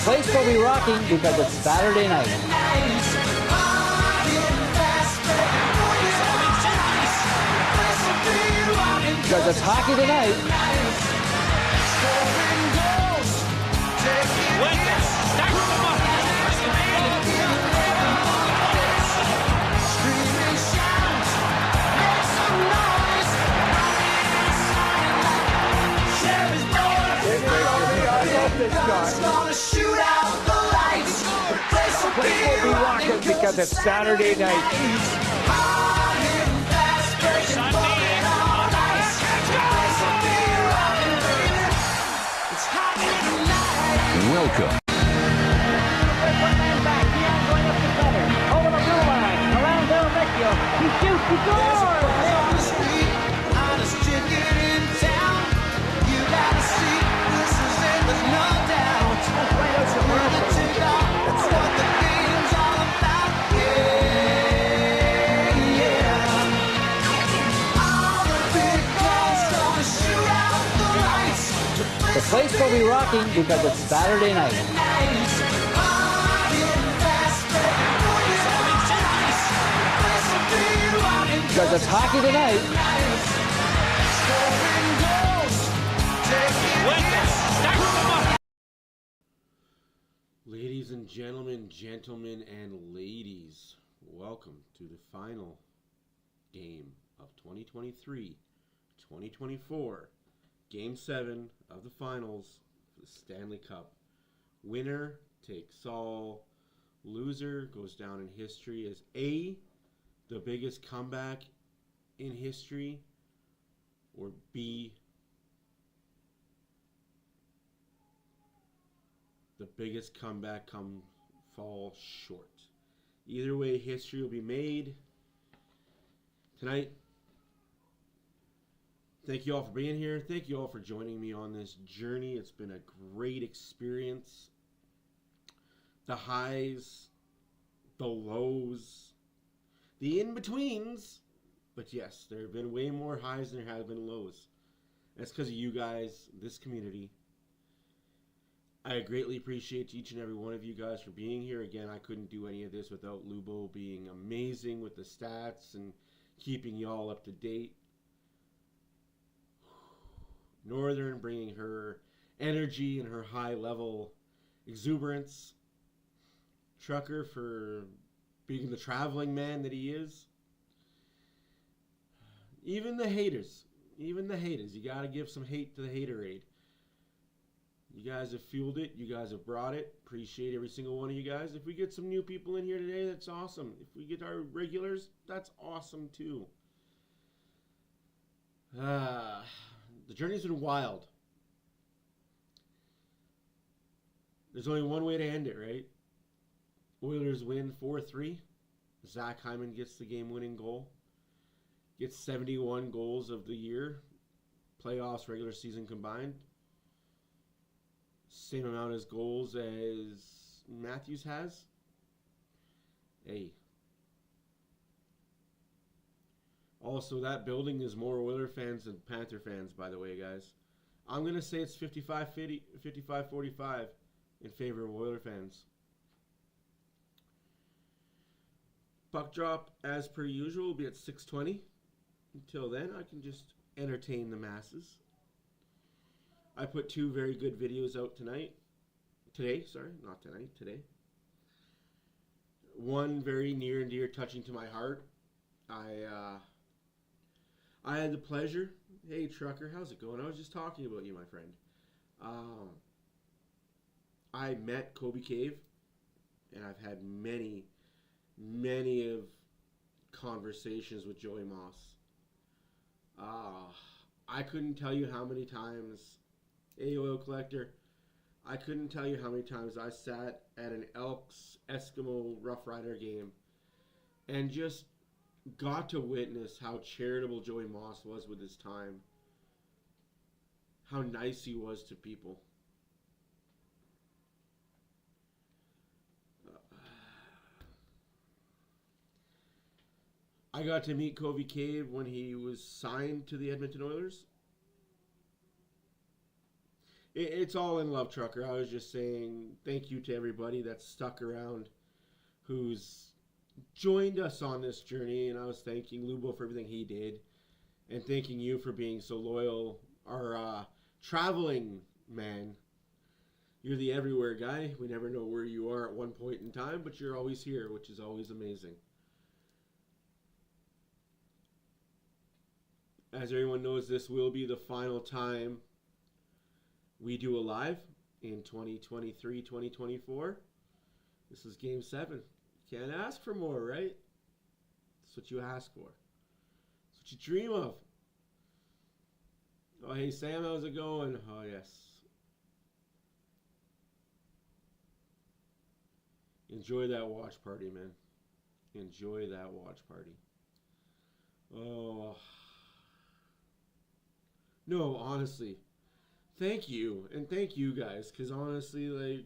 place will be rocking because it's Saturday night. Because it's hockey tonight. The place will be rocking because it's Saturday night. Welcome. Over the blue line, around Del Vecchio. He shoots, he scores! The place will be rocking because it's Saturday night. Because it's hockey tonight. Ladies and gentlemen and ladies, welcome to the final game of 2023-2024. Game 7 of the finals for the Stanley Cup. Winner takes all. Loser goes down in history as A, the biggest comeback in history, or B, the biggest comeback fall short. Either way, history will be made tonight. Thank you all for being here. Thank you all for joining me on this journey. It's been a great experience. The highs, the lows, the in-betweens. But yes, there have been way more highs than there have been lows. That's because of you guys, this community. I greatly appreciate each and every one of you guys for being here. Again, I couldn't do any of this without Lubo being amazing with the stats and keeping y'all up to date. Northern bringing her energy and her high level exuberance. Trucker for being the traveling man that he is. Even the haters, you gotta give some hate to the haterade. You guys have fueled it, you guys have brought it. Appreciate every single one of you guys. If we get some new people in here today, that's awesome. If we get our regulars, that's awesome too. The journey's been wild. There's only one way to end it, right? Oilers win 4-3. Zach Hyman gets the game-winning goal. Gets 71 goals of the year. Playoffs, regular season combined. Same amount as goals as Matthews has. Hey. Also, that building is more Oiler fans than Panther fans, by the way, guys. I'm going to say it's 55-45 in favor of Oiler fans. Puck drop, as per usual, will be at 6:20. Until then, I can just entertain the masses. I put 2 very good videos out today. One very near and dear, touching to my heart. I had the pleasure. Hey, Trucker, how's it going? I was just talking about you, my friend. I met Kobe Cave, and I've had many of conversations with Joey Moss. I couldn't tell you how many times, hey, Oil Collector, I couldn't tell you how many times I sat at an Elks Eskimo Rough Rider game and just got to witness how charitable Joey Moss was with his time. How nice he was to people. I got to meet Kobe Cave when he was signed to the Edmonton Oilers. It's all in love, Trucker. I was just saying thank you to everybody that's stuck around, who's joined us on this journey, and I was thanking Lubo for everything he did, and thanking you for being so loyal. Our traveling man, you're the everywhere guy. We never know where you are at one point in time, but you're always here, which is always amazing. As everyone knows, this will be the final time we do a live in 2023-2024. This is Game 7. Can't ask for more, right? That's what you ask for. That's what you dream of. Oh, hey, Sam, how's it going? Oh, yes. Enjoy that watch party, man. Enjoy that watch party. Oh. No, honestly. Thank you. And thank you guys. Because honestly, like,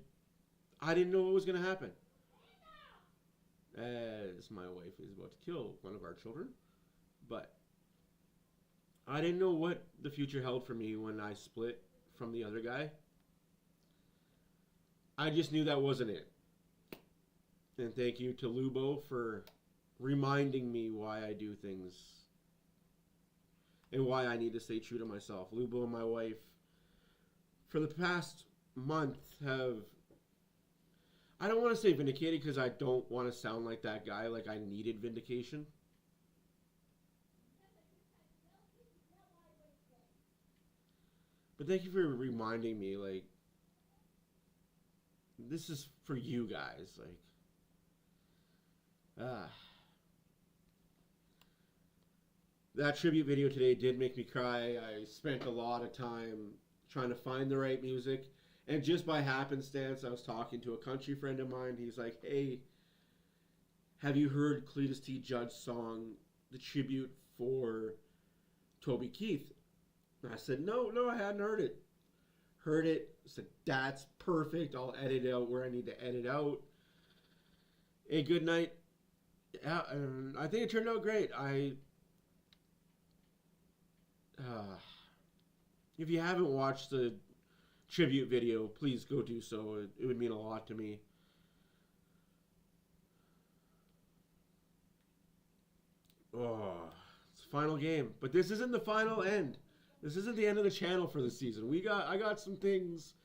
I didn't know what was going to happen. As my wife is about to kill one of our children. But I didn't know what the future held for me when I split from the other guy. I just knew that wasn't it. And thank you to Lubo for reminding me why I do things and why I need to stay true to myself. Lubo and my wife, for the past month, have, I don't want to say vindicated because I don't want to sound like that guy, like I needed vindication. But thank you for reminding me, like, this is for you guys, like, that tribute video today did make me cry. I spent a lot of time trying to find the right music. And just by happenstance, I was talking to a country friend of mine. He's like, hey, have you heard Cletus T. Judd's song, the tribute for Toby Keith? And I said, no, I hadn't heard it. Heard it. Said, that's perfect. I'll edit out where I need to edit out. Hey, good night. Yeah, I think it turned out great. If you haven't watched the tribute video, please go do so. It would mean a lot to me. Oh, it's the final game. But this isn't the final end. This isn't the end of the channel for the season. I got some things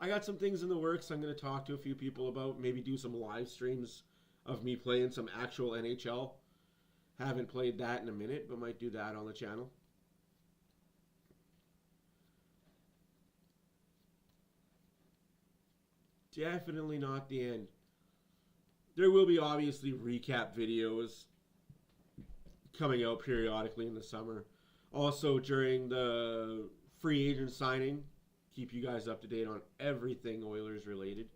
in the works I'm going to talk to a few people about. Maybe do some live streams of me playing some actual NHL. Haven't played that in a minute, but might do that on the channel. Definitely not the end. There will be obviously recap videos coming out periodically in the summer. Also during the free agent signing, keep you guys up to date on everything Oilers related.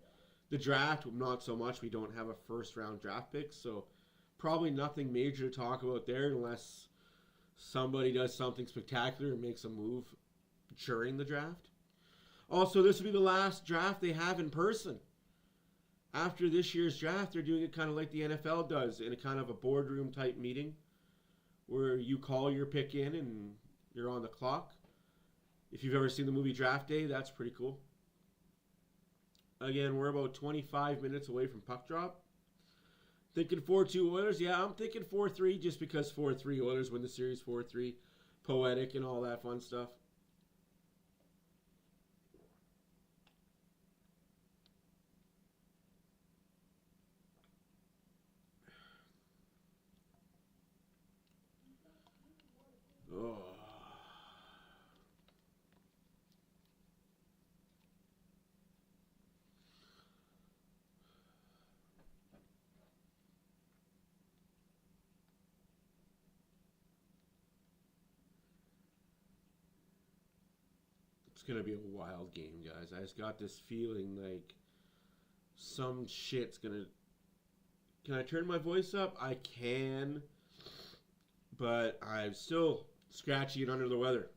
The draft, not so much. We don't have a first round draft pick, so probably nothing major to talk about there unless somebody does something spectacular and makes a move during the draft. Also, this will be the last draft they have in person. After this year's draft, they're doing it kind of like the NFL does, in a kind of a boardroom type meeting where you call your pick in and you're on the clock. If you've ever seen the movie Draft Day, that's pretty cool. Again, we're about 25 minutes away from puck drop. Thinking 4-2 Oilers? Yeah, I'm thinking 4-3 just because 4-3 Oilers win the series 4-3. Poetic and all that fun stuff. Oh. It's going to be a wild game, guys. I just got this feeling like some shit's going to... Can I turn my voice up? I can, but I'm still scratchy and under the weather.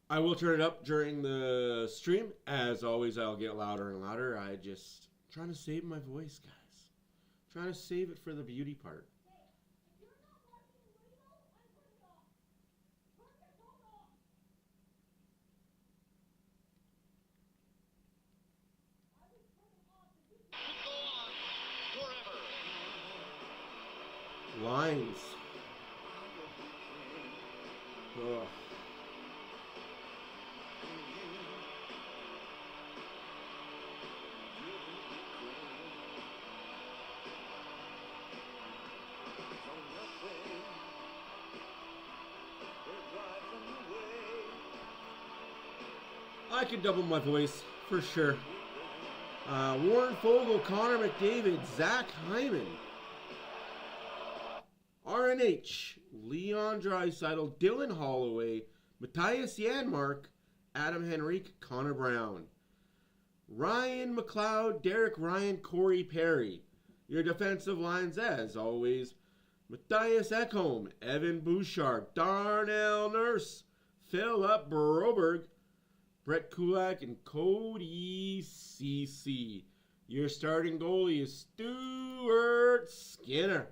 I will turn it up during the stream. As always, I'll get louder and louder. I just trying to save my voice, guys. Trying to save it for the beauty part. lines. Ugh. I could double my voice for sure. Warren Fogle, Connor McDavid, Zach Hyman, RNH, Leon Draisaitl, Dylan Holloway, Matthias Janmark, Adam Henrique, Connor Brown, Ryan McLeod, Derek Ryan, Corey Perry. Your defensive lines, as always, Matthias Ekholm, Evan Bouchard, Darnell Nurse, Philip Broberg, Brett Kulak, and Cody Ceci. Your starting goalie is Stuart Skinner.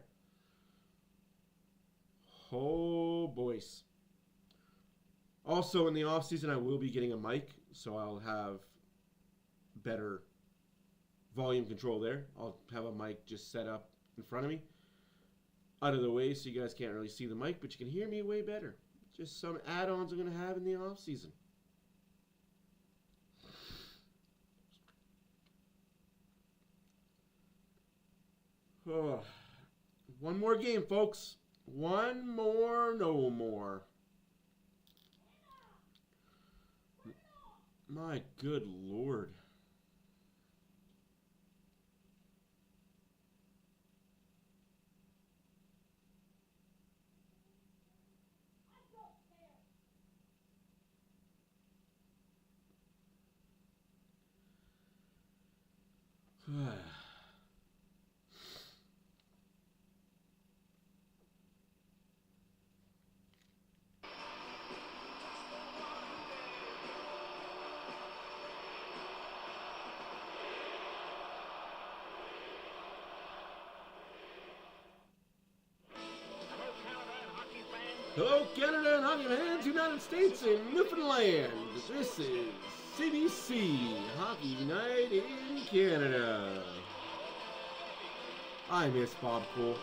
Oh, boys. Also, in the offseason, I will be getting a mic, so I'll have better volume control there. I'll have a mic just set up in front of me, out of the way, so you guys can't really see the mic, but you can hear me way better. Just some add-ons I'm going to have in the offseason. Oh, one more game, folks. One more, no more. My good Lord. Hello, Canada and hockey fans, United States and Newfoundland. This is CBC Hockey Night in Canada. I miss Bob Cole.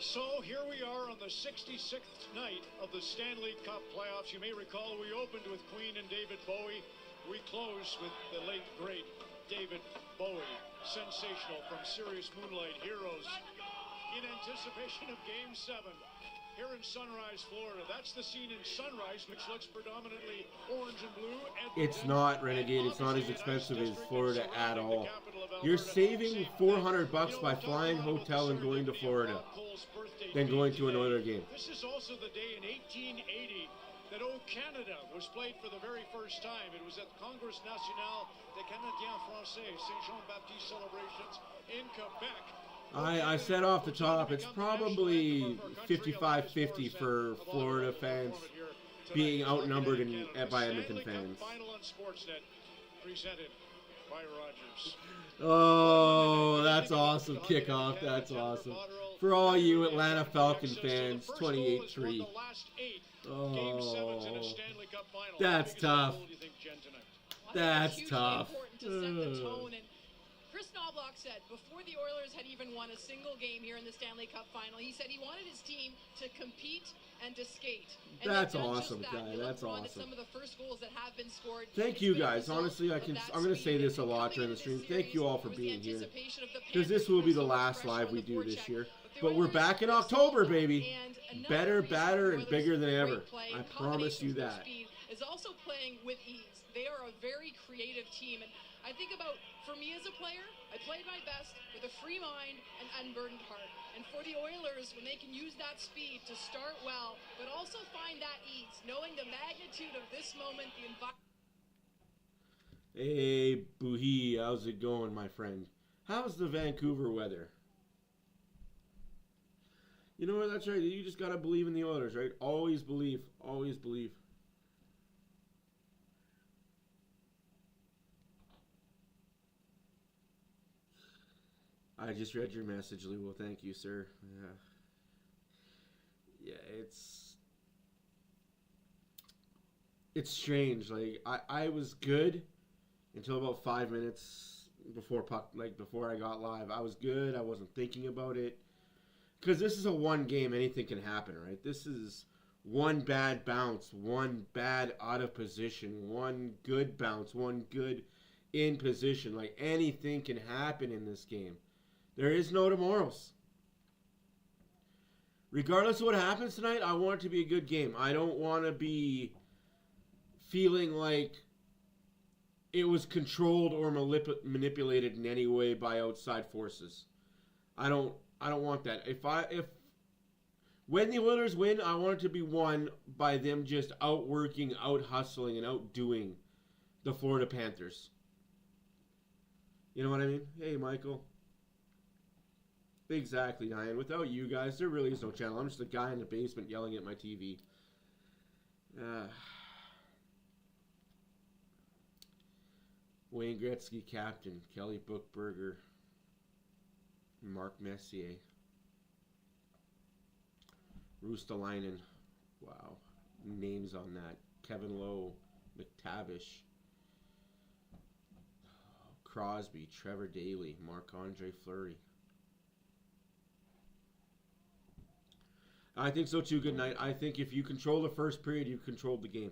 So here we are on the 66th night of the Stanley Cup playoffs. You may recall we opened with Queen and David Bowie. We closed with the late, great David Bowie. Sensational from Serious Moonlight Heroes. In anticipation of Game 7 here in Sunrise, Florida. That's the scene in Sunrise, which looks predominantly orange and blue. It's not, Renegade. It's not as expensive as Florida at all. You're saving $400 by flying hotel and going to Florida than going to an Oilers game. This is also the day in 1880 that O Canada was played for the very first time. It was at Congrès National des Canadiens Français, Saint-Jean-Baptiste celebrations in Quebec. I said off the top, it's probably 55-50 for Florida fans being outnumbered by Edmonton fans. Oh, that's awesome kickoff. That's awesome. For all you Atlanta Falcon fans, 28-3. Oh, that's tough. That's tough. Chris Knobloch said before the Oilers had even won a single game here in the Stanley Cup final, he said he wanted his team to compete and to skate. And that's awesome, guy. That's awesome. Some of the first goals that have been scored. Thank you, guys. Honestly, I'm going to say this a lot during the stream. Thank you all for being here, because this will be the last live we do this year. But we're back in October, baby. Better, badder, and bigger than ever. I promise you that. Is also playing with ease. They are a very creative team, and I think about, for me as a player, I played my best with a free mind and unburdened heart. And for the Oilers, when they can use that speed to start well, but also find that ease, knowing the magnitude of this moment, the environment. Hey, Boohee, how's it going, my friend? How's the Vancouver weather? You know what, that's right. You just got to believe in the Oilers, right? Always believe. Always believe. I just read your message, Lou. Well, thank you, sir. Yeah, it's strange. Like I was good until about 5 minutes before before I got live. I was good. I wasn't thinking about it because this is a one game. Anything can happen, right? This is one bad bounce, one bad out of position, one good bounce, one good in position. Like anything can happen in this game. There is no tomorrows. Regardless of what happens tonight, I want it to be a good game. I don't want to be feeling like it was controlled or manipulated in any way by outside forces. I don't want that. When the Oilers win, I want it to be won by them just outworking, out-hustling, and outdoing the Florida Panthers. You know what I mean? Hey, Michael. Exactly, Diane. Without you guys, there really is no channel. I'm just a guy in the basement yelling at my TV. Wayne Gretzky, captain. Kelly Bookberger. Mark Messier. Roostalainen. Wow. Names on that. Kevin Lowe. McTavish. Crosby. Trevor Daley. Marc-Andre Fleury. I think so too. Good night. I think if you control the first period, you controlled the game.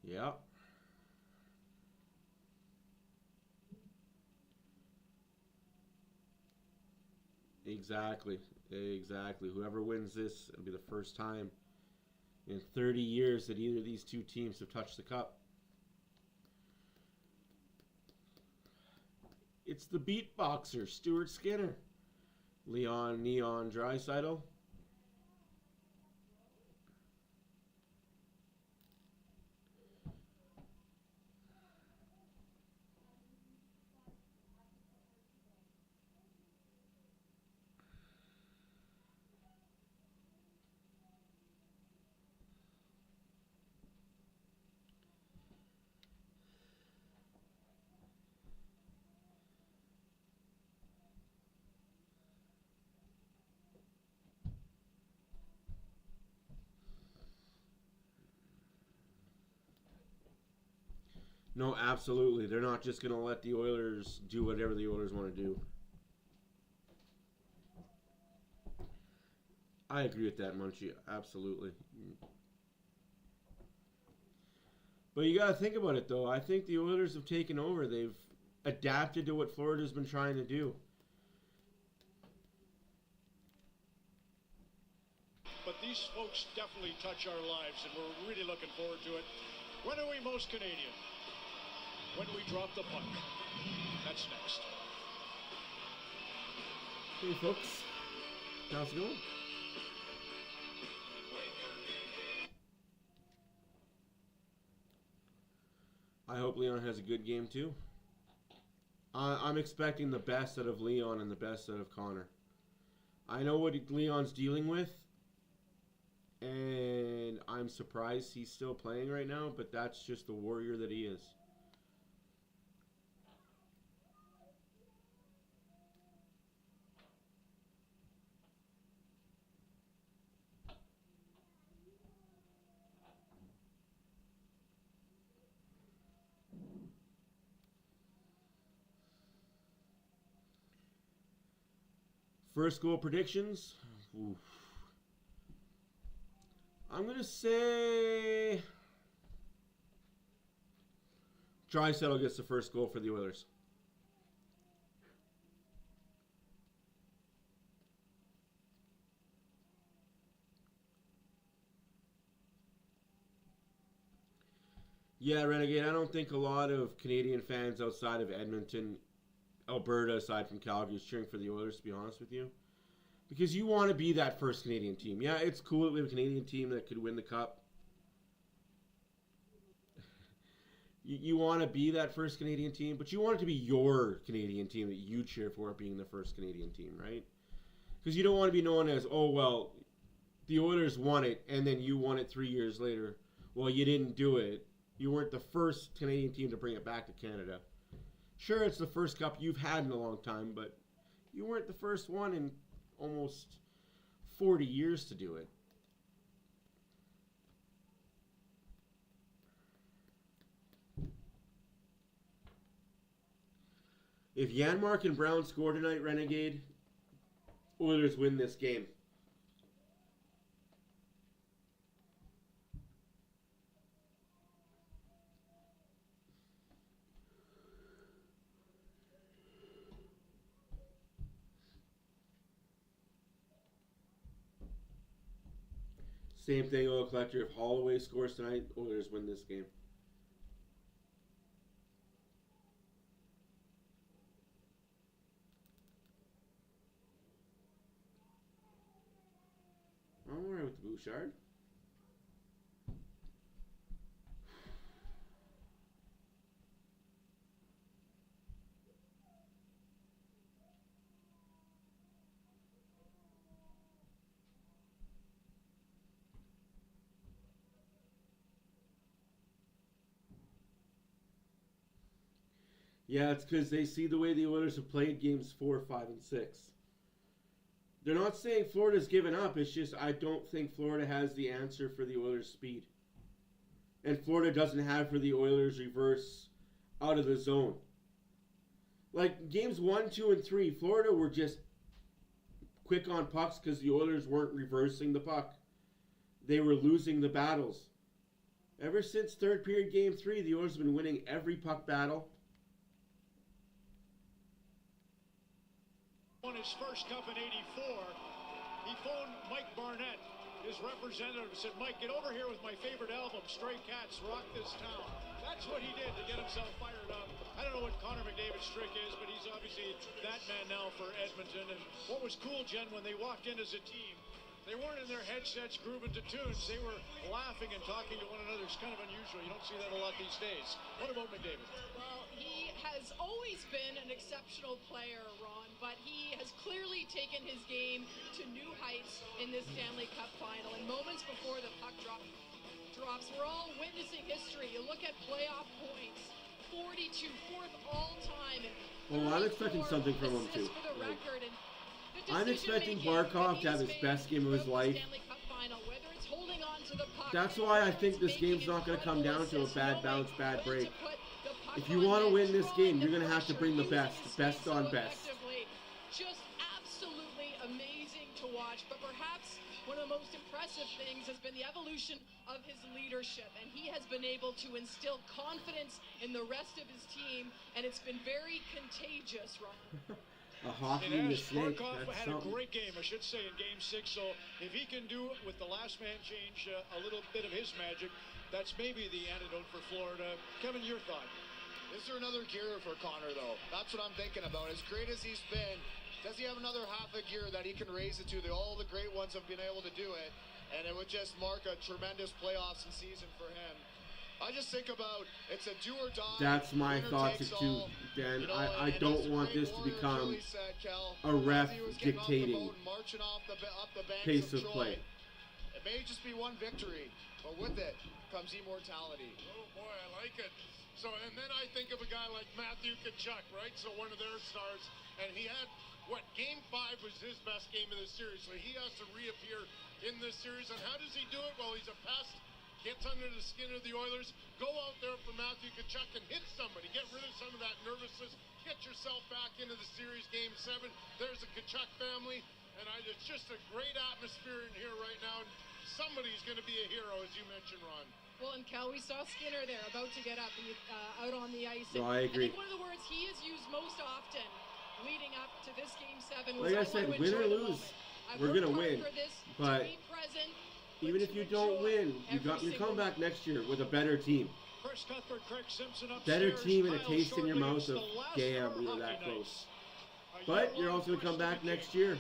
Yep. Exactly. Whoever wins this, it'll be the first time in 30 years that either of these two teams have touched the cup. It's the beatboxer, Stuart Skinner. Leon Neon Draisaitl. No, absolutely. They're not just going to let the Oilers do whatever the Oilers want to do. I agree with that, Munchie. Absolutely. But you got to think about it, though. I think the Oilers have taken over. They've adapted to what Florida's been trying to do. But these folks definitely touch our lives, and we're really looking forward to it. When are we most Canadian? When we drop the puck. That's next. Hey, folks. How's it going? I hope Leon has a good game, too. I'm expecting the best out of Leon and the best out of Connor. I know what Leon's dealing with, and I'm surprised he's still playing right now, but that's just the warrior that he is. First goal predictions. Oof. I'm going to say Draisaitl gets the first goal for the Oilers. Yeah, Renegade, I don't think a lot of Canadian fans outside of Edmonton, Alberta, aside from Calgary, is cheering for the Oilers, to be honest with you. Because you want to be that first Canadian team. Yeah, it's cool that we have a Canadian team that could win the Cup. You want to be that first Canadian team, but you want it to be your Canadian team that you cheer for being the first Canadian team, right? Because you don't want to be known as, oh, well, the Oilers won it, and then you won it 3 years later. Well, you didn't do it. You weren't the first Canadian team to bring it back to Canada. Sure, it's the first cup you've had in a long time, but you weren't the first one in almost 40 years to do it. If Janmark and Brown score tonight, Renegade, Oilers win this game. Same thing, Oil Collector. If Holloway scores tonight, Oilers win this game. I'm alright with the Bouchard. Yeah, it's because they see the way the Oilers have played games 4, 5, and 6. They're not saying Florida's given up. It's just I don't think Florida has the answer for the Oilers' speed. And Florida doesn't have for the Oilers' reverse out of the zone. Like games 1, 2, and 3, Florida were just quick on pucks because the Oilers weren't reversing the puck. They were losing the battles. Ever since third period game 3, the Oilers have been winning every puck battle. Won his first cup in '84. He phoned Mike Barnett, his representative, said, Mike, get over here with my favorite album, Stray Cats Rock This Town. That's what he did to get himself fired up. I don't know what Connor McDavid's trick is, but he's obviously that man now for Edmonton. And what was cool, Jen, when they walked in as a team, they weren't in their headsets grooving to tunes. They were laughing and talking to one another. It's kind of unusual. You don't see that a lot these days. What about McDavid? Well, he has always been an exceptional player, Ron, but he has clearly taken his game to new heights in this Stanley Cup final. And moments before the puck drops, we're all witnessing history. You look at playoff points, 42, fourth all-time. Well, I'm expecting something from him, too. I'm expecting Barkov to have his best game of his life. That's why I think this game's not going to come down to a bad bounce, bad break. If you want to win this game, you're going to have to bring the best on best. Just absolutely amazing to watch, but perhaps one of the most impressive things has been the evolution of his leadership, and he has been able to instill confidence in the rest of his team, and it's been very contagious, Ron. A hockey in the snake. Barkov had a great game, I should say, in Game 6. So if he can do it with the last man change, a little bit of his magic, that's maybe the antidote for Florida. Kevin, your thought? Is there another gear for Connor, though? That's what I'm thinking about. As great as he's been, does he have another half a gear that he can raise it to? All the great ones have been able to do it, and it would just mark a tremendous playoffs and season for him. I just think about it's a do or die. That's my thoughts too, Dan. I don't want this to become a ref dictating pace of play. It may just be one victory, but with it comes immortality. Oh boy, I like it. So, and then I think of a guy like Matthew Tkachuk, right? So one of their stars, and he had, Game 5 was his best game of the series, so he has to reappear in this series. And how does he do it? Well, he's a pest. Gets under the skin of the Oilers, go out there for Matthew Tkachuk and hit somebody. Get rid of some of that nervousness. Get yourself back into the series, Game 7. There's a Tkachuk family, and it's just a great atmosphere in here right now. Somebody's going to be a hero, as you mentioned, Ron. Well, and Cal, we saw Skinner there about to get up and out on the ice. No, I agree. I think one of the words he has used most often leading up to this Game 7 was, like I said, win or lose, we're going to win. But even if you don't win, you come back next year with a better team. Better team and a taste in your mouth of, damn, we were that close. But you're also going to come back next year.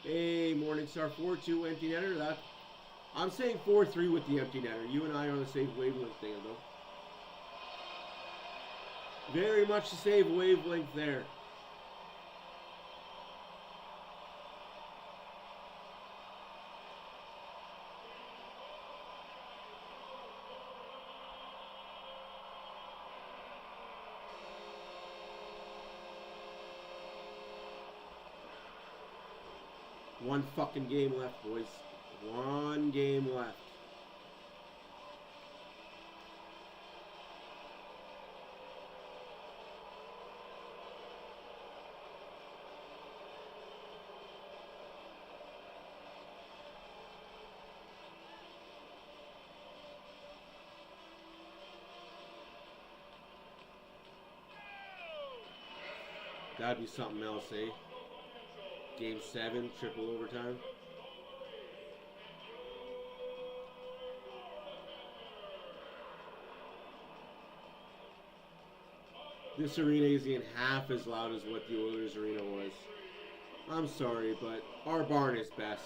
Hey, Morningstar 4-2 empty netter. I'm saying 4-3 with the empty netter. You and I are on the same wavelength there, though. Very much the same wavelength there. One fucking game left, boys. One game left. That'd be something else, eh? Game 7, triple overtime. This arena isn't even half as loud as what the Oilers arena was. I'm sorry, but our barn is best.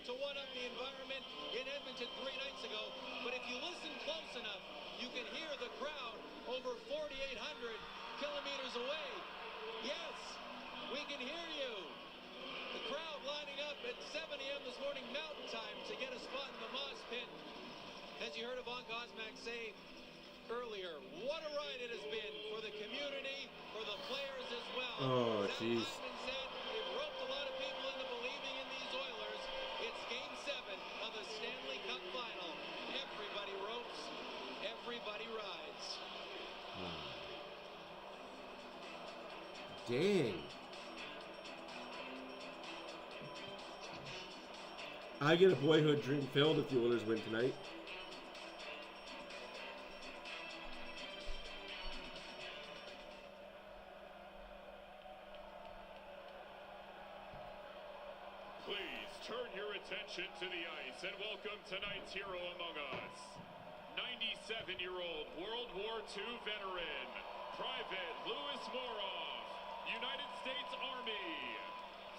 To one-up the environment in Edmonton 3 nights ago, but if you listen close enough, you can hear the crowd over 4,800 kilometers away. Yes, we can hear you. The crowd lining up at 7 a.m. this morning Mountain Time to get a spot in the Moss Pit. As you heard Yvonne Gosmak say earlier, what a ride it has been for the community, for the players as well. Oh, jeez. Said it roped a lot of people into believing in these Oilers. It's Game 7 of the Stanley Cup Final. Everybody ropes, everybody rides. Dang. I get a boyhood dream filled if the Oilers win tonight. To the ice and welcome tonight's hero among us, 97-year-old World War II veteran, Private Louis Moroff, United States Army.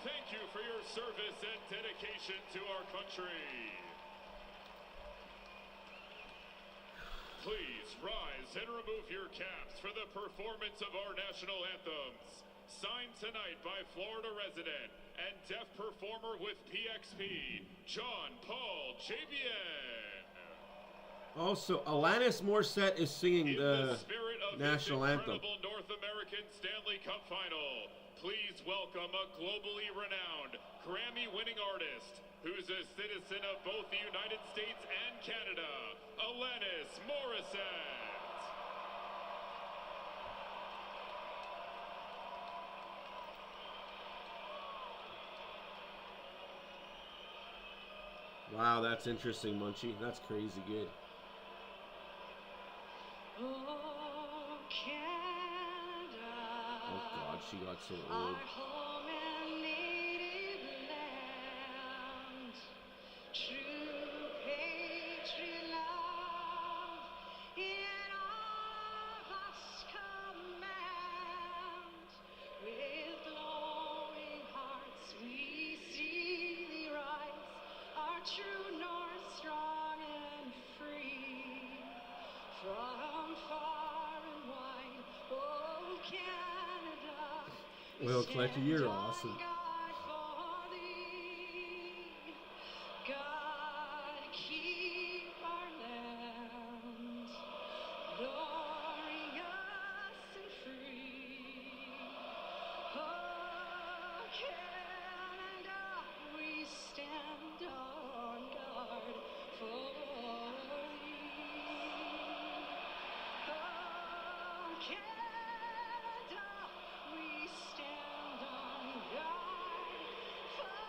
Thank you for your service and dedication to our country. Please rise and remove your caps for the performance of our national anthems. Signed tonight by Florida resident and deaf performer with PXP, John Paul JBN. Also, Alanis Morissette is singing the national anthem. North American Stanley Cup Final. Please welcome a globally renowned Grammy-winning artist who's a citizen of both the United States and Canada, Alanis Morissette. Wow, that's interesting, Munchie. That's crazy good. Oh, Canada, oh God, she got so old. Our home and native land, true patriot love in our vast command. With glowing hearts we see thee rise, our true north strong and free. From far and wide, oh Canada, Well, Collector, you're awesome. God keep our land glorious and free. Oh Canada, we stand on guard for thee. Oh Canada, we stand on guard for thee.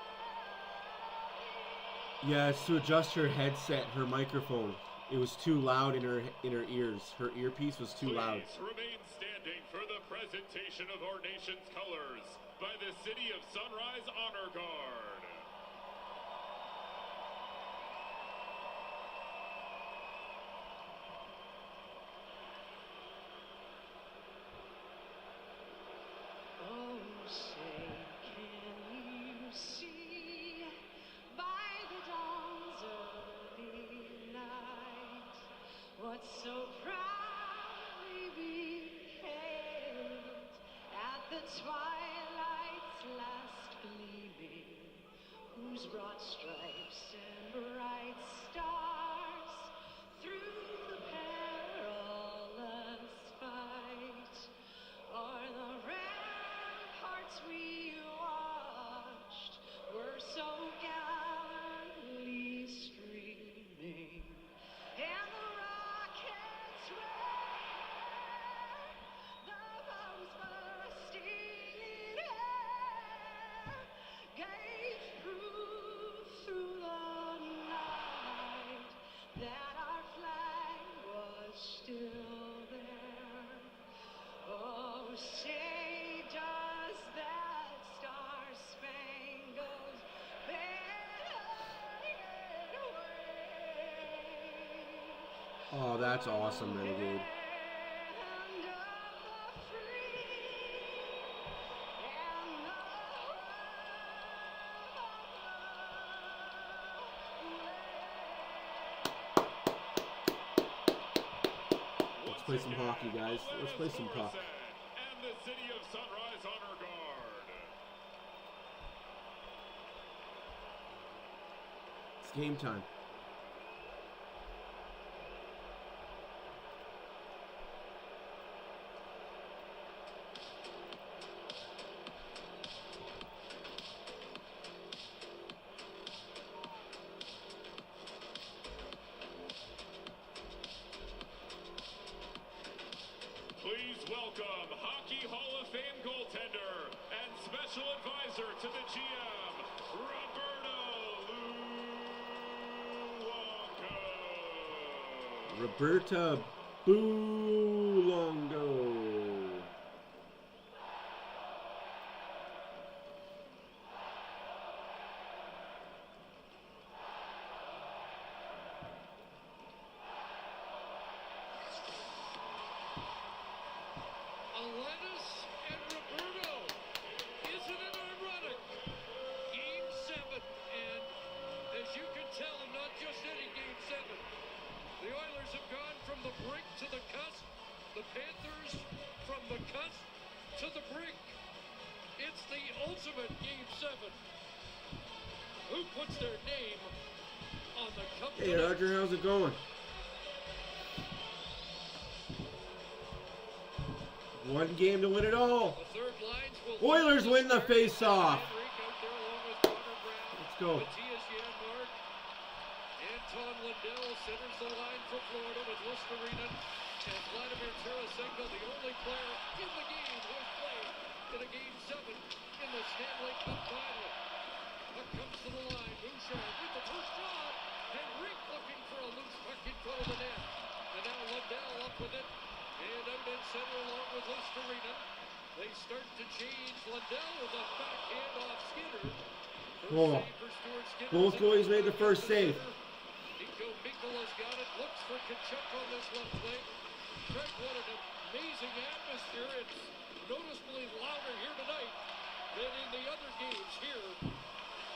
Yeah, it's to adjust her headset, her microphone. It was too loud in her ears. Her earpiece was too loud. Please remain standing for the presentation of our nation's colors by the City of Sunrise Honor Guard. Oh, say, can you see by the dawn's early night what so proudly beheld at the twilight's last gleaming, whose broad stripes and bright stars through the perilous fight are the ramparts we watched were so gallantly streaming, and the rockets were the bows bursting in air gave proof through the night that our flag was still there. Oh, say does that star-spangled banner yet wave? Oh, that's awesome, Renegade. Land of the free and the Let's play some hockey, guys. Let's play some puck. And the City of Sunrise Honor Guard. It's game time. Please welcome Hockey Hall of Fame goaltender and special advisor to the GM, Roberta Luongo. Roberta Luongo. Alanis and Roberto. Isn't it ironic? Game 7, and as you can tell, not just any Game 7. The Oilers have gone from the brink to the cusp. The Panthers from the cusp to the brink. It's the ultimate Game 7. Who puts their name on the cup? Hey, Roger, how's it going? One game to win it all. The third lines will Oilers win the face-off. Henrik out there along with Connor Brown. Let's go. Matthias Janmark. Anton Lundell centers the line for Florida with Lusterinen and Vladimir Tarasenko, the only player in the game who has played in a Game 7 in the Stanley Cup Final. Puck comes to the line. Bouchard with the first shot. Henrik looking for a loose puck in front of the net. And now Lundell up with it. And out in center along with Lusterinen. They start to change. Lundell with a backhand off Skinner. First Oh. save for Stuart Skinner. Both goalies made the first save. Nico Mikola's got it. Looks for Kachuk on this left wing. Craig, what an amazing atmosphere. It's noticeably louder here tonight than in the other games here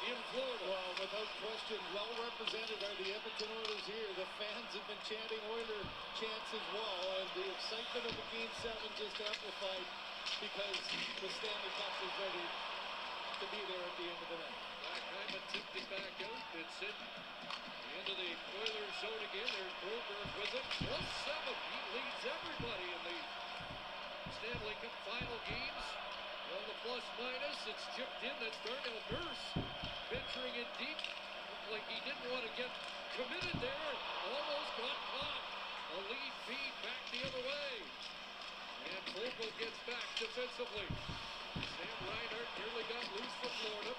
in Florida. Well, without question, well represented are the Edmonton Oilers here. The fans have been chanting Oiler chants as well, and the excitement of the Game 7 just amplified because the Stanley Cup is ready to be there at the end of the night. Backhyman tipped it back out. It's in into the Oilers zone again. There's Broberg with it. +7. He leads everybody in the Stanley Cup final games. On the plus-minus, it's chipped in. That's Darnell Nurse venturing in deep. Looked like he didn't want to get committed there. Almost got caught. A lead feed back the other way. And Vogel gets back defensively. Sam Reinhart nearly got loose for Florida.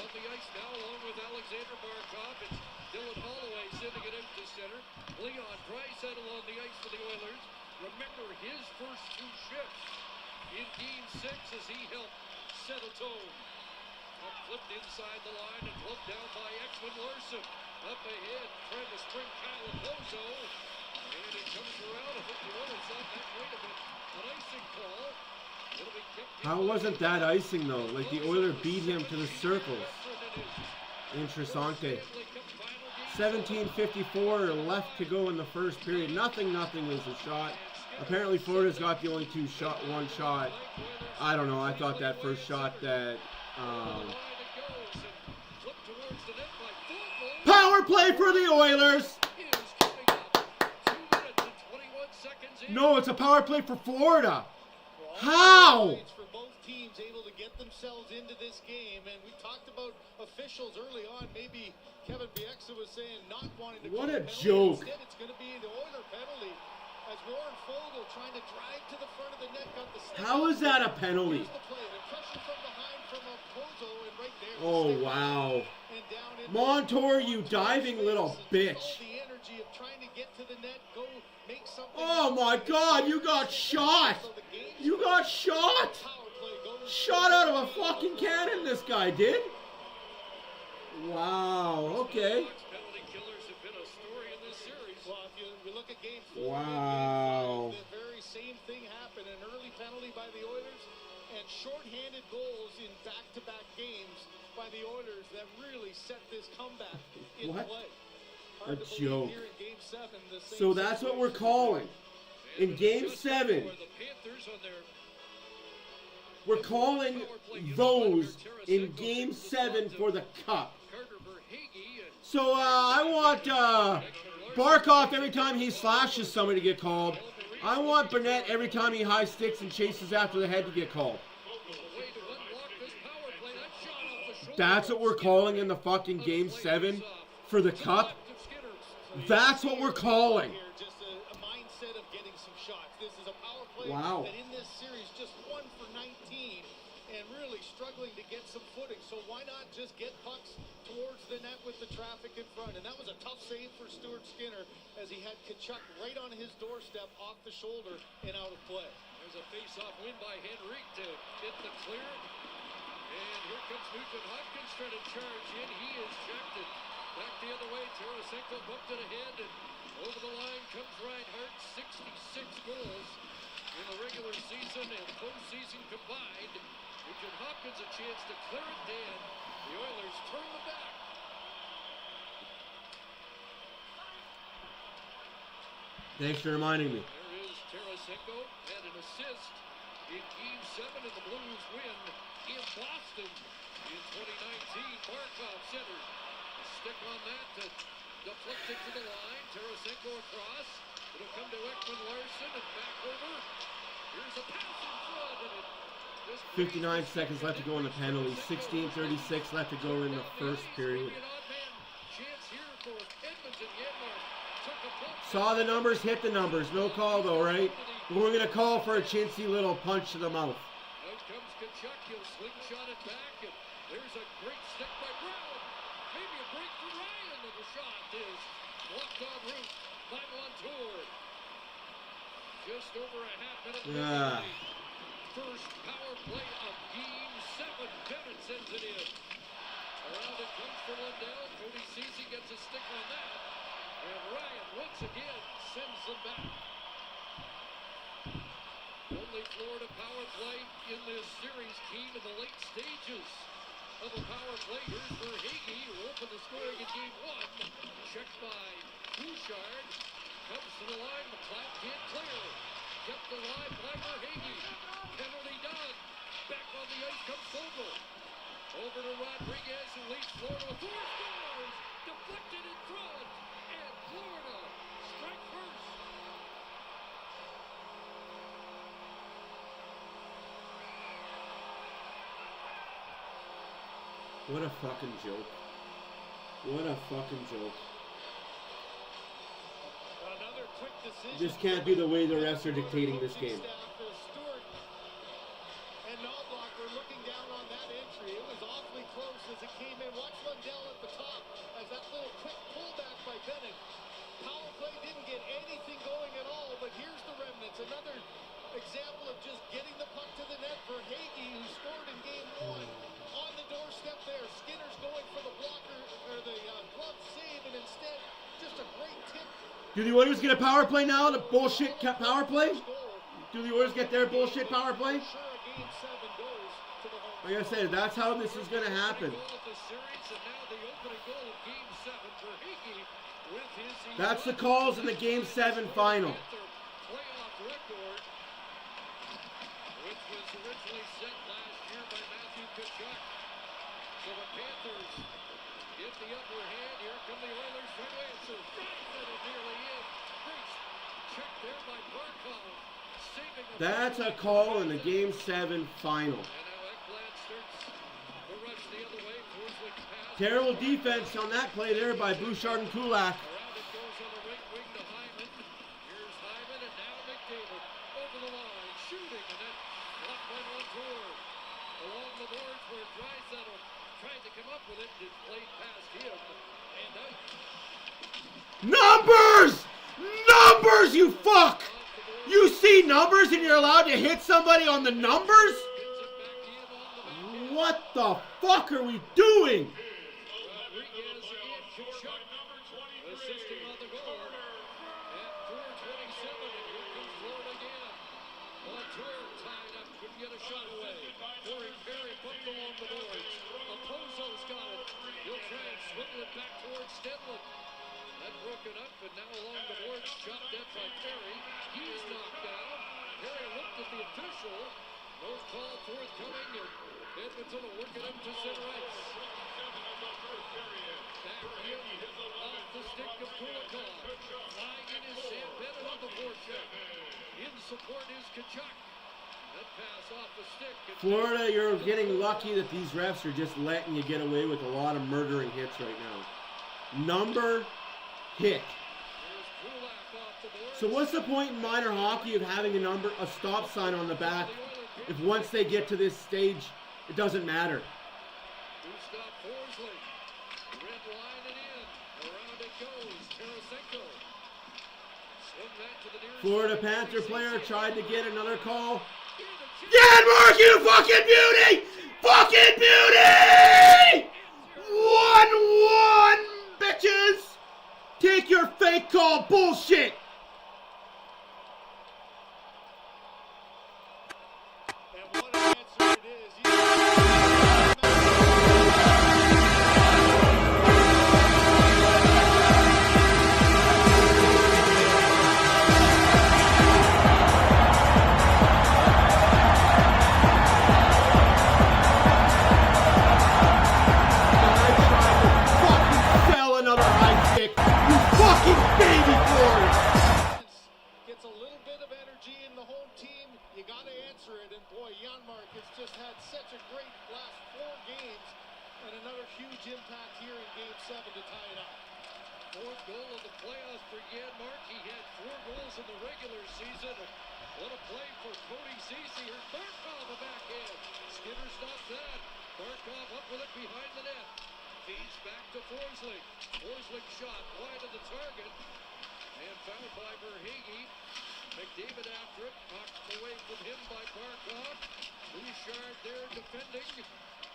On the ice now along with Alexander Barkov. It's Dylan Holloway sending it out to center. Leon Draisaitl on the ice for the Oilers. Remember his first two shifts in Game 6 as he helped set a tone. Flipped inside the line and flipped down by Ekman-Larsson. Up ahead, trying to spring Kyle Okposo. And it comes around. I think the Oilers thought that might have been an icing call. It'll be kicked in. How wasn't that icing though? Like the Oilers beat him to the circles. Interessante. 17:54 left to go in the first period. Nothing was a shot. Apparently Florida's got the only one shot. I don't know. I thought that first shot that power play for the Oilers. No, it's a power play for Florida. How? For both teams able to get themselves into this game, and we talked about officials early on. Maybe Kevin Bieksa was saying not wanting to. What call a penalty. joke! Instead, it's going to be the Oiler penalty as Warren Fogle trying to drive to the front of the net got the stick. How is that a penalty? Here's the play. The pressure from behind from Okposo, and right there. Oh wow! Montour, you diving little bitch! The energy of trying to get to the net, go make something. Oh my God! You got shot! You got shot! Shot out of a fucking cannon, this guy did. Wow. Okay. Penalty killers have been a story in this series. Well, if you look at Game 4, Wow. the very same thing happened. An early penalty by the Oilers and shorthanded goals in back-to-back games by the Oilers that really set this comeback in What? play. A Hard to believe joke. here in Game 7, the same So that's what we're calling. In Game 7, we're calling those in Game 7 for the Cup. So I want Barkov every time he slashes somebody to get called. I want Burnett every time he high sticks and chases after the head to get called. That's what we're calling in the fucking Game 7 for the Cup. That's what we're calling. Just a mindset of getting some shots. This is a power play Wow. that in this series just 1 for 19 and really struggling to get some footing. So why not just get pucks towards the net with the traffic in front? And that was a tough save for Stuart Skinner as he had Tkachuk right on his doorstep off the shoulder and out of play. There's a face-off win by Henrique to get the clear. And here comes Nugent Hopkins trying to charge in. He is checked it. Back the other way, Tarasenko bumped it ahead, and over the line comes Reinhart. 66 goals in the regular season and postseason combined. Nugent Hopkins a chance to clear it down. The Oilers turn them back. Thanks for reminding me. There is Tarasenko and an assist in Game 7, and the Blues win in Boston in 2019. Barkov centered. Stick on that to deflect it to the line. Tarasenko across. It'll come to Ekman-Larsson and back over. Here's a pass in front, and it just 59 seconds left to go in the penalty. 16:36 left to go in the first period. chance here for Edmonton. Yanmark took a puck. Saw the numbers, hit the numbers. No call though, right? But we're going to call for a chintzy little punch to the mouth. Out comes Tkachuk. He'll slingshot it back, and there's a great stick by Brown. Maybe a break for Ryan, and the shot is blocked en route by Montour. Just over a half minute. Yeah. First power play of Game 7. Bennett sends it in. Around it comes for Lundell. Cody Ceci gets a stick on that. And Ryan once again sends them back. Only Florida power play in this series came in the late stages of a power play. Here's Verhaeghe, who opened the scoring in Game 1. Checked by Bouchard. Comes to the line. McLeod can't clear. Kept alive by Verhaeghe. Penalty done. Back on the ice comes Fogle. Over to Rodriguez, who leads Florida with 4 scores. Deflected in front. And Florida strike first. What a fucking joke. What a fucking joke. Another quick decision. This can't be the way the refs are dictating this game. Stewart and Knobloch were looking down on that entry. It was awfully close as it came in. Watch Lundell at the top as that little quick pullback by Bennett. Power play didn't get anything going at all, but here's the remnants. Another example of just getting the puck to the net for Hagee, who scored in game 1. On the doorstep there, Skinner's going for the blocker, or the glove save, and instead, just a great tip. Do the Oilers get a power play now? The bullshit power play? Do the Oilers get their bullshit power play? Like I said, that's how this is going to happen. That's the calls in the Game 7 final. Playoff record, which was originally set last year by Matthew Tkachuk. So the Panthers get the upper hand. Here come the Oilers. Right away, it's a right nearly in. Great check there by Barkov. Saving a That's a call in the Game 7 final. and now Ekblad starts the rush the other way. Forsling pass. Terrible defense on that play there by Bouchard and Kulak. Around it goes on the right wing to Hyman. Here's Hyman, and now McDavid over the line, shooting, and then blocked by Montour. Along the boards where Draisaitl tried to come up with it, it played past him, and out. Numbers! Numbers, you fuck! You see numbers and you're allowed to hit somebody on the numbers? Gets it back in on the back. What the fuck are we doing? Rodriguez and Tkachuk assisting on the goal. At 4:27, and here comes Florida again. Montour tied up, couldn't get a shot away. Corey Perry bumped along the boards. Opozo's got it. He'll try and swivel it back towards Stenlund. That broken up, and now along the boards, chopped at by Perry. He's knocked down. Perry looked at the official. No call forthcoming, and Edmonton will work it up to center ice. Back in off the stick of Kulikov. Flying in is Sam Bennett on the forecheck. In support is Tkachuk. That pass off the stick. And Florida, you're getting lucky that these refs are just letting you get away with a lot of murdering hits right now. Number hit. there's Kulak off the board. So what's the point in minor hockey of having a stop sign on the back if once they get to this stage, it doesn't matter? Gustav Forsling. Red line and in. Around it goes. Tarasenko. Swing that to the nearest. Florida Panther player tried to get another call. Janmark, you fucking beauty! Fucking beauty! 1-1, bitches! Take your fake call bullshit! And what an answer it is. Sell another high stick, you fucking baby Florida! Gets a little bit of energy in the home team. You got to answer it. And boy, Janmark has just had such a great last 4 games. And another huge impact here in Game 7 to tie it up. Fourth goal of the playoffs for Janmark. He had 4 goals in the regular season. What a play for Cody Ceci. Here's Barkov, a backhand. Skinner stops that. Barkov up with it behind the net. Feeds back to Forsling. Forsling shot wide of the target. And fouled by Verhaeghe. McDavid after it. Knocked away from him by Barkov. Bouchard there defending.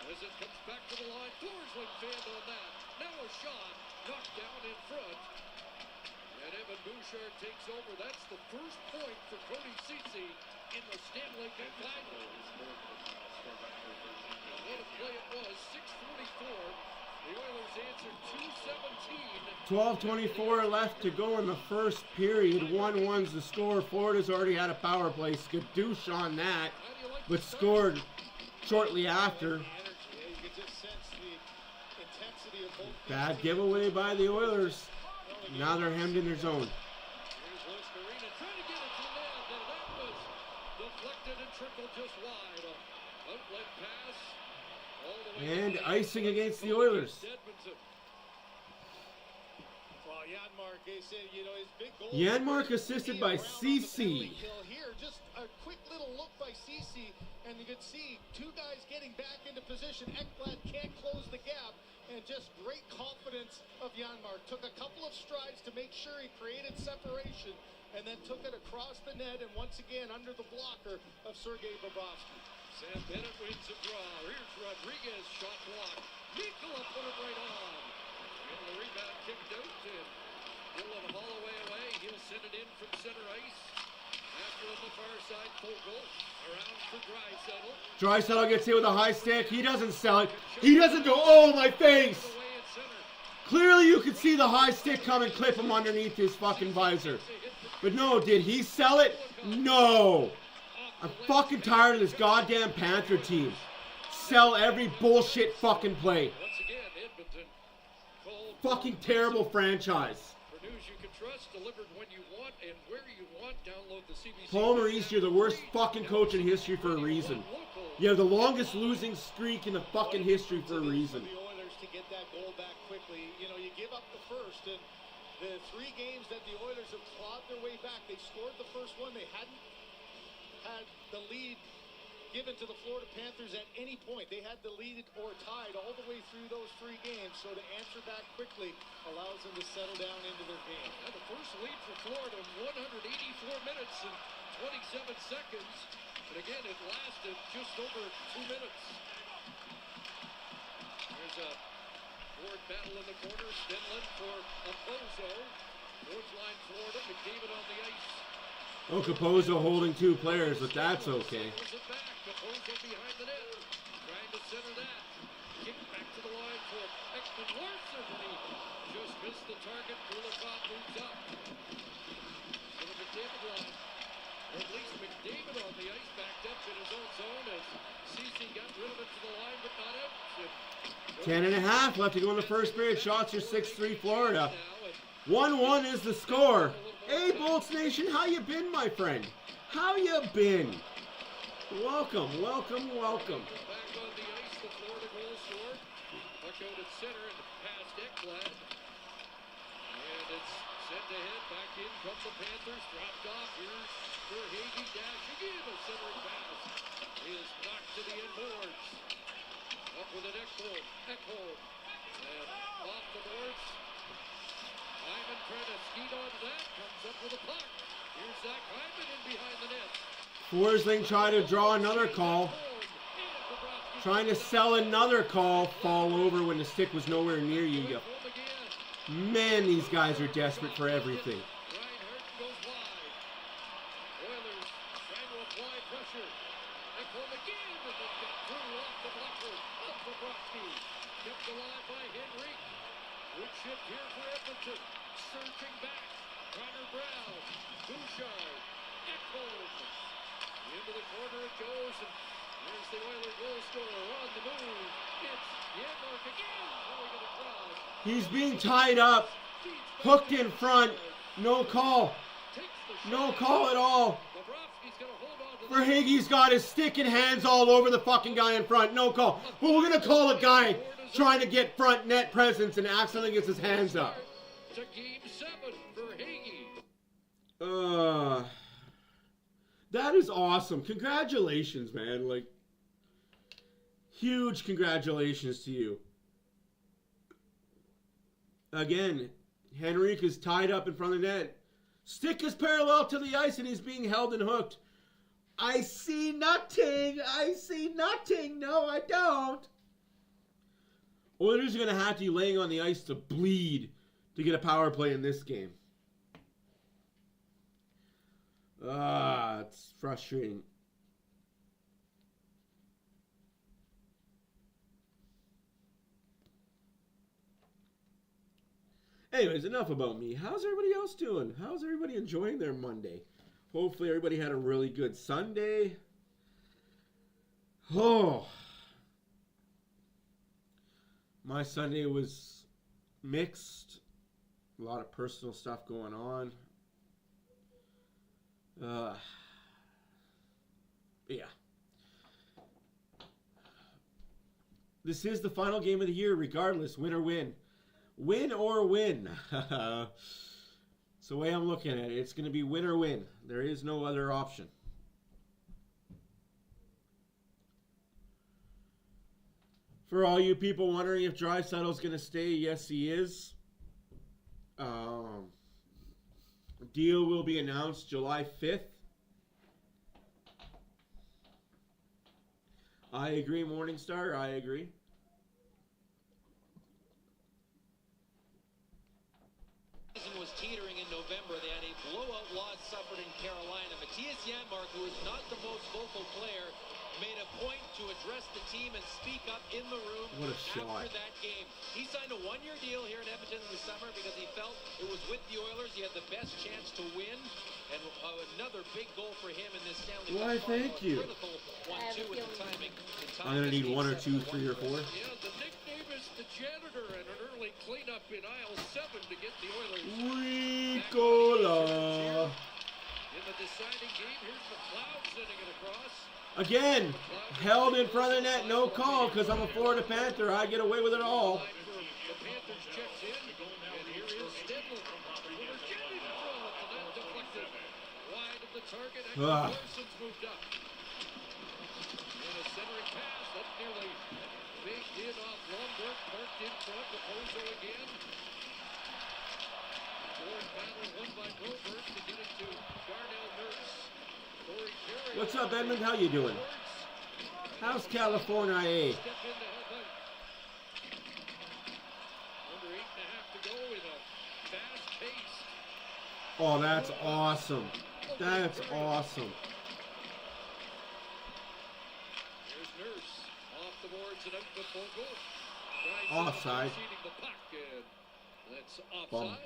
As it comes back to the line. Forsling failed on that. Now a shot. Knocked down in front. And Evan Bouchard takes over. That's the first point for Cody Ceci in the Stanley Cup Finals. What a play it was. 6:44. The Oilers answered 2:17. 12:24 left to go in the first period. 1-1's the score. Florida's already had a power play. Skadoosh on that, but scored shortly after. You can just sense the intensity of both. Bad giveaway by the Oilers. Now they're hemmed in their zone. Here's Luskirina trying to get it to the net, and that was deflected and trickled just wide. Outlet pass all the way. And icing against the Oilers. Edmonton. Well, Janmark, they said, you know, his big goal. Janmark assisted by Ceci. Here, just a quick little look by Ceci, and you could see 2 guys getting back into position. Ekblad can't close the gap. and just great confidence of Janmark. Took a couple of strides to make sure he created separation, and then took it across the net, and once again under the blocker of Sergei Bobrovsky. Sam Bennett wins a draw. Here's Rodriguez, shot block. Mikkola put it right on. And the rebound kicked out, and Dylan Holloway away. He'll send it in from center ice. After on the far side, Fogle around for Draisaitl. Draisaitl gets hit with a high stick. He doesn't sell it. He doesn't go, oh, my face. Away at center. Clearly you could see the high stick come and clip him underneath his fucking visor. But no, did he sell it? No. I'm fucking tired of this goddamn Panther team. Sell every bullshit fucking play. Once again, Edmonton. Cold. Fucking terrible franchise. For news you can trust, delivered when you want and where you want. Download the CBC. Paul Maurice, you're the worst fucking coach in history for a reason. You have the longest losing streak in the fucking history for a reason. The Oilers to get that goal back quickly. You know, you give up the first, and the 3 games that the Oilers have clawed their way back, they scored the first one. They hadn't had the lead given to the Florida Panthers at any point. They had the lead or tied all the way through those 3 games, so to answer back quickly allows them to settle down into their game. And the first lead for Florida, 184 minutes and 27 seconds. And again, it lasted just over 2 minutes. There's a forward battle in the corner. Stenlund for Okposo. Fourth line Florida, McDavid on the ice. Oh, Okposo holding 2 players, but that's okay. Okposo behind the net. Trying to center that. Kick back to the line for Ekman Larson. And he just missed the target. Kulikov moves up. To the McDavid line. Or at least McDavid on the ice, backed up in his own zone as Ceci got rid of it to the line, but not out. 10.5 left to go in the first period. Shots are 6-3 Florida. 1-1 is the score. Hey, Bolts Nation, how you been, my friend? How you been? Welcome, welcome, welcome. Back on the ice, the Florida goal scored. Puck out at center and past Ekblad. And it's sent ahead. Back in come the Panthers. Dropped off. Here's for Hagee. Dash again. A centering pass is knocked to the end boards. Up with an Ekholm. And off the boards. Hyman trying to skeet on that. Comes up with a puck. Here's Zach Hyman in behind the net. Forsling trying to draw another call. Trying to sell another call. Fall over when the stick was nowhere near you. Man, these guys are desperate for everything. Reinhardt goes wide. Oilers trying to apply pressure. Ekholm again, but they get through off the blocker. Up the Bobrovsky. Kept alive by Henry. Good shift here for Edmonton. Surging back. Connor Brown. Bouchard. Ekholm. Into the corner it goes, and there's the Oiler goal scorer on the move. It's Janmark again. Going across. He's being tied up. Hooked in front. No call. No call at all. Verhaeghe's got his stick and hands all over the fucking guy in front. No call. But we're going to call a guy trying to get front net presence and accidentally gets his hands up. To game 7 for Hagee. That is awesome. Congratulations, man. Like, huge congratulations to you. Again, Henrique is tied up in front of the net. Stick is parallel to the ice and he's being held and hooked. I see nothing. I see nothing. No, I don't. Oilers are going to have to be laying on the ice to bleed to get a power play in this game. It's frustrating. Anyways, enough about me. How's everybody else doing? How's everybody enjoying their Monday? Hopefully everybody had a really good Sunday. Oh. My Sunday was mixed. A lot of personal stuff going on. Yeah. This is the final game of the year, regardless, win or win. Win or win. It's the way I'm looking at it. It's going to be win or win. There is no other option. For all you people wondering if Draisaitl's going to stay, yes, he is. Deal will be announced July 5th. I agree, Morningstar. I agree. Was teetering in November. They had a blowout loss suffered in Carolina. Matthias Janmark, who is not the most vocal player, made a point to address the team and speak up in the room after that game. He signed a one-year deal here in Edmonton in the summer because he felt it was with the Oilers. He had the best chance to win. And another big goal for him in this Stanley Cup. Why, thank you. I'm going to need 1 or 2, 3 or 4. Yeah, the nickname is the janitor, and an early cleanup in aisle 7 to get the Oilers. Ricola. In the deciding game, here's McLeod sending it across. Again, held in front of the net, no call, because I'm a Florida Panther. I get away with it all. The Panthers checks in, and here is Stedler. Virginia throw it, and that deflected wide of the target. Larson's moved up. And a centering pass, that nearly baked in off Lundberg, parked in front, Raposo again. Forward battle won by Broberg to get it to Darnell Nurse. What's up, Edmund? How you doing? How's California? Step in to help out. Under 8.5 to go in a fast pace. Oh, that's awesome. That's awesome. There's Nurse off the boards and out to Fogle. Offside. The puck, and that's offside. Bum.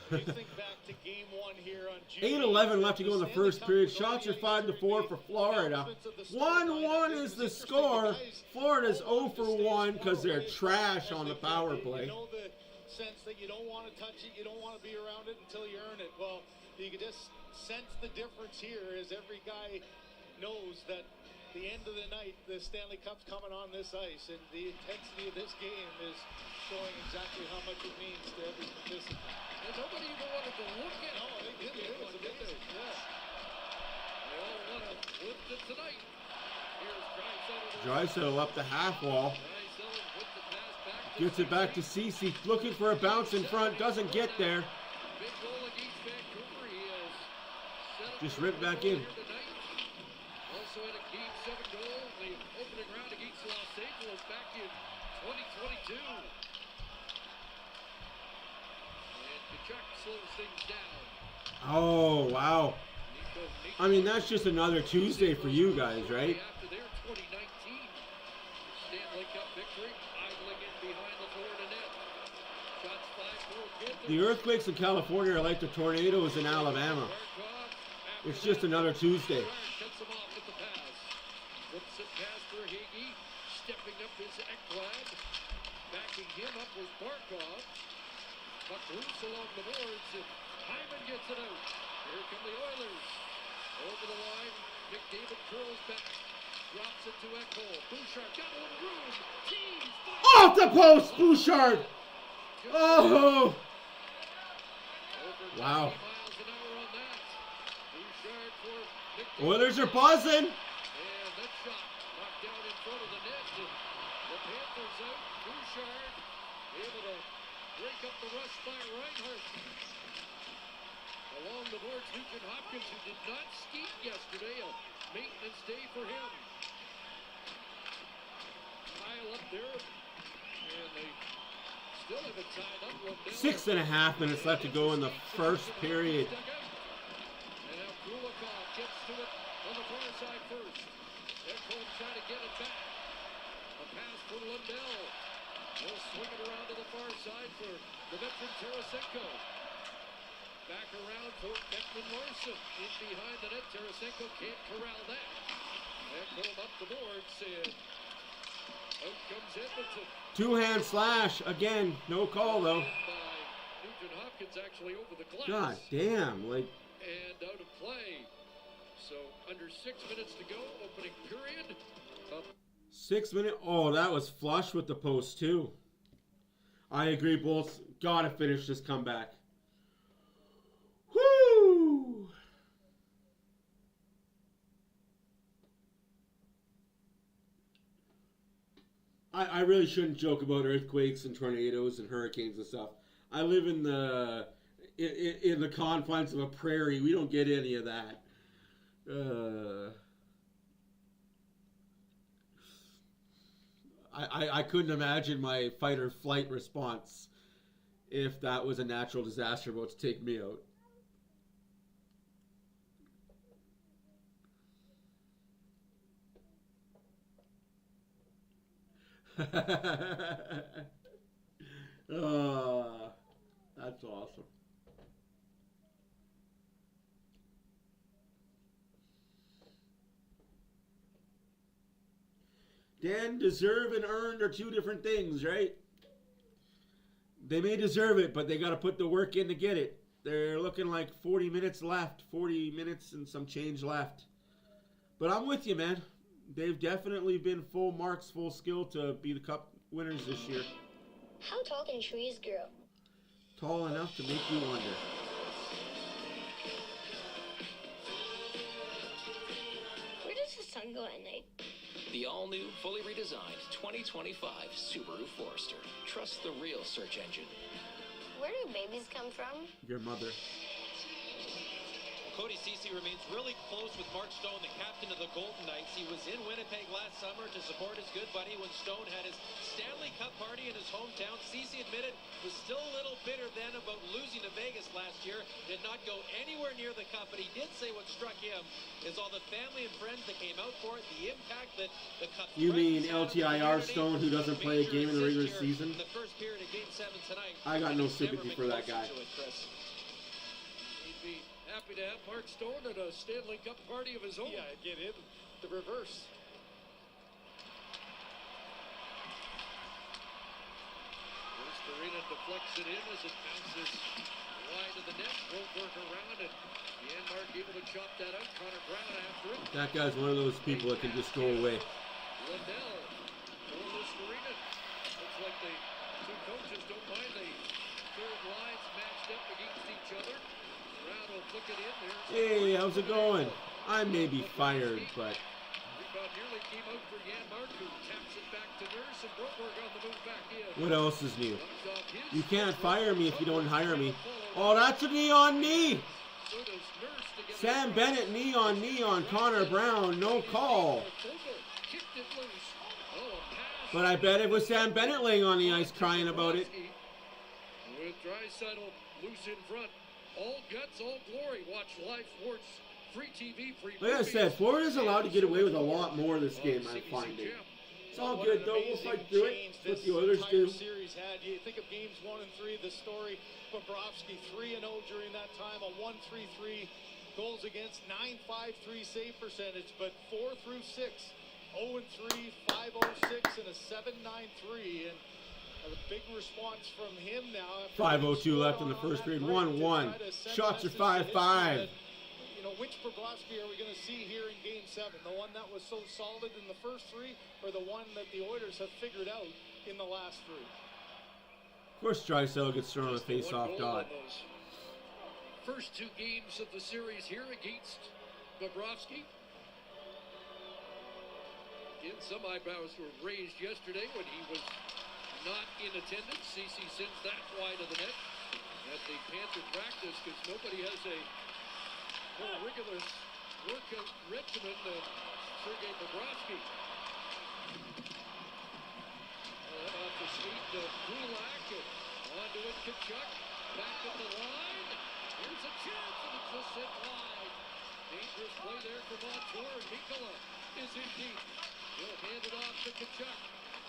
You think back to game 1 here on June 8:11 left to go in the first period. Shots are 5-4 for Florida. 1-1 is the score. Florida's 0 for 1 because they're trash on the power play. You know the sense that you don't want to touch it, you don't want to be around it until you earn it. Well, you can just sense the difference here as every guy knows that the end of the night, the Stanley Cup's coming on this ice, and the intensity of this game is showing exactly how much it means to every participant. And nobody even wanted to look at it. No, they did. It was amazing. Yeah. They all want to lift it tonight. Here's Draisaitl up the half wall. Draisaitl with the pass back. Gets it back to Ceci. Looking for a bounce in front. Doesn't get there. Big goal against Vancouver. He has set up Just ripped back in. Also had a game 7 goal. The opening round against Los Angeles back in 2022. Kachuk slows things down. Oh, wow. I mean, that's just another Tuesday for you guys, right? After their 2019 Stanley Cup victory, idling in behind the Florida net. Shots 5-4 good. The earthquakes in California are like the tornadoes in Alabama. It's just another Tuesday. Cuts him off with the pass. Flips it past for Hagee. Stepping up is Ekblad. Backing him up was Barkov. Puck loose along the boards, and Hyman gets it out. Here come the Oilers. Over the line, McDavid curls back. Drops it to Ekholm. Bouchard got a little room. Teams fight. Off the post, Bouchard! Oh! Over 90 Wow. miles an hour on that. Bouchard for McDavid. Oilers are buzzing. And that shot knocked down in front of the net. And the Panthers out. Bouchard able to break up the rush by Reinhart. Along the boards, Nugent Hopkins, who did not skate yesterday, a maintenance day for him. Pile up there, and they still have it tied up. Lundell. 6.5 minutes left to go in the first period. And now Kulikov gets to it on the far side first. Ekholm trying to get it back. A pass for Lundell. He'll swing it around to the far side for the veteran Tarasenko. Back around for Beckman Larson. In behind the net, Tarasenko can't corral that. Ekholm up the boards, and out comes Edmonton. Two-hand slash. Again, no call, though. By Nugent Hopkins actually over the glass. God damn. Like, And out of play. So under 6 minutes to go, opening period. 6 minutes. Oh, that was flush with the post, too. I agree, Bulls. Gotta finish this comeback. Woo! I really shouldn't joke about earthquakes and tornadoes and hurricanes and stuff. I live in the confines of a prairie. We don't get any of that. I couldn't imagine my fight or flight response if that was a natural disaster about to take me out. Oh, that's awesome. Dan, deserve and earned are two different things, right? They may deserve it, but they got to put the work in to get it. They're looking like 40 minutes left, 40 minutes and some change left. But I'm with you, man. They've definitely been full marks, full skill to be the Cup winners this year. How tall can trees grow? Tall enough to make you wonder. Where does the sun go at night? The all-new, fully redesigned 2025 Subaru Forester. Trust the real search engine. Where do babies come from? Your mother. Cody Ceci remains really close with Mark Stone, the captain of the Golden Knights. He was in Winnipeg last summer to support his good buddy when Stone had his Stanley Cup party in his hometown. Ceci admitted was still a little bitter then about losing to Vegas last year. Did not go anywhere near the Cup, but he did say what struck him is all the family and friends that came out for it, the impact that the Cup. You mean LTIR Stone, who doesn't play a game in the regular season? In the first period of Game 7 tonight. I got no sympathy for that guy. He'd be happy to have Mark Stone at a Stanley Cup party of his own. Yeah, get him the reverse. Arena deflects it in as it bounces wide of the net. Broberg around it. Janmark able to chop that out. Connor Brown after it. That guy's one of those people that can just go away. Liddell. Goalless arena. Looks like the two coaches don't mind the third lines matched up against each other. Brown will flick it in there. Hey, how's it going? I may be fired, but... Rebound nearly came out for Janmark, who taps it back to Nurse, and Broberg on the move back in. What else is new? You can't fire me if you don't hire me. Oh, that's a knee on knee. Sam Bennett knee on Connor Brown. No call. But I bet it was Sam Bennett laying on the ice crying about it. With Draisaitl loose in front. All guts, all glory. Watch live sports. Free TV, free Like I said, Florida's allowed to get away with a lot more this game, I'm finding. It's all good, though. We'll fight through it. That's what the Oilers do. Series had. You think of games 1 and 3, the story. Bobrovsky 3-0 during that time, a 1.33 goals against, 9.53 save percentage, but 4 through 6, 0-3, 5.06, and a 7.93. And a big response from him now. 5:02 left in the first period. 1-1. Shots are 5-5. You know, which Bobrovsky are we going to see here in Game 7? The one that was so solid in the first 3, or the one that the Oilers have figured out in the last 3? Of course, Draisaitl gets thrown on a face-off dot. First 2 games of the series here against Bobrovsky. Again, some eyebrows were raised yesterday when he was not in attendance. Ceci sends that wide of the net at the Panther practice because nobody has a more rigorous workout regimen than Sergei Bobrovsky. Off the skate to Kulak, onto it, Kachuk, back at the line. Here's a chance, and it's just sent wide. Dangerous play there for Montour, and Mikkola is in deep. He'll hand it off to Kachuk.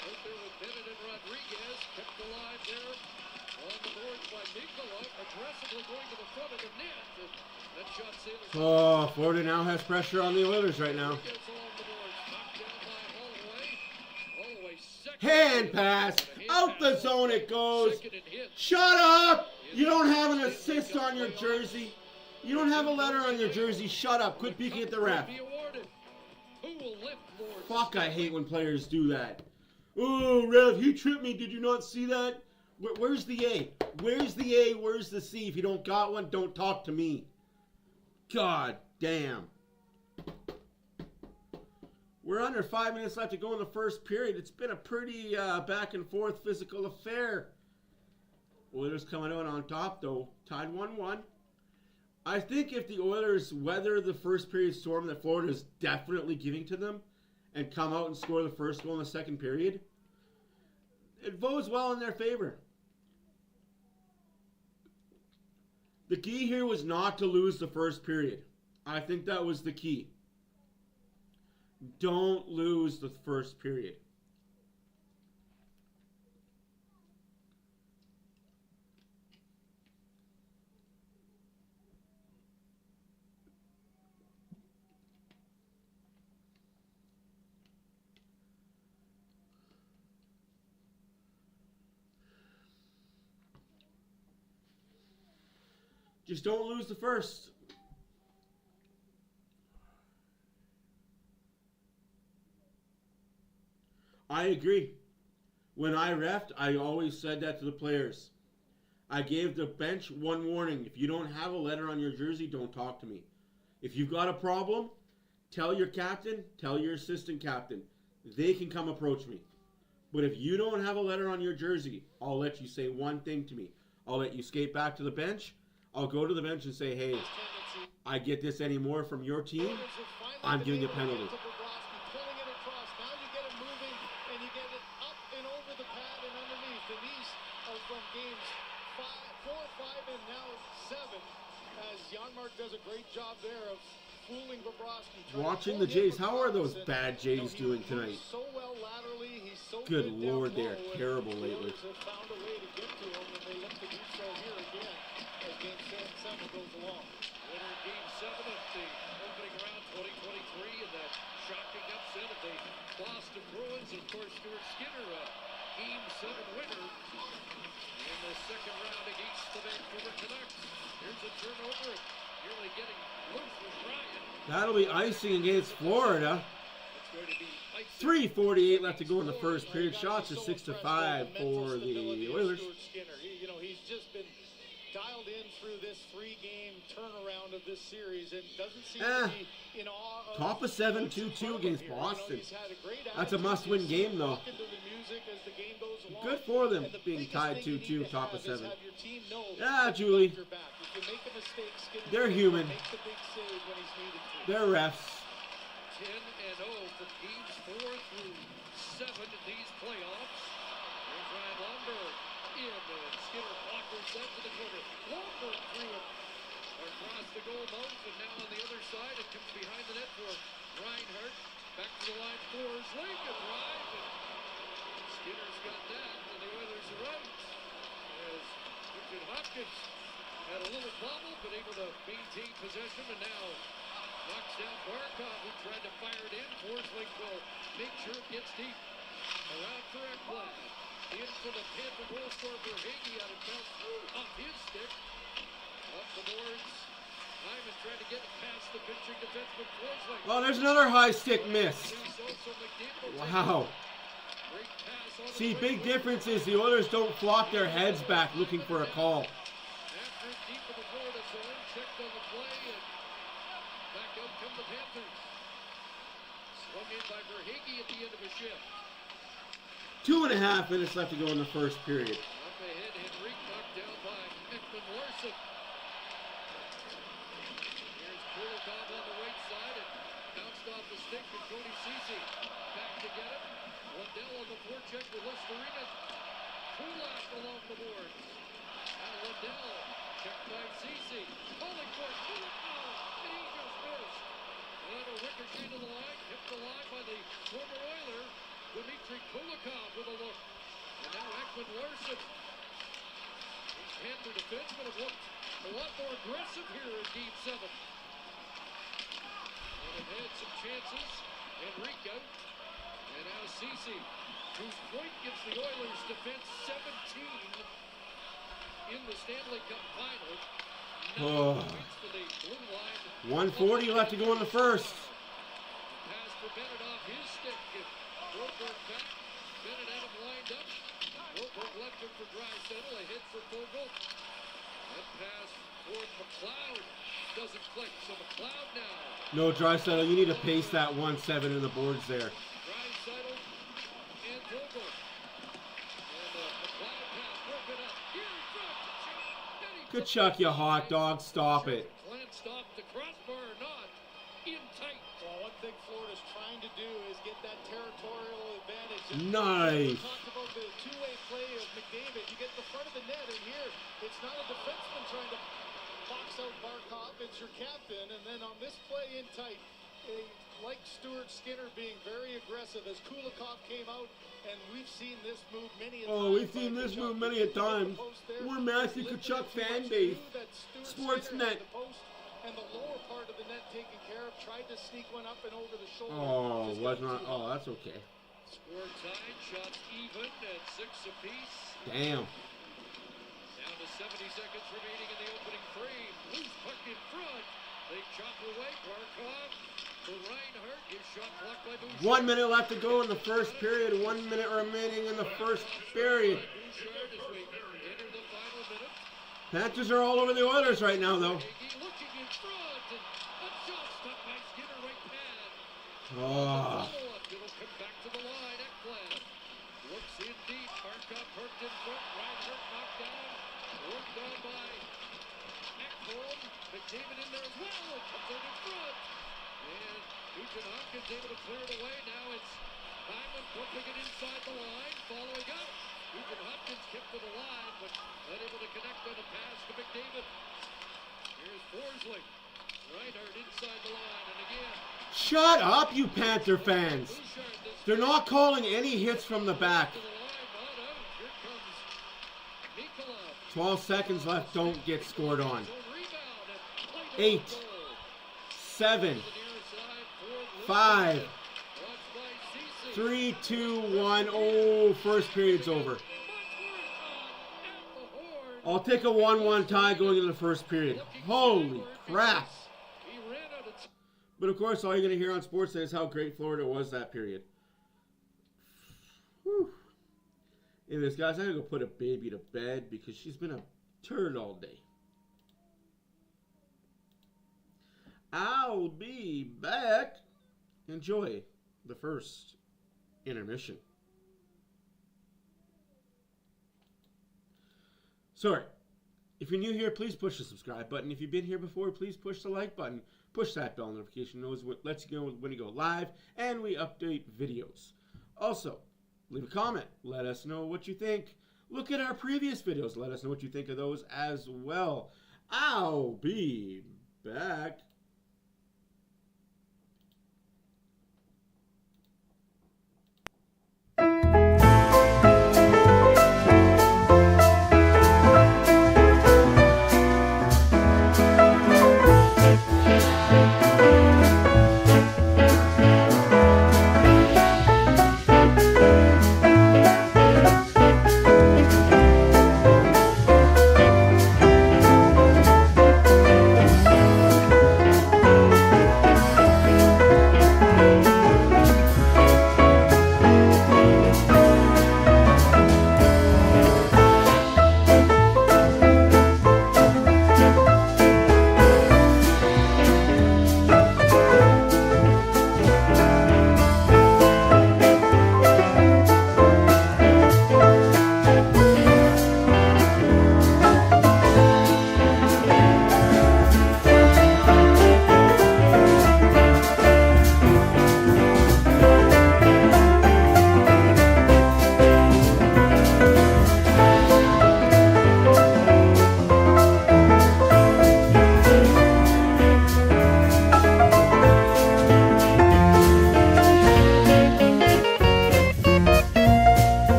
Out there with Bennett and Rodriguez, kept alive there on the boards by Mikkola, aggressively going to the front of the net. That shot sailed. Oh, Florida now has pressure on the Oilers right now. Hand pass. Out the zone it goes. Shut up. You don't have an assist on your jersey. You don't have a letter on your jersey. Shut up. Quit peeking at the ref. Fuck, I hate when players do that. Oh, ref, he tripped me. Did you not see that? Where's the A? Where's the A? Where's the C? If you don't got one, don't talk to me. God damn. We're under 5 minutes left to go in the first period. It's been a pretty back and forth physical affair. Oilers coming out on top, though. Tied 1-1. I think if the Oilers weather the first period storm that Florida is definitely giving to them and come out and score the first goal in the second period, it bodes well in their favor. The key here was not to lose the first period. I think that was the key. Don't lose the first period. Just don't lose the first. I agree. When I reffed, I always said that to the players. I gave the bench one warning. If you don't have a letter on your jersey, don't talk to me. If you've got a problem, tell your captain, tell your assistant captain. They can come approach me. But if you don't have a letter on your jersey, I'll let you say one thing to me. I'll let you skate back to the bench. I'll go to the bench and say, hey, I get this anymore from your team, I'm giving a penalty. Does a great job there of fooling Bobrovsky. Watching the Jays, how are those bad Jays doing tonight? So well laterally, he's so good Lord, they are terrible lately. Found a way to get to him, and they look to do so here again as Game 7 goes along. Winner Game 7 of the opening round 2023 and that shocking upset of the Boston Bruins. Of course, Stuart Skinner, a Game 7 winner in the second round against the Vancouver Canucks. Here's a turnover. Nearly getting loose with Ryan. That'll be icing against Florida. 3:48 left to go in the first period. Shots are 6-5 for the Oilers. You know, he's just been dialed in through this 3-game turnaround of this series and doesn't seem to be in awe of top of 7, 2-2 against Boston. That's a must-win game, though. Good for them being tied 2-2, top of 7. Yeah, Julie. They're human. They're refs. 10-0 from games 4 through 7 in these playoffs. Here's Ryan Lomberg in, and Skinner blockers that to the corner. Lomberg threw it across the goal mouth, and now on the other side, it comes behind the net for Reinhart. Back to the line for Lincoln drive, and Skinner's got that, and the Oilers are out. As Richard Hopkins had a little bobble, but able to maintain possession, and now knocks down Barkov, who tried to fire it in. Forsling will make sure it gets deep. Around for Ekblad. In for the Panther goal scorer for Hagee out of bounds off his stick. Up the boards. Hyman trying to get it past the pitching defenseman Forsling. Oh, there's another high stick miss. Wow. See, big difference is the Oilers don't flop their heads back looking for a call. After deep in the Florida zone, checked on the play, and back out come the Panthers. Swung in by Verhaeghe at the end of a shift. 2.5 minutes left to go in the first period. Up ahead, Henrique knocked down by Ekman Larson. Here's Kulikov on the right side and bounced off the stick from Cody Ceci. Back to get it. Lundell on the forecheck with Listerine. Kulak along the boards. Now Lundell checked by Ceci. Calling for Kulikov, and he just missed. And a ricochet to the line, hit the line by the former Oiler. Dmitry Kulikov with a look. And now Ekman Larson. These Panther defensemen have looked a lot more aggressive here in Game 7. And have had some chances. Henrique out. And now Ceci, whose point gives the Oilers defense 17 in the Stanley Cup final. 9 points for the blue line. 1:40 left to go in the first. Pass for Bennett off his stick. Goldberg back. Bennett had him lined up. Goldberg left him for Drysdale. Ahead for Vogel. That pass fourth. McLeod doesn't click, so McLeod now. No, Draisaitl, you need to pace that 1-7 in the boards there. Draisaitl and Vogel. And McLeod pass broken up. Here in front. Good chuck, you hot dog. Stop it. Glenn stopped the crossbar or not. In tight. Well, one thing Florida's trying to do is get that territorial advantage. And Nice. we talked about the two-way play of McDavid. You get the front of the net, and here it's not a defenseman trying to box out Barkov. It's your captain. And then on this play in tight, like Stuart Skinner being very aggressive as Kulikov came out, and we've seen this move many a time. Oh, we've seen this move many a time. We're Matthew Tkachuk fan base. Sportsnet. And the lower part of the net taken care of, tried to sneak one up and over the shoulder. Oh, was not. Oh, that's okay. Score tied, shots even at 6 apiece. Damn. Down to 70 seconds remaining in the opening frame. Loose puck in front. They chop away. Barkov to Reinhart. His shot blocked by Bouchard. 1 minute left to go in the first period. 1 minute remaining in the first period. Bouchard as we enter the final minute. Panthers are all over the Oilers right now, though. Looking in front, and a shot stopped by Skinner, right pad. Oh. It'll come back to the line. Ekblad looks in deep. Barkov perked in front. Reinhart knocked down. Worked on by Ekholm. McDavid in there as well. It comes out in front. And Nugent Hopkins able to clear it away. Now it's Hyman pumping it inside the line. Following up. Nugent Hopkins kept to the line, but unable to connect on the pass to McDavid. Here's Forsling. Reinhart inside the line, and again. Shut up, you Panther fans. They're not calling any hits from the back. 12 seconds left. Don't get scored on. 8, 7, 5, 3, 2, 1. Oh, first period's over. I'll take a 1-1 tie going into the first period. Holy crap. But of course, all you're going to hear on Sportsnet is how great Florida was that period. Whew. Anyways, guys, I'm going to go put a baby to bed because she's been a turd all day. I'll be back. Enjoy the first intermission. Sorry, if you're new here, please push the subscribe button. If you've been here before, please push the like button. Push that bell notification, knows what lets you know when we go live and we update videos. Also, leave a comment. Let us know what you think. Look at our previous videos. Let us know what you think of those as well. I'll be back.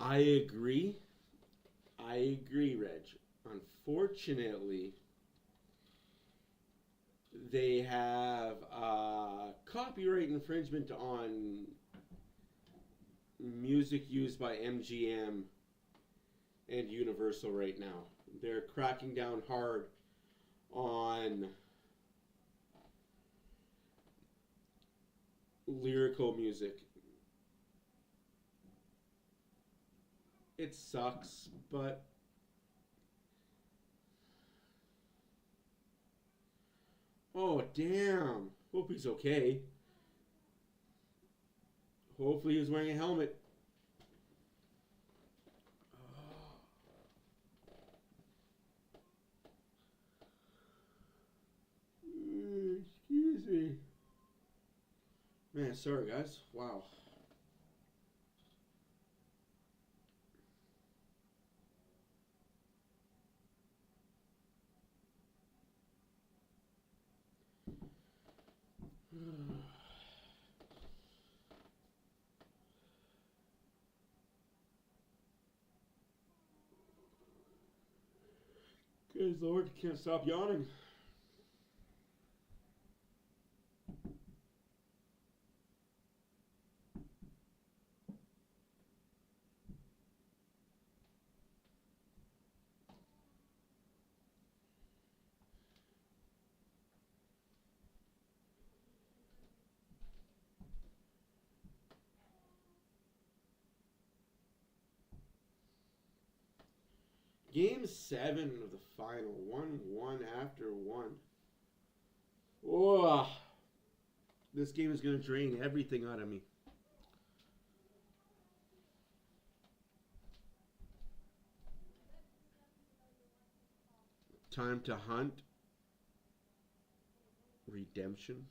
I agree, Reg. Unfortunately, they have copyright infringement on music used by MGM and Universal right now. They're cracking down hard on lyrical music. It sucks, but oh damn. Hope he's okay. Hopefully he's wearing a helmet. Excuse me. Man, sorry guys. Wow. Good Lord, can't stop yawning. Game 7 of the final. 1-1 after 1. Oh, this game is going to drain everything out of me. Time to hunt. Redemption.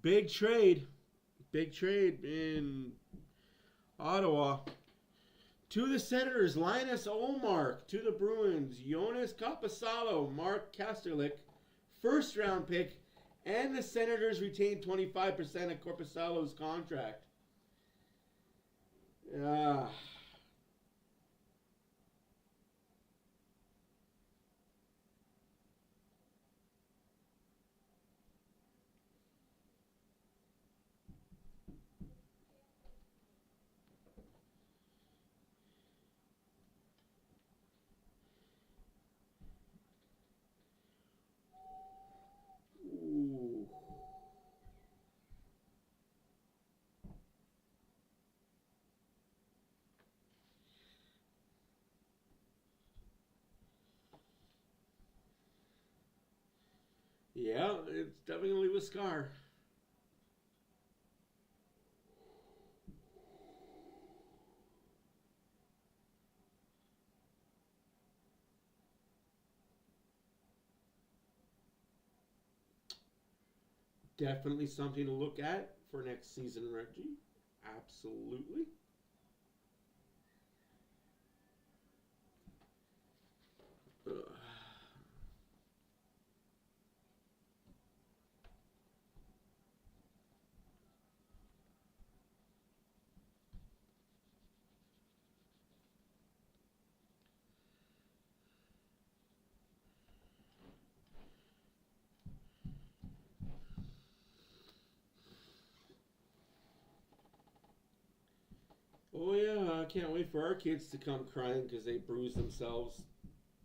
Big trade. Big trade in Ottawa. To the Senators, Linus Olmark. To the Bruins, Jonas Capasalo, Mark Kasterlik, first round pick, and the Senators retained 25% of Corpusalo's contract. Yeah, it's definitely with Scar. Definitely something to look at for next season, Reggie. Absolutely. Oh yeah, I can't wait for our kids to come crying because they bruised themselves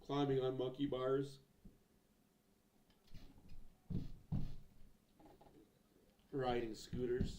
climbing on monkey bars. Riding scooters.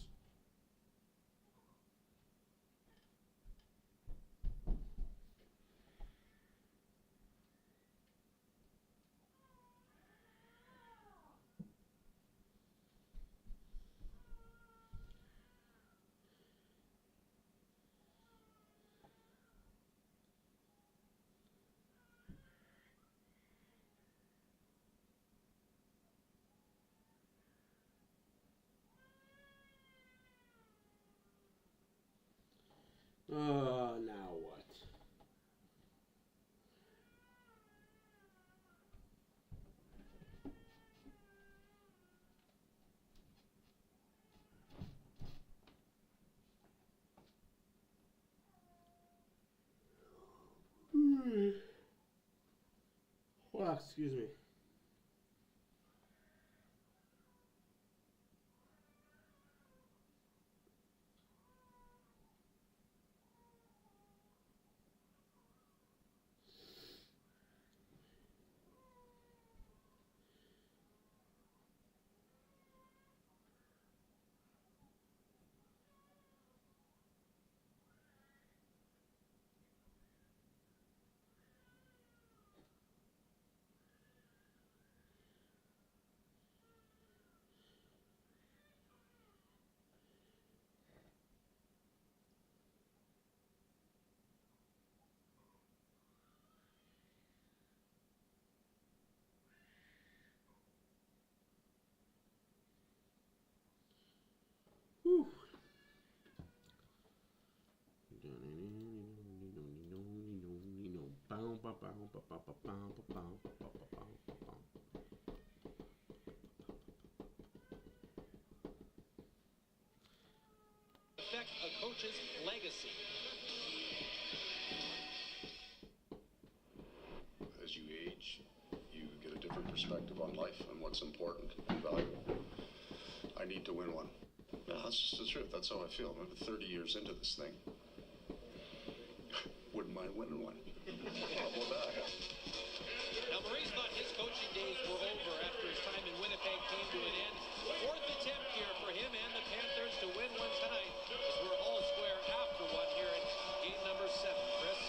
sucks. Excuse me. Whew. Affect a coach's legacy. As you age, you get a different perspective on life and what's important and valuable. I need to win one. No, that's just the truth. That's how I feel. I'm 30 years into this thing. Wouldn't mind winning one. How about that? Now, Maurice thought his coaching days were over after his time in Winnipeg came to an end. Fourth attempt here for him and the Panthers to win one tonight, as we're all square after one here in game number 7, Chris.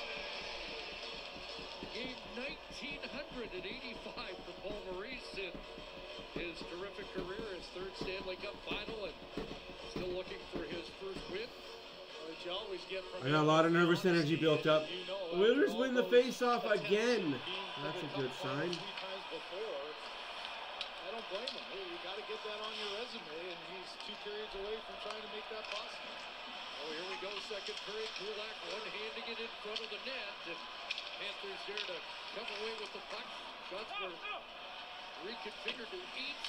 Game 1985 for Paul Maurice in his terrific career, his third Stanley Cup final, and still looking for his first win. Which you always get from I got a lot of nervous energy built up. Oilers win the face-off again. That's a good sign. I don't blame him. Hey, you got to get that on your resume, and he's 2 periods away from trying to make that possible. Oh, here we go, second period. Kulak one-handing it in front of the net. And Panthers there to come away with the puck. Shots were reconfigured to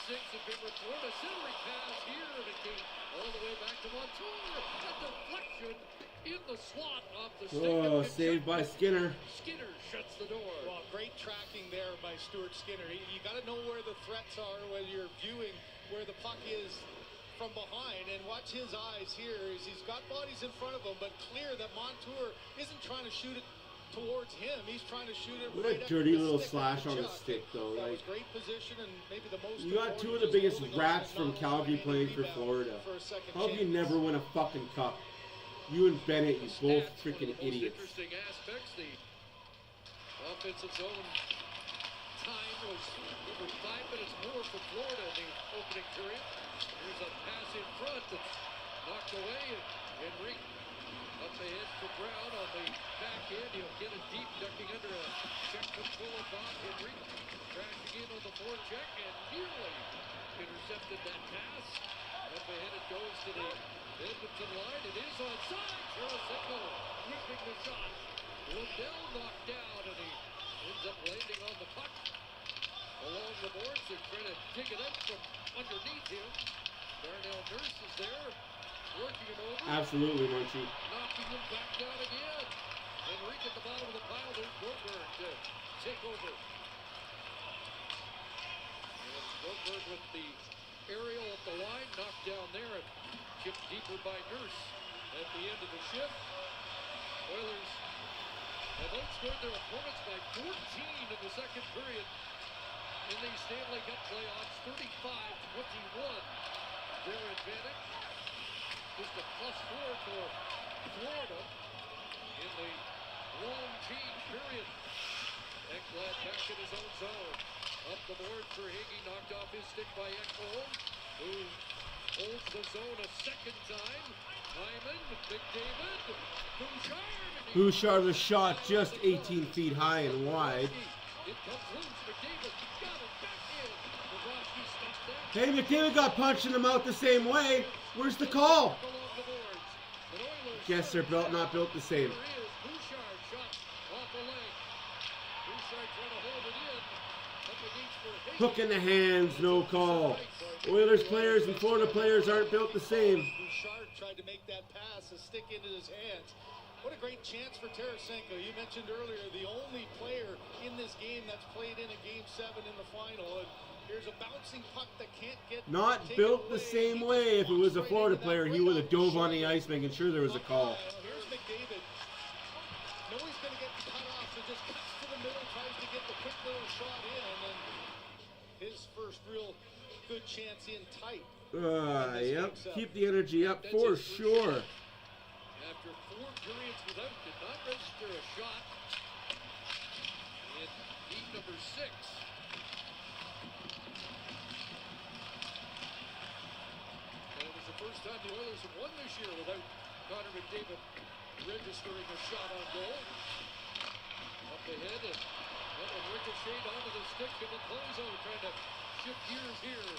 8-6 in favor of Florida. Centering pass here, and it came all the way back to Montour. A deflection in the slot off the stick. Oh, saved by Skinner. Skinner shuts the door. Well, great tracking there by Stuart Skinner. You got to know where the threats are when you're viewing where the puck is from behind, and watch his eyes here. He's got bodies in front of him, but clear that Montour isn't trying to shoot it towards him. He's trying to shoot it What right a at dirty the little stick slash of on the Chuck. stick, though. That Like, was great position, and maybe the most you got 2 of the biggest rats from Calgary playing for Florida. How have you never win a fucking cup? You and Bennett, you both freaking idiots. Interesting aspects. The offensive zone time was over 5 minutes more for Florida in the opening period. Here's a pass in front that's knocked away, and Henry up ahead for Brown on the backhand. He'll get it deep, ducking under a check from Kulak. Henry crashing in on the forecheck and nearly intercepted that pass. Up ahead it goes to the Edmonton line. It is onside. Tarasenko whipping the shot. Lundell knocked down, and he ends up landing on the puck along the boards. They're trying to dig it up from underneath him. Darnell Nurse is there, working him over. Absolutely, Munchie. Knocking him back down again. Henrique at the bottom of the pile. There's Broberg to take over. And Broberg with the aerial at the line, knocked down there and chipped deeper by Nurse at the end of the shift. Oilers have outscored their opponents by 14 in the second period in the Stanley Cup playoffs, 35-21. Their advantage, just a +4 for Florida in the long change period. Ekblad back in his own zone. Up the board for Higgy, knocked off his stick by Ekholm, who holds the zone a second time. Hyman, McDavid, Bouchard. Bouchard was shot just 18 feet high and wide. It comes loose. McDavid got it back in. Bobrovsky stopped that. Hey, McDavid got punched in the mouth the same way. Where's the call? Along the boards. But Oilers Guess they're not built the same. there is Bouchard shot off the leg. Bouchard trying to hold it in. Up against for Higgy. Hook in the hands, no call. Oilers players and Florida players aren't built the same. Bouchard tried to make that pass, a stick into his hands. What a great chance for Tarasenko. You mentioned earlier the only player in this game that's played in a Game 7 in the final. And here's a bouncing puck that can't get Not built the same way. If it was a Florida player, he would have dove on the ice, making sure there was a call. Here's McDavid. No, he's going to get cut off, so just cuts to the middle, tries to get the quick little shot in, and his first real good chance in tight. Yep, keep the energy up for sure. After 4 periods without, did not register a shot in game number 6. And it was the first time the Oilers have won this year without Connor McDavid registering a shot on goal. Up ahead, and that one ricocheted onto the stick of the closeout, trying to shift gears here.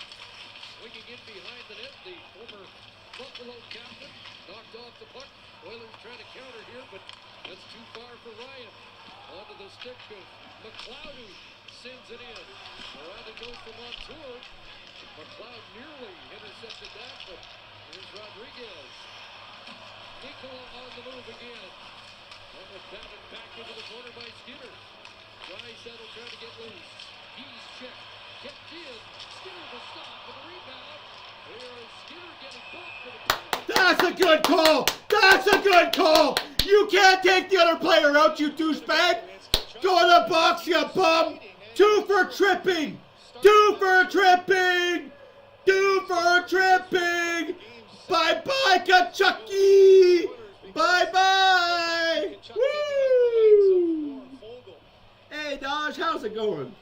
Swinging in behind the net, the former Buffalo captain knocked off the puck. Oilers trying to counter here, but that's too far for Ryan. Onto the stick of McLeod, who sends it in. Around it goes for Montour. McLeod nearly intercepted that, but here's Rodriguez. Nicola on the move again. That was batted back into the corner by Skinner. Draisaitl trying to get loose. He's checked. Kept in. Skinner the stop with a rebound. Here's Skinner getting bumped for the penalty. That's a good call. That's a good call. You can't take the other player out, you douchebag. Go in the box, you bum. 2 for tripping. 2 for tripping. 2 for tripping. Bye-bye, Kachuk. Bye-bye. Woo. Hey, Dodge, how's it going?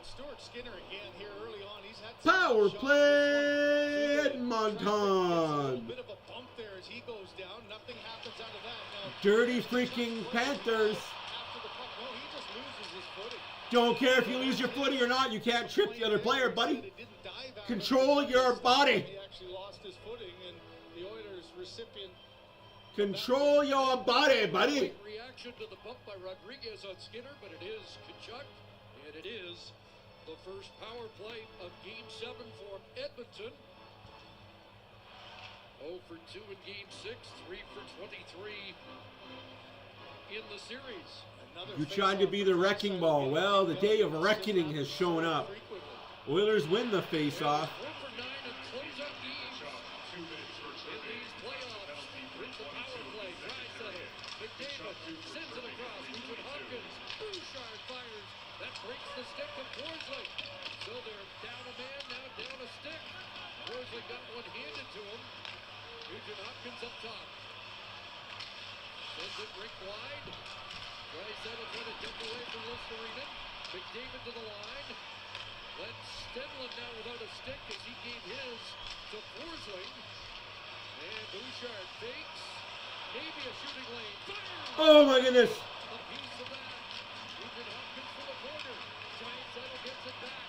Stuart Skinner again here early on. He's had Power play, Edmonton. Bit of a bump there as he goes down. Nothing happens out of that. Now, Dirty freaking Panthers. after the puck, no, he just loses his footing. Don't care if you lose your footing or not. You can't trip the other player, buddy. Control your body. He actually lost his footing, and the Oilers recipient. Control your body, buddy. Reaction to the bump by Rodriguez on Skinner, but it is Kachuk, and it is the first power play of Game 7 for Edmonton. 0 for 2 in Game 6, 3 for 23 in the series. You tried to be the wrecking ball. Well, the day of reckoning has shown up. Oilers win the face-off. 4 for 9 and close out games in these playoffs. With the power play, Draisaitl, McDavid sends it across. Nugent Hopkins, Bouchard fires. That breaks the stick of Forsling. So they're down a man, now down a stick. Forsling got one handed to him. Nugent Hopkins up top. Sends it rink wide. Draisaitl trying to jump away from Listerinen. McDavid to the line. Let Stenlund now without a stick as he gave his to Forsling. And Bouchard fakes. Maybe a shooting lane. Fire! Oh my goodness. A piece of that. Nugent Hopkins for the corner. Draisaitl gets it back.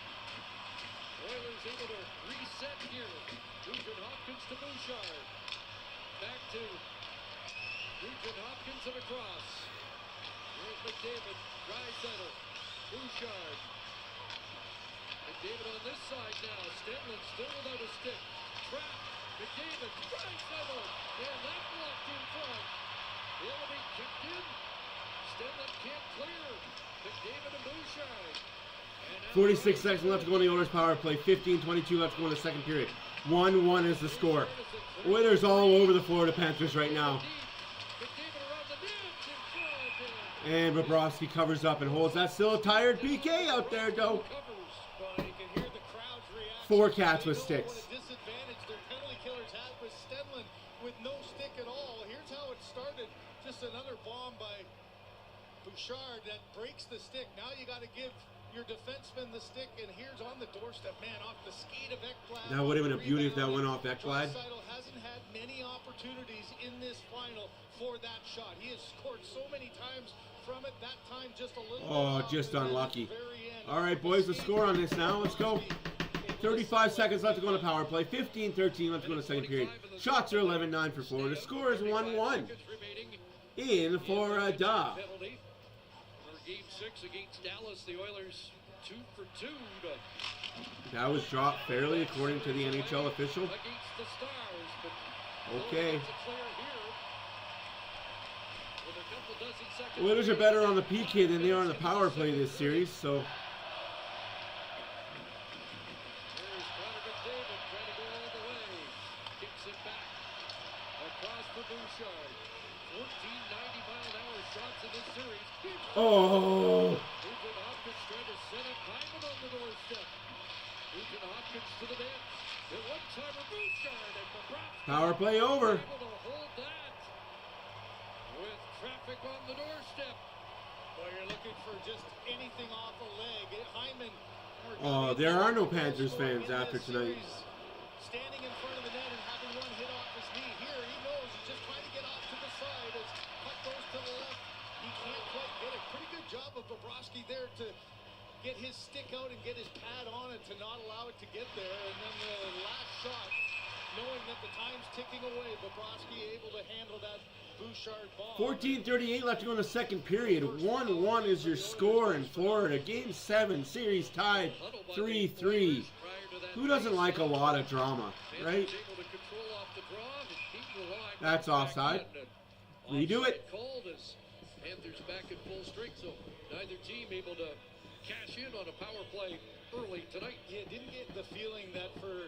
Oilers able to reset here. Nugent Hopkins to Bouchard. Back to Nugent Hopkins and across. Here's McDavid. Draisaitl. Bouchard. McDavid on this side now. Stenlund still without a stick. Trapped. McDavid. Draisaitl. And that blocked in front. It'll be kicked in. Stenlund can't clear. McDavid and Bouchard. 46 seconds left to go in the Oilers power play. 15-22 left to go in the second period. 1-1 is the score. Oilers all over the Florida Panthers right now. And Bobrovsky covers up and holds. That's still a tired PK out there, though. 4 cats with sticks. Disadvantage their penalty killers had with Stenlund with no stick at all. Here's how it started. Just another bomb by Bouchard that breaks the stick. Now you got to give your defenseman the stick, and here's on the doorstep, man, off the skate of Ekblad. That would have been a beauty if that went off Ekblad. Draisaitl hasn't had many opportunities in this final for that shot. He has scored so many times from it. That time just a little. Oh, just unlucky. All right, boys, the score on this now. Let's go. 35 seconds left to go in the power play. 15-13 left to go in the second period. Shots are 11-9 for Florida. Score is 1-1 in Florida. Game 6 against Dallas, the Oilers 2 for 2 That was dropped fairly according to the NHL official. against the Stars, but Okay. it's a clear here with a Oilers are better on the PK than they are on the power play this series, so. Here's Connor McDavid trying to go all the way. Kicks it back. Across for Bouchard. 14 90-mile-an-hour shots in this series. Oh. Nugent Hopkins trying to set up Hyman on the doorstep. Nugent Hopkins to the bench. The one-timer Bouchard and Bobrovsky. Power play over. Able to hold that with traffic on the doorstep. Well, you're looking for just anything off a leg. Hyman. Oh, there are no Panthers fans after tonight. Standing in front of the net and having one hit off his knee. Here, he knows he's just trying to get off to the side as puck goes to the left. He can't quite get it. Pretty good job of Bobrovsky there to get his stick out and get his pad on it to not allow it to get there. And then the last shot, knowing that the time's ticking away, Bobrovsky able to handle that Bouchard ball. 14:38 left to go in the second period. 1-1 is your score in Florida. Game 7, series tied 3-3. Who doesn't like a lot of drama, right? That's offside. Redo it. Called as Panthers back in full strength, so neither team able to cash in on a power play early tonight. Yeah, didn't get the feeling that for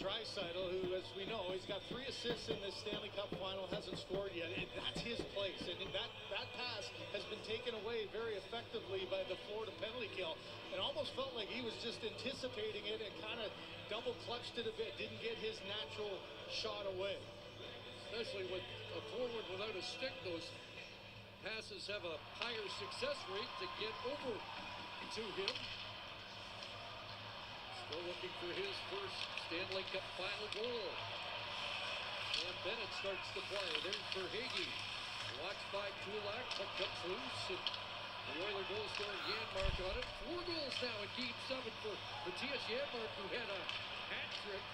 Draisaitl, who, as we know, he's got 3 assists in this Stanley Cup final, hasn't scored yet. That's his place, and that pass has been taken away very effectively by the Florida penalty kill. It almost felt like he was just anticipating it and kind of double clutched it a bit. Didn't get his natural shot away. Especially with a forward without a stick, those passes have a higher success rate to get over to him. Still looking for his first Stanley Cup final goal. And Bennett starts the play. There's Verhaeghe. Watched by Kulak. Puck comes loose. And the Oiler goal scorer Janmark on it. 4 goals now in Game 7 for Matthias Janmark, who had a hat trick.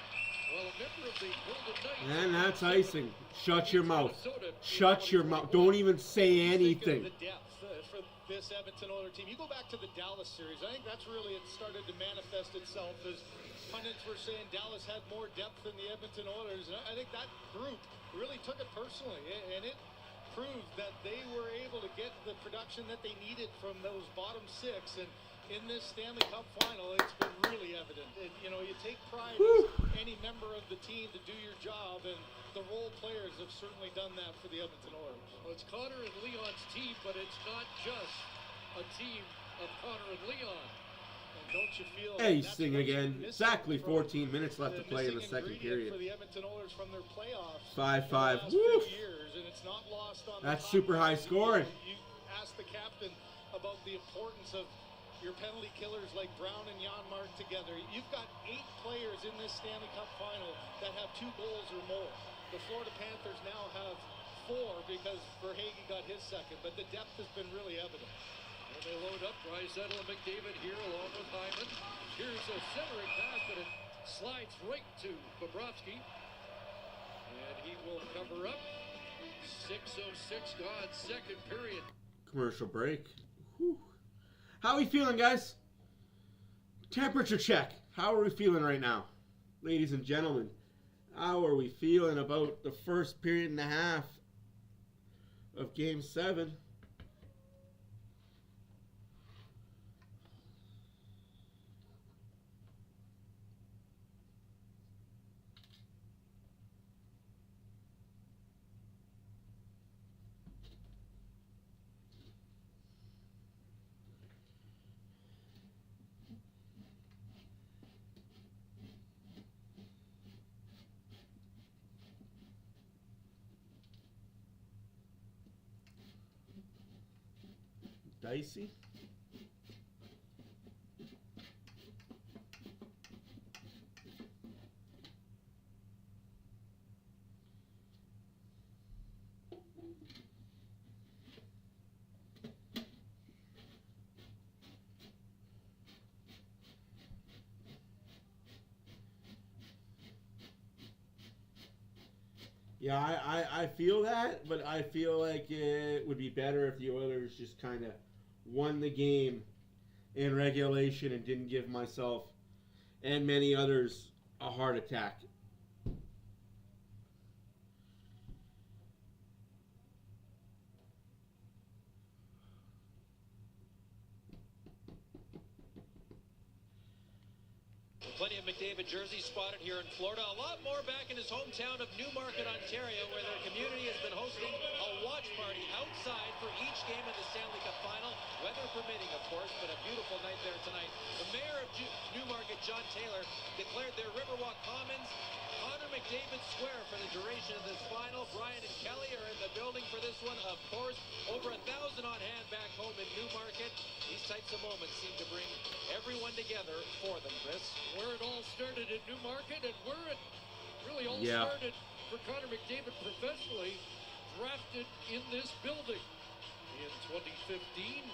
Well, a member of the Golden Knights. And that's icing. Shut your mouth. Shut your mouth. Don't even say anything. The depth for this Edmonton Oilers team. You go back to the Dallas series. I think that's really it started to manifest itself as pundits were saying Dallas had more depth than the Edmonton Oilers. And I think that group really took it personally, and it proved that they were able to get the production that they needed from those bottom 6. And in this Stanley Cup final, it's been really evident. You know, you take pride as any member of the team to do your job, and the role players have certainly done that for the Edmonton Oilers. Well, it's Connor and Leon's team, but it's not just a team of Connor and Leon. And don't you feel Icing again. Exactly 14 minutes left to play in the second period. For the Edmonton Oilers from their playoffs 5-5. Years, and it's not lost on that's super high scoring. You ask the captain about the importance of your penalty killers like Brown and Janmark together. You've got 8 players in this Stanley Cup final that have 2 goals or more. The Florida Panthers now have 4 because Verhaeghe got his second, but the depth has been really evident. And they load up Draisaitl and McDavid here along with Hyman. Here's a centering pass, but it slides right to Bobrovsky. And he will cover up. 6:06 gone, second period. Commercial break. Whew. How are we feeling, guys? Temperature check. How are we feeling right now? Ladies and gentlemen, how are we feeling about the first period and a half of Game 7? Dicey. Yeah, I feel that, but I feel like it would be better if the Oilers just kind of won the game in regulation and didn't give myself and many others a heart attack. McDavid jersey spotted here in Florida. A lot more back in his hometown of Newmarket, Ontario, where their community has been hosting a watch party outside for each game of the Stanley Cup Final. Weather permitting, of course, but a beautiful night there tonight. The mayor of Newmarket, John Taylor, declared their Riverwalk Commons Connor McDavid Square for the duration of this final. Brian and Kelly are in the building for this one, of course. Over 1,000 on hand back home in Newmarket. These types of moments seem to bring everyone together for them, Chris. Where it all started in Newmarket, and where it really all Yeah. started for Connor McDavid professionally, drafted in this building. In 2015,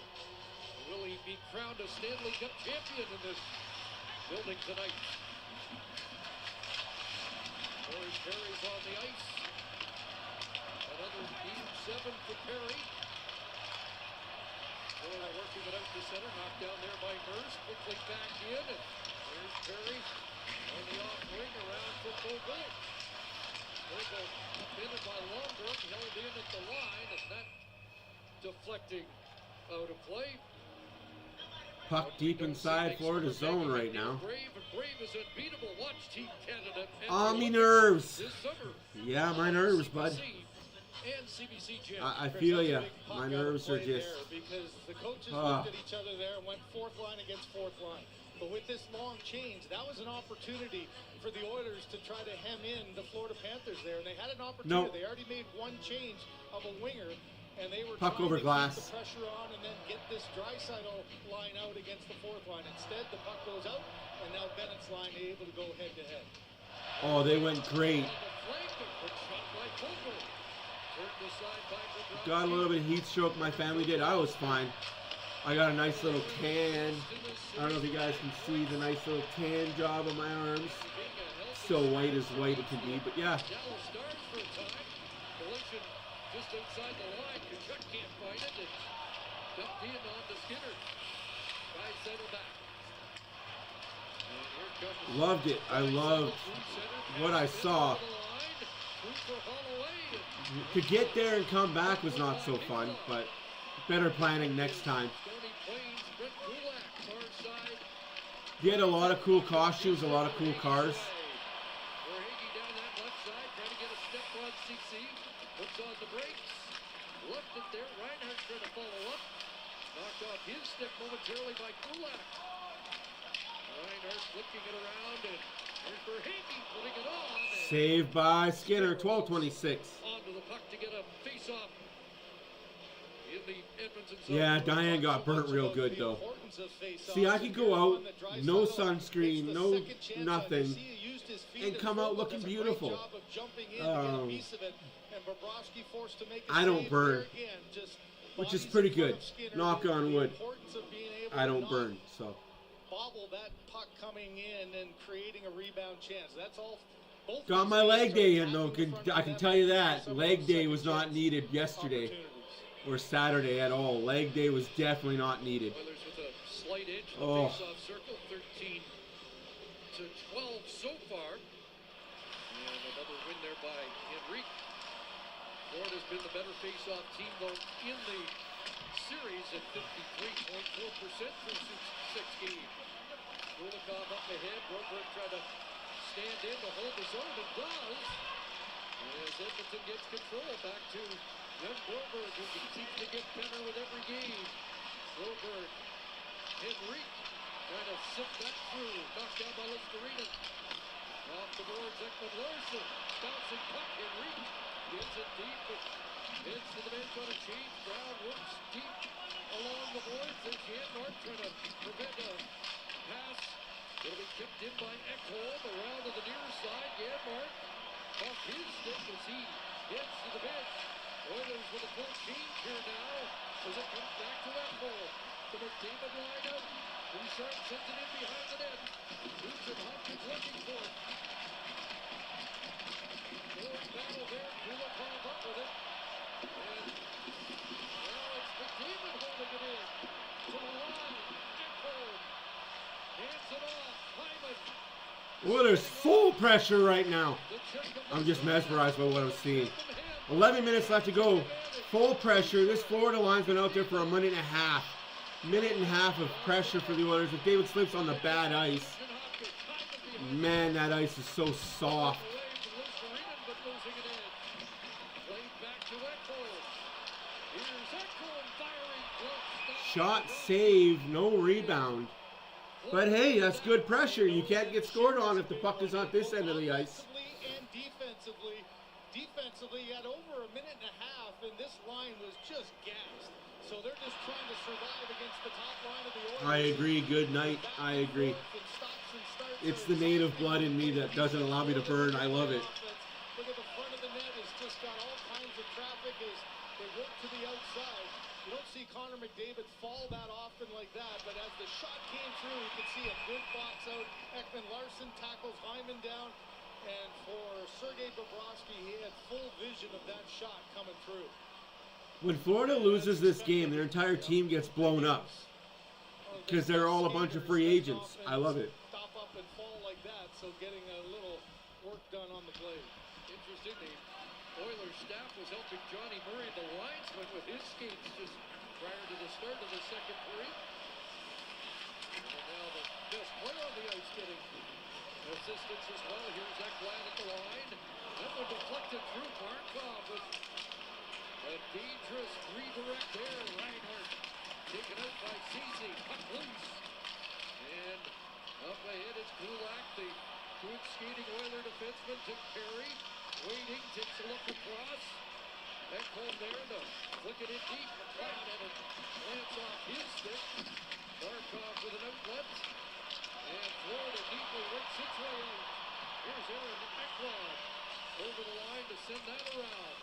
will he be crowned a Stanley Cup champion in this building tonight? Corey Perry's on the ice. Another game 7 for Perry. Florida working it out to center, knocked down there by Nurse, quickly back in, and there's Perry on the off wing around for Bogle. Bogle pinned by Longberg, held in at the line, and that deflecting out of play. Puck deep inside Florida's zone right now. Brave is unbeatable. Watch Team Canada. On me nerves. This summer. Yeah, my nerves, bud. And CBC Jim. I feel ya. My nerves are just. Because the coaches looked at each other there and went fourth line against fourth line. But with this long change, that was an opportunity for the Oilers to try to hem in the Florida Panthers there. And they had an opportunity. They already made one change of a winger. And they were Puck trying over to glass. keep the pressure on and then get this Draisaitl line out against the fourth line. Instead, the puck goes out, and now Bennett's line able to go head-to-head. Oh, they went great. Got a little bit of heat stroke. My family did. I was fine. I got a nice little tan. I don't know if you guys can see the nice little tan job on my arms. So white as white it can be, but yeah. Just outside the line, Kachuk can't find it. It's dumped in on the Skinner. Guys settle back. And here comes Loved it. I loved what I saw. To get there and come back was not so fun, but better planning next time. He had a lot of cool costumes, a lot of cool cars. Puts on the brakes, left it there. Reinhardt trying to follow up. Knocked off his stick momentarily by Kulak. Reinhardt flicking it around, and here's Verhaeghe putting it on. Saved by Skinner, 12:26. Onto the puck to get a face-off in the Edmonton zone. Yeah, Diane got burnt real good though. See, I could go out, no sunscreen, no nothing, and come out looking beautiful. I don't burn, which is pretty good. Knock on wood. I don't burn, so. Bobble that puck coming in and creating a rebound chance. That's all. Got my leg day in though. I can tell you that leg day was not needed yesterday or Saturday at all. Leg day was definitely not needed. Oilers with a slight edge in the face-off circle, 13-12 so far. And another win there by Henrique. Florida's been the better face-off team, though, in the series at 53.4% through 6 games. Kulikov up ahead. Broberg tried to stand in to hold his own, and does. As Edmonton gets control, back to young Broberg, who continues to get better with every game. Broberg, Henrique trying to sift that through. Knocked down by Listerine. Off the boards, Ekman Larson. Bouncing puck, Henrique. Gets it deep, but heads to the bench on a change. Brown works deep along the boards. There's Janmark trying to prevent a pass. It'll be kicked in by Ekholm around to the near side. Janmark off his stick as he heads to the bench. Oilers with a full change here now as it comes back to Ekholm. The McDavid line out. Bouchard sends it in behind the net. Nugent Hopkins looking for it. Battle there, Kulikov up with it. And now it's McDavid holding it in. To the line, Ekholm. Hands it off, Hyman. Well, there's full pressure right now. I'm just mesmerized by what I'm seeing. 11 minutes left to go. Full pressure. This Florida line's been out there for a minute and a half. Minute and a half of pressure for the Oilers. If David slips on the bad ice, Man, that ice is so soft. Shot, save, no rebound. But hey, that's good pressure. You can't get scored on if the puck is on this end of the ice. And defensively, you had over a minute and a half, and this line was just gassed. So they're just trying to survive against the top line of the Oilers. I agree. Good night. I agree. It's the native blood in me that doesn't allow me to burn. I love it. Look at the front of the net. It's just got all kinds of traffic as they work to the outside. You don't see Connor McDavid fall that often like that, but as the shot came through, you could see a good box out. Ekman Larson tackles Hyman down, and for Sergei Bobrovsky, he had full vision of that shot coming through. When Florida loses this game, their entire team gets blown up because they're all a bunch of free agents. I love it. Stop up and fall like that, so getting a little work done on the play. Interesting, the Oilers staff was helping Johnny Murray, the linesman, with his skates just prior to the start of the second period. And now the best player on the ice getting assistance as well. Here's Ekblad at the line. That one deflected through Markov with a dangerous redirect there. Reinhardt taken out by Ceci. Puck loose. And up ahead is Kulak, the good skating Oiler defenseman. To Perry. Waiting, takes a look across. Ekholm there to flick it in deep. McLeod had it glance off his stick. Markov with an outlet. And Florida neatly works its way out. Here's Aaron Ekblad over the line to send that around.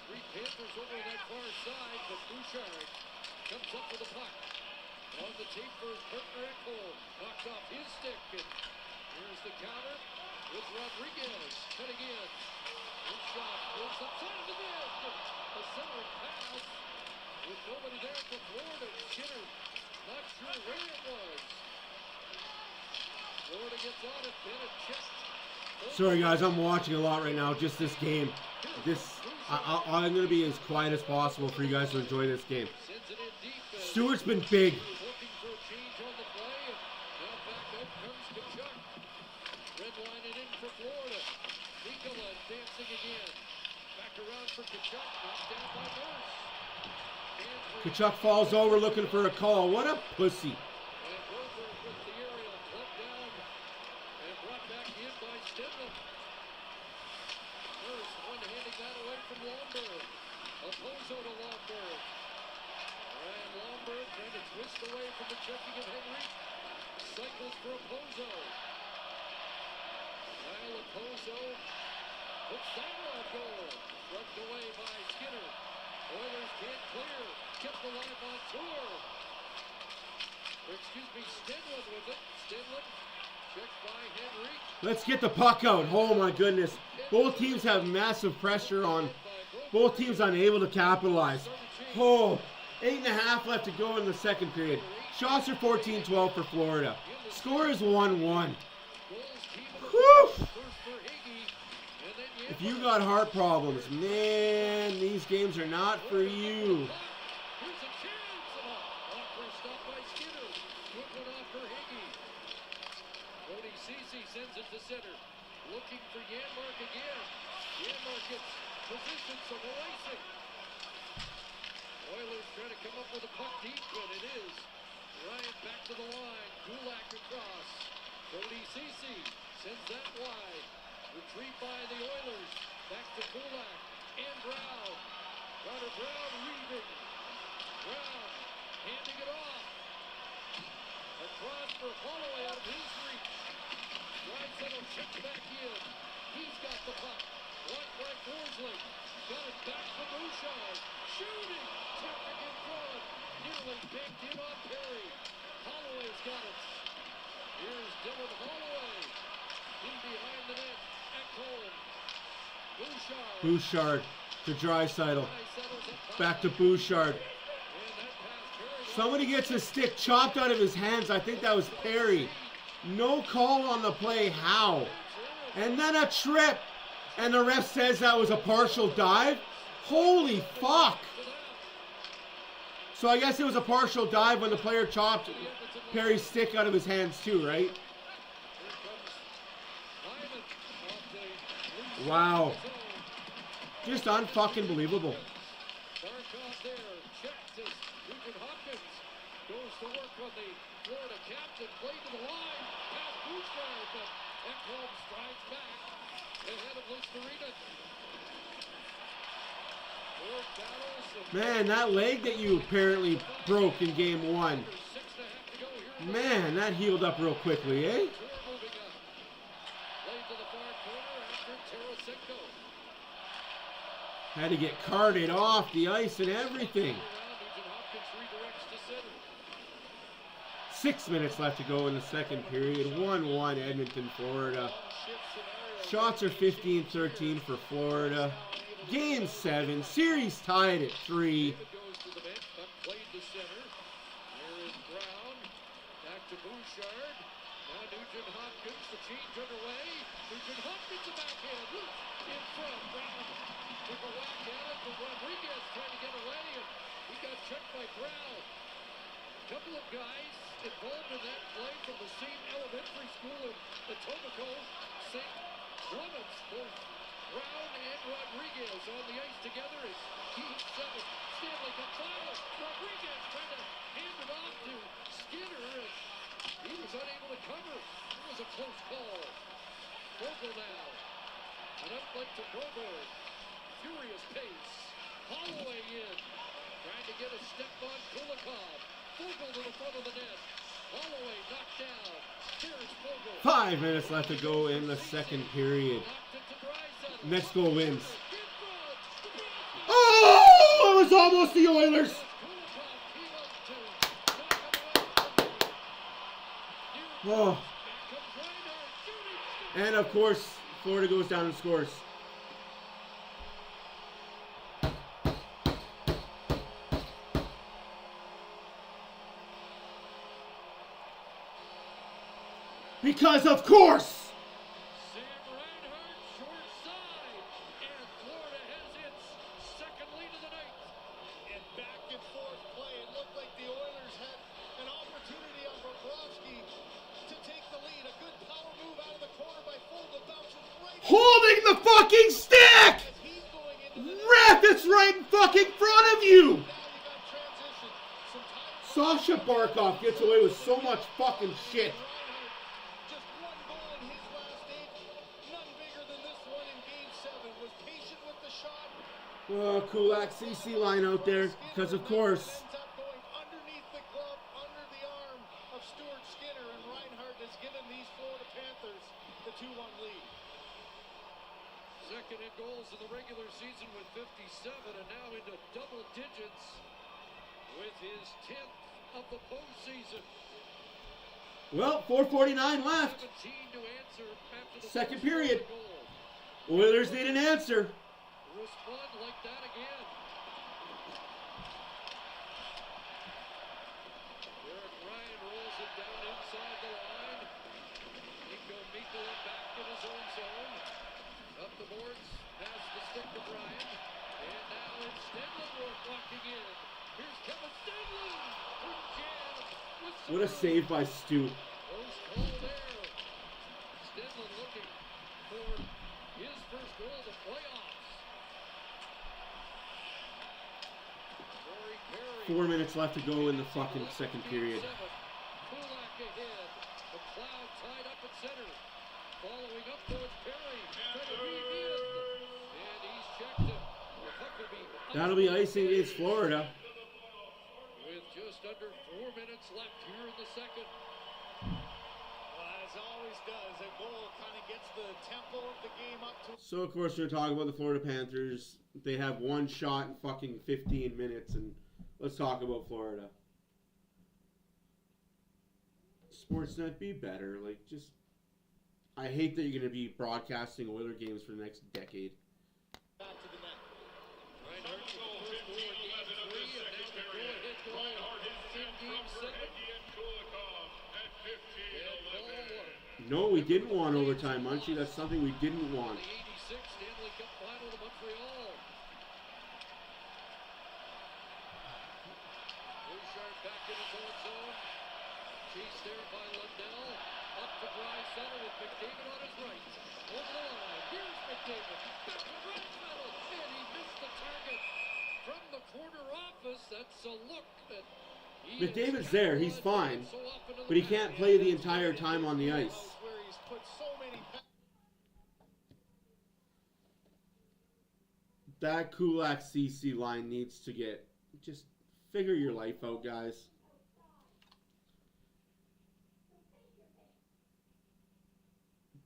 Three Panthers over on that far side, but Bouchard comes up with the puck. On the tape for his partner Ekholm. Knocked off his stick. And here's the counter with Rodriguez cutting in. Good shot, goes upside of the net. A centering pass with nobody there for Florida. Skinner, not sure where it was. Florida gets on it, Bennett checked. Sorry guys, I'm watching a lot right now. Just this game. I'm going to be as quiet as possible for you guys to enjoy this game. Stewart's been big. Looking for a change on the play, and now back out comes Kachuk. Redlining in for Florida. Nikola advancing again. Back around for Kachuk. Knocked down by Nurse. Kachuk falls over looking for a call. What a pussy. And Rover with the aerial clubbed down and brought back in by Stenlund. Nurse one-handing that away from Lomberg. Opposo to Lomberg. Ryan Lomberg trying to twist away from the checking of Henry. Cycles for Opposo. Kyle Opposo puts that on goal. Rubbed away by Skinner. Oilers can't clear. Kept alive on tour. Or excuse me, Stenlund with it. Stenlund checked by Henry. Let's get the puck out. Oh my goodness. Both teams have massive pressure on. Both teams unable to capitalize. Oh, 8.5 left to go in the second period. Shots are 14-12 for Florida. Score is 1-1. Whew. If you got heart problems, man, these games are not for you. Here's a chance. Awkward stop by Skinner. Good one off for Higgy. Cody Ceci sends it to center. Looking for Janmark again. Janmark gets position, so no icing. Oilers trying to come up with a puck deep, and it is. Ryan back to the line. Kulak across. Cody Ceci sends that wide. Retreat by the Oilers. Back to Kulak. And Brown. Carter Brown reading. Brown handing it off. Across for Holloway out of his reach. Draisaitl checks back in. He's got the puck. Blocked by Forsling. Got it back for Bouchard. Shooting. Traffic in front. Nearly banked in on Perry. Holloway's got it. Here's Dylan Holloway. In behind the net. Ekholm. Bouchard to Draisaitl. Back to Bouchard. Somebody gets his stick chopped out of his hands. I think that was Perry. No call on the play. How? And then a trip. And the ref says that was a partial dive. Holy fuck. So I guess it was a partial dive when the player chopped Perry's stick out of his hands too, right? Wow. Just unfucking believable. Barkov there, checked as Nugent Hopkins goes to work on the Florida captain, played to the line, past Bouchard, but Ekholm strides back ahead of Listerina. Man, that leg that you apparently broke in game 1. Man, that healed up real quickly, eh? Had to get carted off the ice and everything. 6 minutes left to go in the second period. 1-1 Edmonton, Florida. Shots are 15-13 for Florida. Game 7. Series tied at 3. To Bouchard, now Nugent Hopkins, the change underway. Nugent Hopkins, a backhand, in front. Brown took a whack at it, but Rodriguez trying to get away, and he got checked by Brown. A couple of guys involved in that play from the same elementary school in Etobicoke, St. Clements, both Brown and Rodriguez on the ice together in Game 7. Stanley Gonzalez, Rodriguez trying to hand it off to Skinner, and he was unable to cover. It was a close call. Vogel now. An outlet to Broberg. Furious pace. Holloway in. Trying to get a step on Kulikov. Vogel to the front of the net. Holloway knocked down. Here's Vogel. 5 minutes left to go in the second period. Next goal wins. Oh! It was almost the Oilers. Oh. And of course, Florida goes down and scores. Because of course. Sam Reinhart, short side, and Florida has its second lead of the night. And back and forth play. It looked like the Oilers had an opportunity on Bobrovsky to take the lead. A good power move out of the corner by Vogel. Bounces right. Holding the fucking stick! Ref, it's right in fucking front of you! Sasha Barkov gets away with so much fucking shit. Just one goal in his last 8. None bigger than this one in Game 7. Was patient with the shot. Oh, Kulak CC line out there, because of course. Ends up going underneath the glove, under the arm of Stuart Skinner, and Reinhart has given these Florida Panthers the 2-1 lead. Second in goals in the regular season with 57, and now into double digits with his 10th of the postseason. Well, 4:49 left. 17 to answer after the Second first period. goal. Oilers need an answer. Respond like that again. Derek Ryan rolls it down inside the line. Nico Mikkola back in his own zone. Up the boards, past the stick to Bryan. And now it's Stenlund walking in. Here's Kevin Stenlund. What a save by Stu. Close call there. Stenlund looking for his first goal of the playoffs. Corey Perry. 4 minutes left to go in the fucking second period. Kulak ahead. McLeod tied up at center. Following up towards Perry. Trying to weave in. And he's checked him. The puck will be That'll be icing against Florida. with just under 4 minutes left here in the second. Well, as always does, a goal kind of gets the tempo of the game up to. So, of course, we're talking about the Florida Panthers. They have one shot in fucking 15 minutes, and let's talk about Florida. Sportsnet, be better. Like, just... I hate that you're going to be broadcasting Oiler games for the next decade. Back to the net. Reinhart with the first goal in Game 3, and now the go-ahead goal in Game 7. And No, we didn't want overtime, Munchie. That's something we didn't want. the 86 Stanley Cup final to Montreal. Bouchard back in his own zone. Chased there by Lundell. Up to Draisaitl with McDavid on his right. Over the line. Here's McDavid. Back to Draisaitl. And he missed the target from the corner office. That's a look that McDavid's there. He's fine. But he can't play the entire time on the ice. That Kulak CC line needs to get, just figure your life out, guys.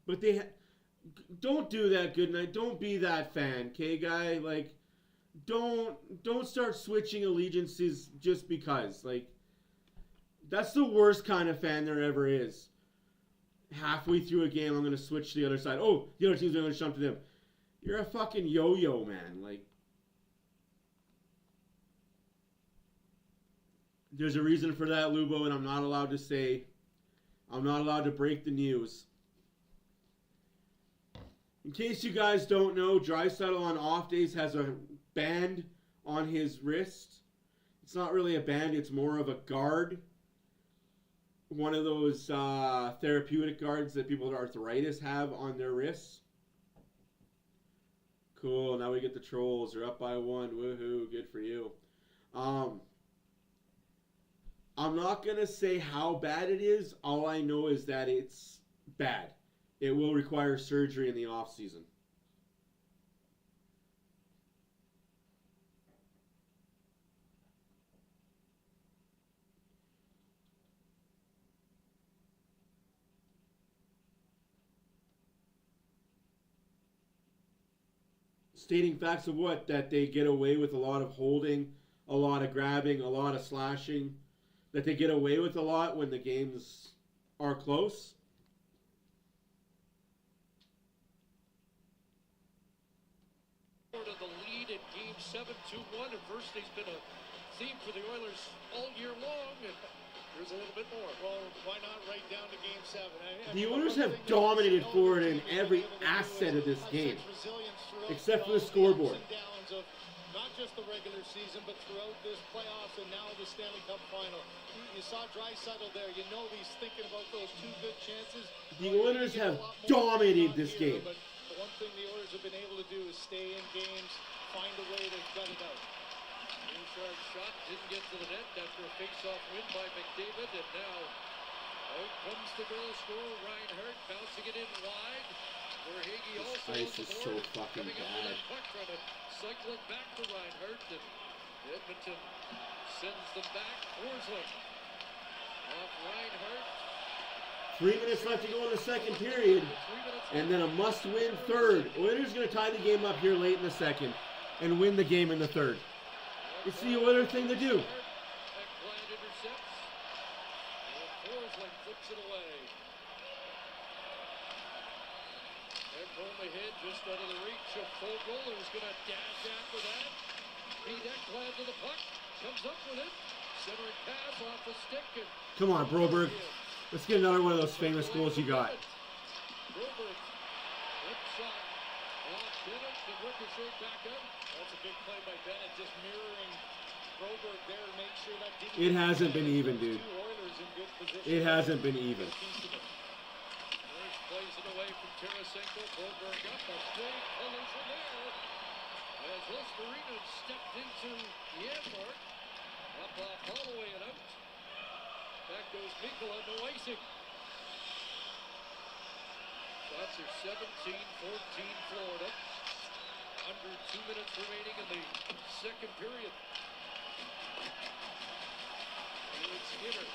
But they don't do that, Goodnight. Don't be that fan, okay, guy? Like, don't start switching allegiances just because. Like, that's the worst kind of fan there ever is. Halfway through a game, I'm going to switch to the other side. Oh, the other team's going to jump to them. You're a fucking yo-yo, man. Like, there's a reason for that, Lubo, and I'm not allowed to say, I'm not allowed to break the news. In case you guys don't know, Draisaitl on off days has a band on his wrist. It's not really a band, it's more of a guard. One of those therapeutic guards that people with arthritis have on their wrists. Cool, now we get the Trolls. They're up by 1. Woohoo, good for you. I'm not going to say how bad it is. All I know is that it's bad. It will require surgery in the offseason. Stating facts of what? That they get away with a lot of holding, a lot of grabbing, a lot of slashing. That they get away with a lot when the games are close. To the lead in Game 7, 2-1. Adversity's been a theme for the Oilers all year long. And here's a little bit more. Well, why not right down to Game 7? The Oilers have dominated forward in every asset of this game, except for the scoreboard. Not just the regular season, but throughout this playoffs and now the Stanley Cup final. You saw Draisaitl there. You know he's thinking about those 2 good chances. The Oilers have dominated this game. But the one thing the Oilers have been able to do is stay in games, find a way to gut it out. Inside shot didn't get to the net after a face-off win by McDavid, and now out comes the goal scorer, Reinhart, bouncing it in wide. Where Hagee also ice is so fucking bad. Cycling back to Reinhart, and Edmonton sends them back. Forsling off Reinhart. 3 minutes left to go in the second period, and then a must-win third. Oilers going to tie the game up here late in the second and win the game in the third. It's the Oilers thing to do. Ekblad intercepts, and Forsling flips it away. Home ahead, just out of the reach of Fogle, who's going to dash after that. Beat Ekblad to the puck, comes up with it. Centering pass off the stick. And come on, Broberg. Let's get another one of those famous goals you got. Broberg, hip shot off Bennett, and ricochet back up. That's a big play by Bennett, just mirroring Broberg there to make sure that didn't. It hasn't been even, dude. Oilers in good position. It hasn't been even. Plays it away from Tarasenko. Broberg up. A big collision there. As Oscarina stepped into Janmark. Up off Holloway and out. Back goes Mikkola. No icing. Shots are 17-14 Florida. Under 2 minutes remaining in the second period. Here's Skinner.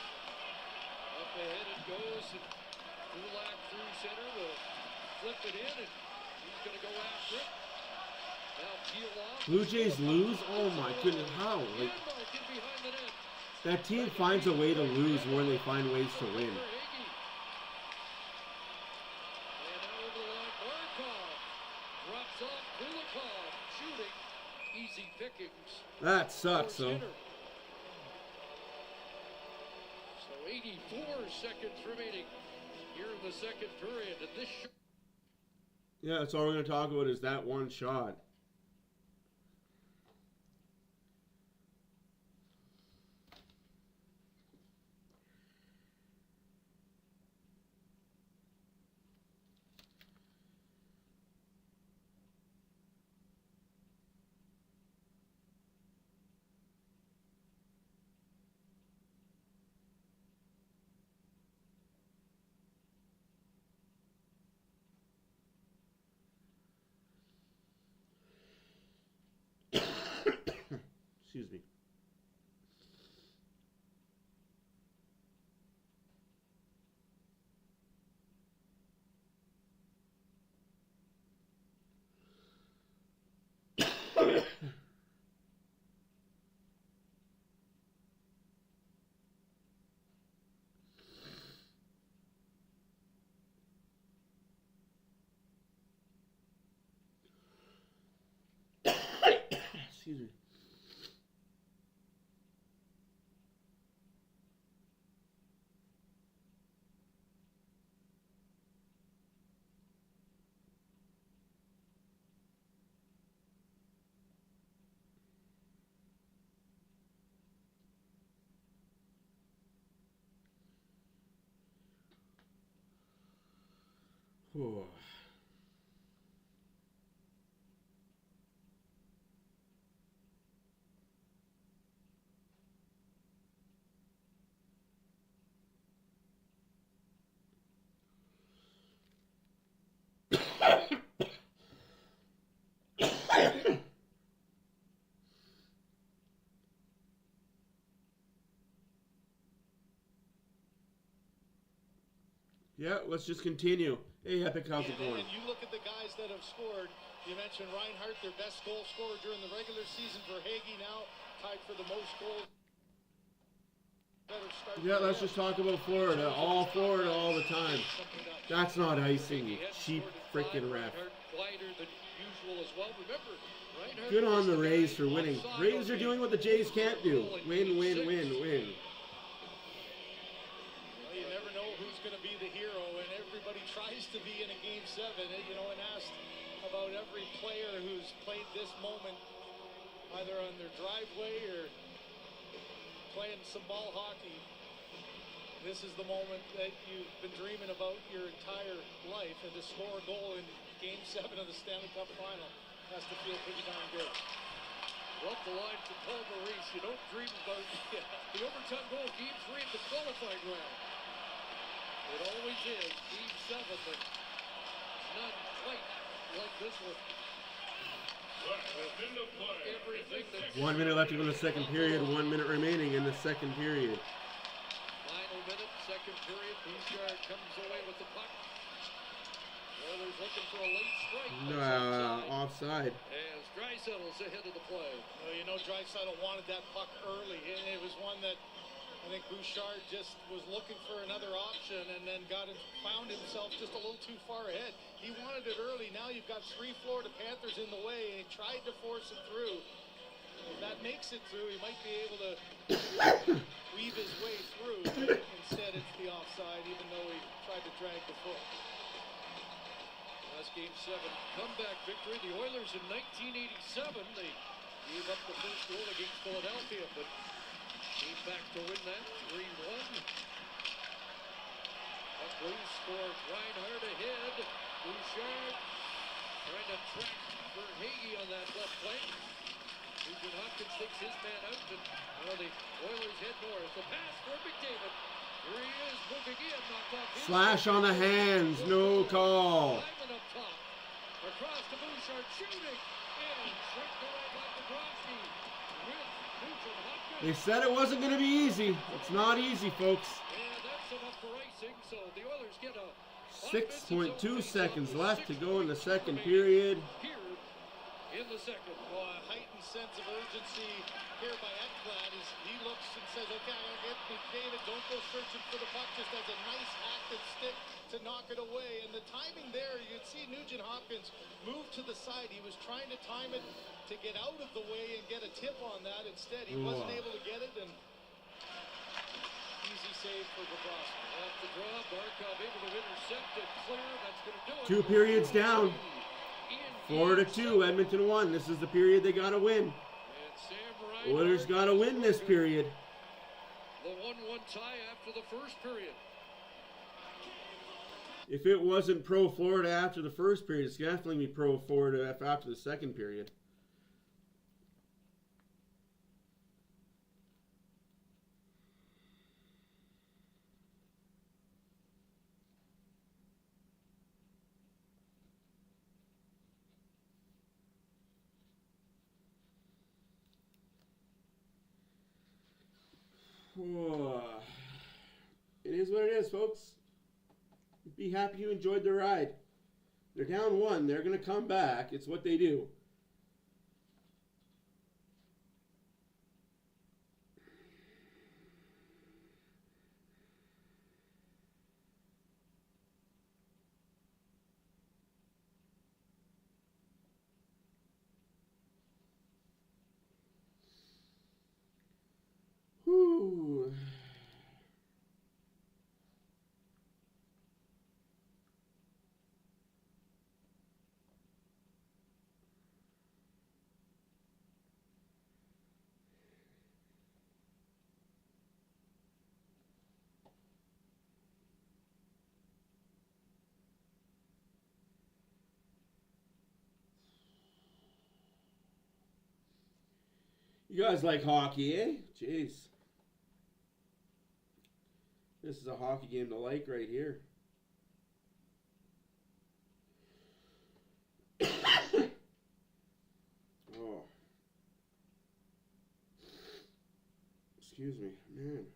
Up ahead it goes. And Kulak through center will flip it in, and he's going to go after it. Now peel off. Blue Jays lose? Oh my goodness, how? Like, that team finds a way to lose more than they find ways to win. And now over the line, Barkov drops off Kulikov, shooting, easy pickings. That sucks, though. So 84 seconds remaining here in the second period, and this. Yeah, that's all we're going to talk about is that one shot. Excuse me. Excuse me. Whew. Yeah, let's just continue. Hey, Epic, how's it going? And you look at the guys that have scored. You mentioned Reinhardt, their best goal scorer during the regular season. For Hagee now, tied for the most goals. Yeah, let's just talk about Florida. All Florida all the time. That's not icing, cheap freaking ref. Good on the Rays for winning. Rays are doing what the Jays can't do. Win, win, win, win. Well, you never know who's going to be the hero, and everybody tries to be in a Game 7. You know, and asked about every player who's played this moment, either on their driveway or playing some ball hockey. This is the moment that you've been dreaming about your entire life, and to score a goal in Game 7 of the Stanley Cup Final has to feel pretty darn good. Love the line from Paul Maurice. You don't dream about the overtime goal, Game 3 of the qualifying round. It always is Game 7, but not quite like this one. Everything that 1 minute left to go in the second period. 1 minute remaining in the second period. final minute, second period. Bouchard comes away with the puck. Oilers looking for a late strike. Offside. As Dreisaitl's ahead of the play. Well, you know, Draisaitl wanted that puck early, and it was one that I think Bouchard just was looking for another option, and then found himself just a little too far ahead. He wanted it early. Now you've got 3 Florida Panthers in the way, and he tried to force it through. If that makes it through, he might be able to weave his way through. But instead, it's the offside, even though he tried to drag the foot. Last Game 7 comeback victory. The Oilers in 1987, they gave up the first goal against Philadelphia, but came back to win that 3-1. Up loose for Reinhardt ahead. Bouchard trying to track for Hagee on that left flank. Nugent Hopkins takes his man out, and now the Oilers head north. The pass for McDavid. Here he is moving in, knocked off his Slash on the hands, no call. Hyman up top. Across to Bouchard, shooting, and straight to right by Bobrovsky with Nugent Hopkins. They said it wasn't going to be easy. It's not easy, folks. And that's enough for icing, so the Oilers get a 6.2 seconds left to go in the second period. Here in the second. Well, a heightened sense of urgency here by Ekblad as he looks and says, okay, I'm going to get McDavid. Don't go searching for the puck. Just has a nice active stick to knock it away. And the timing there, you can see Nugent Hopkins move to the side. He was trying to time it to get out of the way and get a tip on that. Instead, he wasn't able to get it. And easy save for Bobrovsky. Off the draw, Barkov able to intercept it, clear. That's going to do it. 2 periods down. 4-2, Edmonton 1. This is the period they got to win. Oilers got to win this period. The 1-1 tie after the first period. If it wasn't pro Florida after the first period, it's definitely be pro Florida after the second period. It is what it is, folks. Be happy you enjoyed the ride. They're down 1. They're going to come back. It's what they do. Whew. You guys like hockey, eh? Jeez. This is a hockey game to like right here. Oh. Excuse me, man.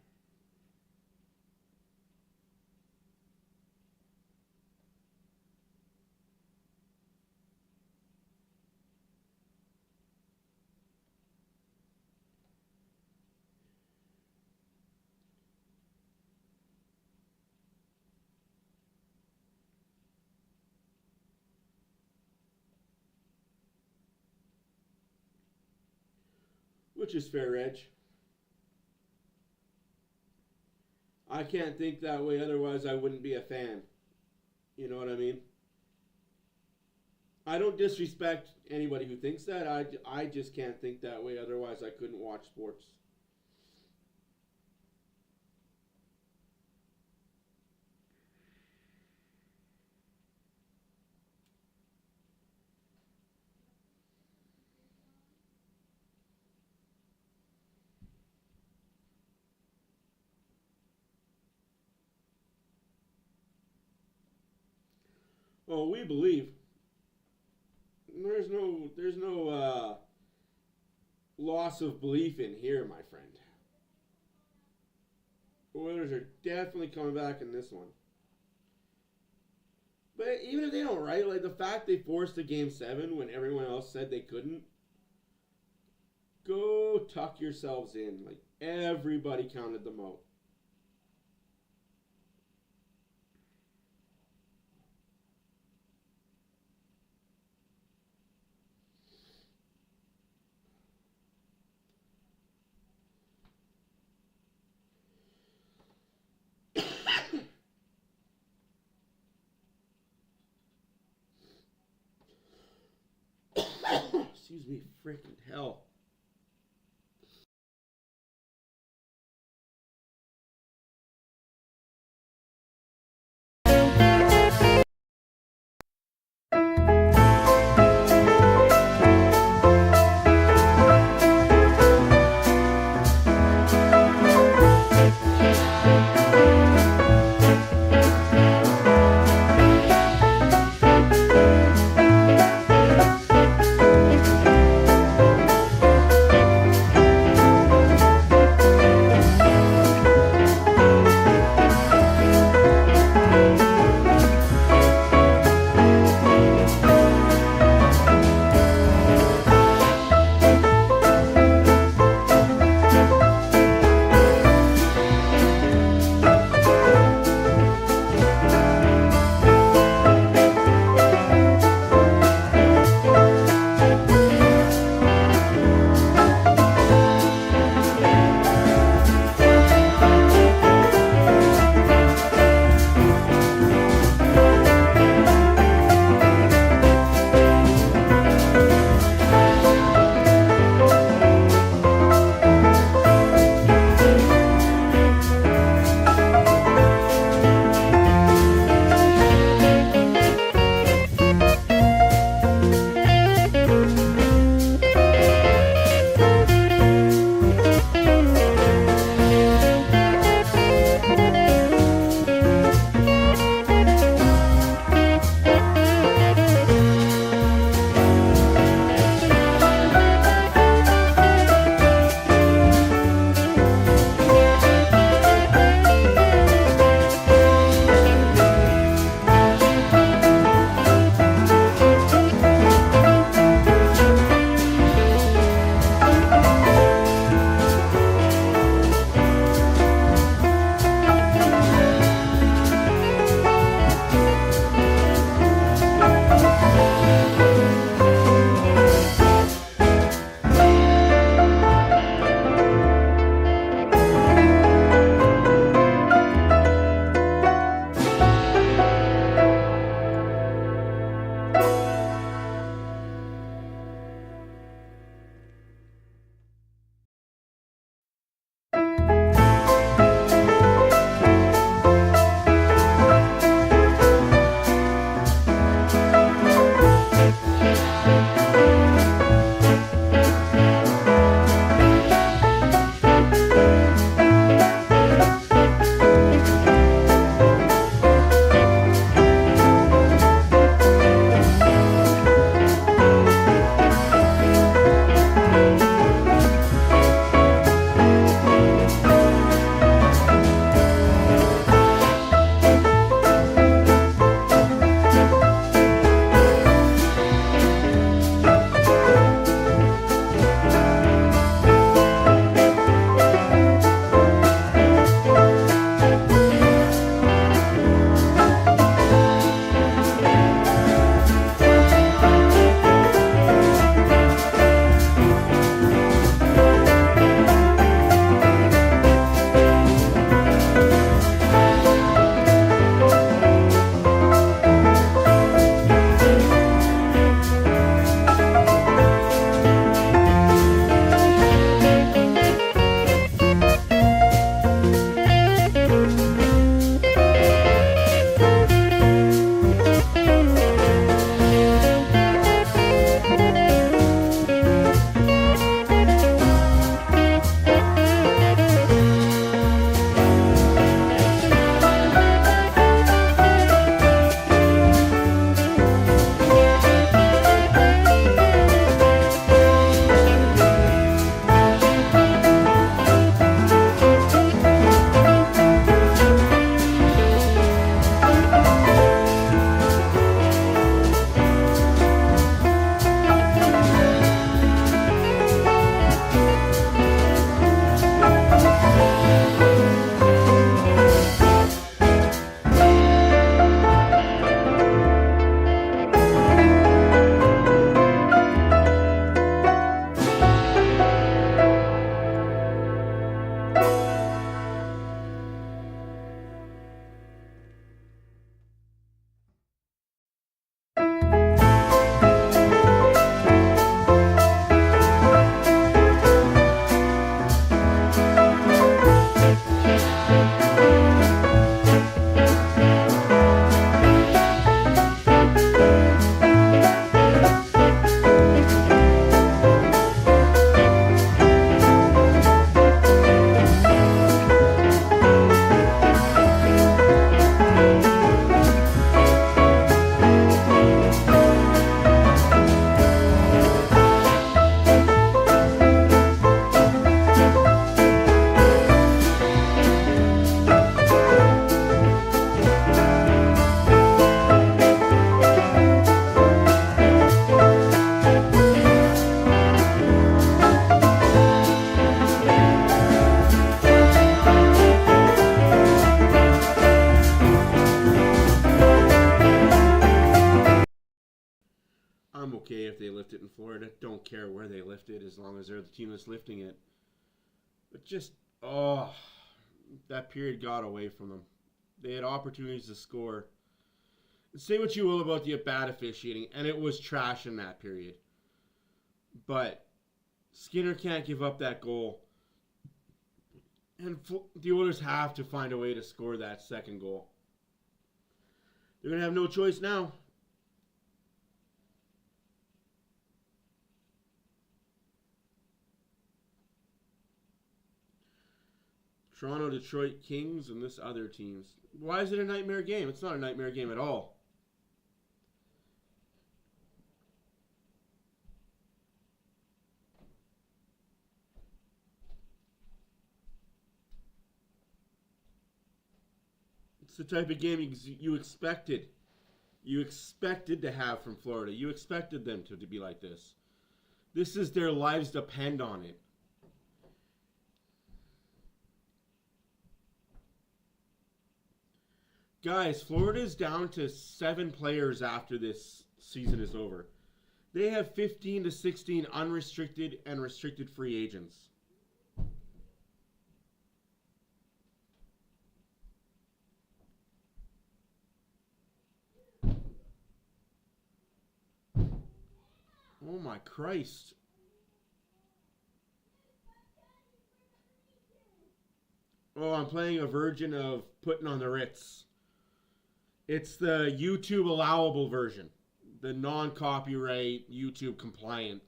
Which is fair, Reg. I can't think that way, otherwise I wouldn't be a fan. You know what I mean? I don't disrespect anybody who thinks that. I just can't think that way, otherwise I couldn't watch sports. Oh, we believe. There's no loss of belief in here, my friend. Oilers are definitely coming back in this one. But even if they don't, right? Like the fact they forced a Game 7 when everyone else said they couldn't. Go tuck yourselves in. Like everybody counted them out. Excuse me, freaking hell. okay if they lift it in Florida. Don't care where they lift it as long as they're the team that's lifting it. But just, that period got away from them. They had opportunities to score. Say what you will about the bad officiating, and it was trash in that period. But Skinner can't give up that goal. And the Oilers have to find a way to score that second goal. They're going to have no choice now. Toronto, Detroit Kings, and this other teams. Why is it a nightmare game? It's not a nightmare game at all. It's the type of game you expected. You expected to have from Florida. You expected them to be like this. This is their lives depend on it. Guys, Florida's down to 7 players after this season is over. They have 15 to 16 unrestricted and restricted free agents. Oh my Christ. Oh, I'm playing a version of Putting on the Ritz. It's the YouTube allowable version. The non-copyright, YouTube compliant.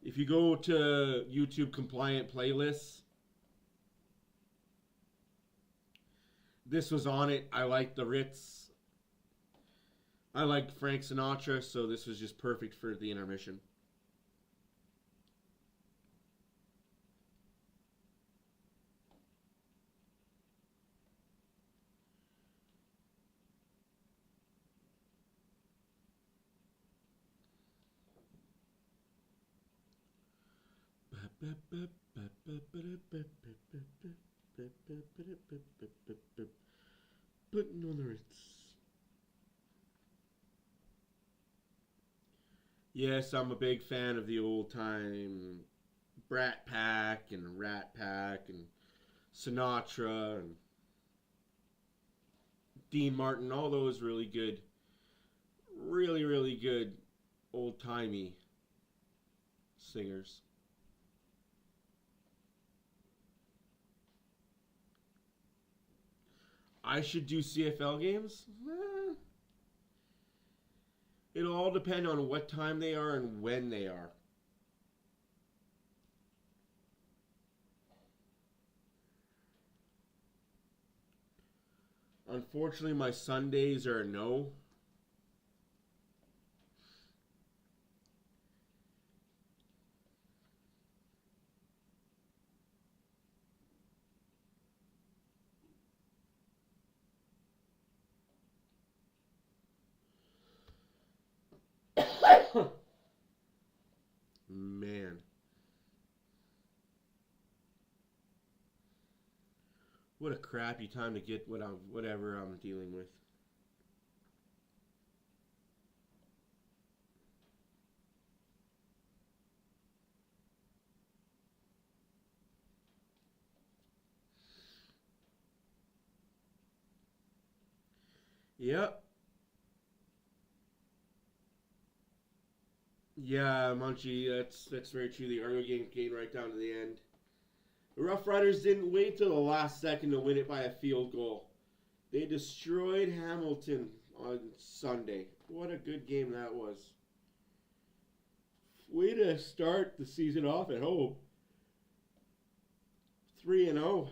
If you go to YouTube compliant playlists, this was on it. I like the Ritz. I like Frank Sinatra, so this was just perfect for the intermission. Putting on the Ritz. Yes, I'm a big fan of the old time Brat Pack and Rat Pack and Sinatra and Dean Martin, all those really good, really good old-timey singers. I should do CFL games? It'll all depend on what time they are and when they are. Unfortunately, my Sundays are a no. Man. What a crappy time to get whatever I'm dealing with. Yep. Yeah, Munchie, that's very true. The Argo game came right down to the end. The Rough Riders didn't wait till the last second to win it by a field goal. They destroyed Hamilton on Sunday. What a good game that was. Way to start the season off at home. 3-0.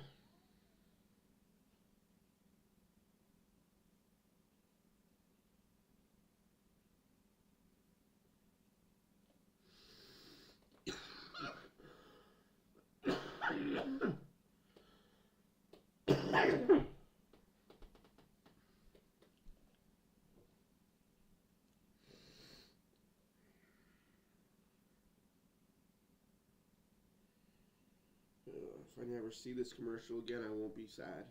If I never see this commercial again, I won't be sad.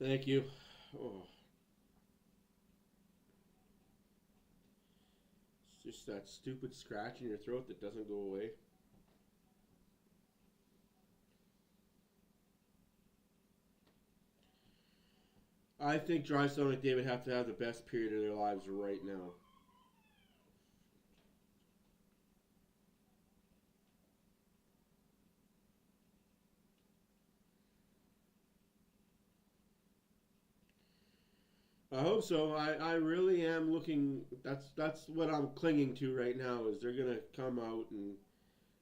Thank you. Oh. It's just that stupid scratch in your throat that doesn't go away. I think Drystone and David have to have the best period of their lives right now. I hope so. I really am looking. That's what I'm clinging to right now. Is they're gonna come out and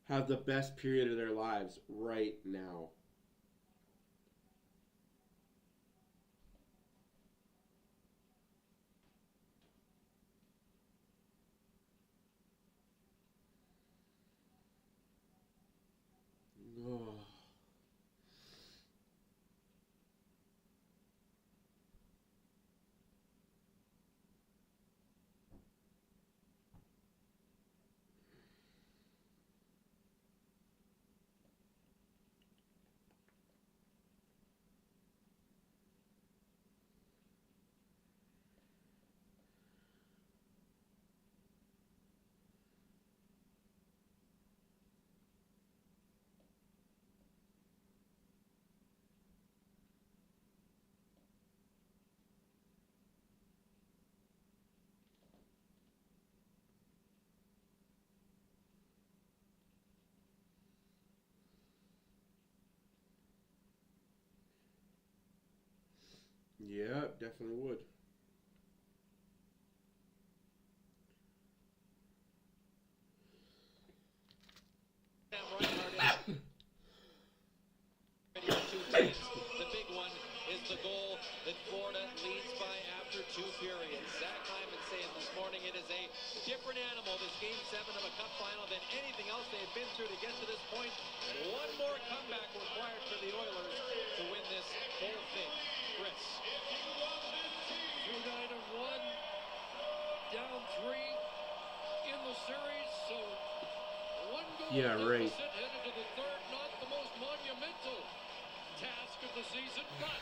have the best period of their lives right now. Oh. Yeah, definitely would. The big one is the goal that Florida leads by after 2 periods. Zach Hyman saying this morning it is a different animal, this Game 7 of a Cup final, than anything else they have been through to get to this point. And one more comeback required for the Oilers to win this whole thing. Chris. 2-9-1, down 3 in the series, so 1 goal deficit headed to the third, not the most monumental task of the season, but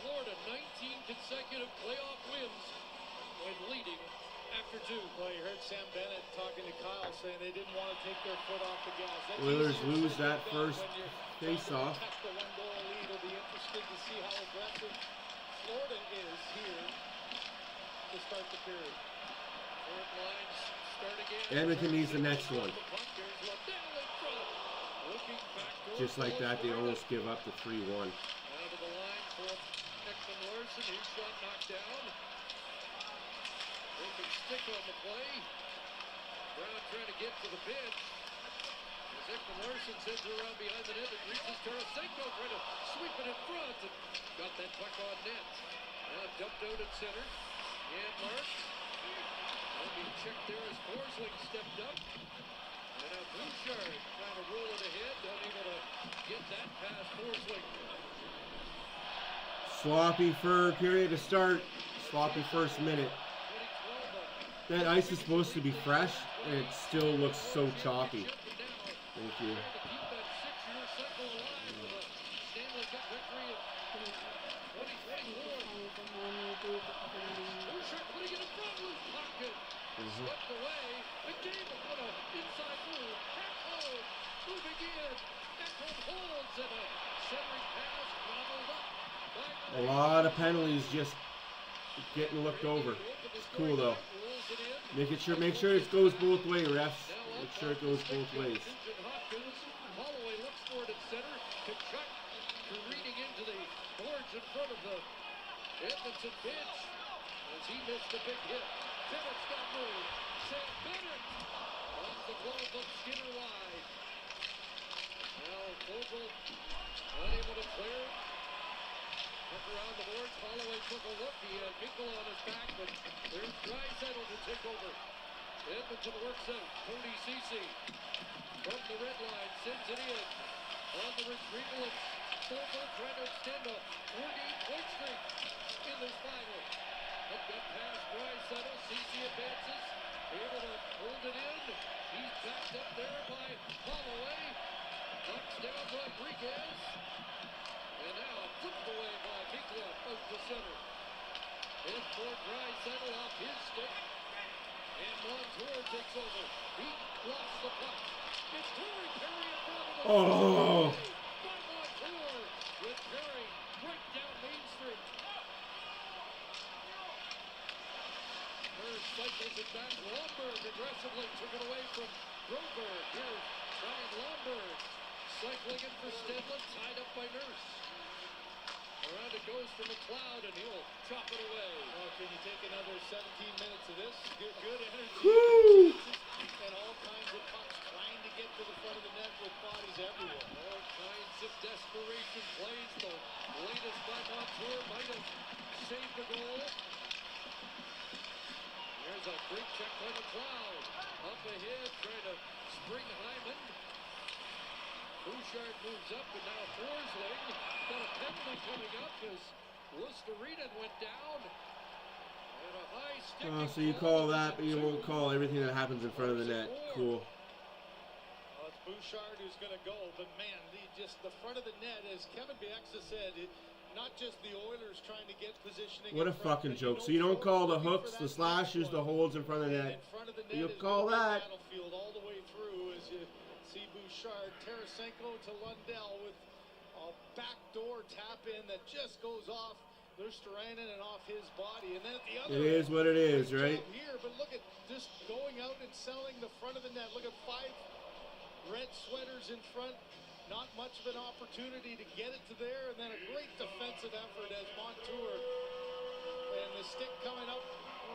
Florida 19 consecutive playoff wins when leading after 2. Well, you heard Sam Bennett talking to Kyle saying they didn't want to take their foot off the gas. Oilers lose that first face-off. The 1-goal lead. Will be interested to see how aggressive Florida is here to start the period. Fourth lines start again. Edmonton needs the next one. Just like that, they almost give up the 3-1. Down to the line for Ekman Larson. His shot knocked down. Broken stick on the play. Brown trying to get to the bench. As Ekman Larson sends it around behind the net, it reaches Tarasenko, trying to sweep it in front, and got that puck on net. Now dumped out at center. Janmark. Will be checked there as Forsling stepped up. And now Bouchard trying to roll it ahead, unable to get that past Forsling. Sloppy for period to start. Sloppy first minute. That ice is supposed to be fresh, and it still looks so choppy. Thank you. Swept away. McDavid, what a inside move. Ekholm moving in. Ekholm holds and a centering pass gobbled up. A lot of penalties just getting looked over. It's cool though. Make sure it goes both ways, refs. Make sure it goes both ways. Holloway looks for it at center. Kachuk careening into the boards in front of the Edmonton bench as he missed a big hit. Bennett's got moved. Sam Bennett on the 12-foot Skinner wide. Now Vogel unable to clear. Up around the boards. Holloway took a look. He had Minkle on his back, but there's Draisaitl to take over. Edmonton works out. Cody Ceci. from the red line, sends it in. On the retrieval, it's Vogel trying to extend a 14-point streak in this final. Up that pass, Draisaitl, CC advances, able to hold it in. He's backed up there by Holloway. Knocks down Rodriguez. And now flipped away by Mikla out to center. And for Draisaitl off his stick. And Montour takes over. He lost the puck. It's Corey Perry in front of the Oh. by Montour with Perry right down Main Street. Nurse cycles it back. Lomberg aggressively took it away from Broberg. Here's Ryan Lomberg cycling it for Stedman, tied up by Nurse. Around it goes for McLeod, and he'll chop it away. Well, can you take another 17 minutes of this? Good energy. Woo! And all kinds of pucks trying to get to the front of the net with bodies everywhere. All kinds of desperation plays. The latest by Montour might have saved the goal. There's a great check by McLeod. Up ahead, trying to spring Hyman. Bouchard moves up, and now Forsling got a penalty coming up as Lusterinen went down. And a high stick. Oh, so you call that, but you won't call everything that happens in front of the net. Cool. Well, it's Bouchard who's going to go, but man, the front of the net, as Kevin Bieksa said, not just the Oilers trying to get positioning. What a fucking joke. So you don't call the hooks, the slashes, the holds in front of the net. You call that. Battlefield all the way through as you see Bouchard, Tarasenko to Lundell with a backdoor tap in that just goes off Lusterinen and off his body. And then at the other It is what it is, right? Here, but look at just going out and selling the front of the net. Look at 5 red sweaters in front. Not much of an opportunity to get it to there, and then a great defensive effort as Montour, and the stick coming up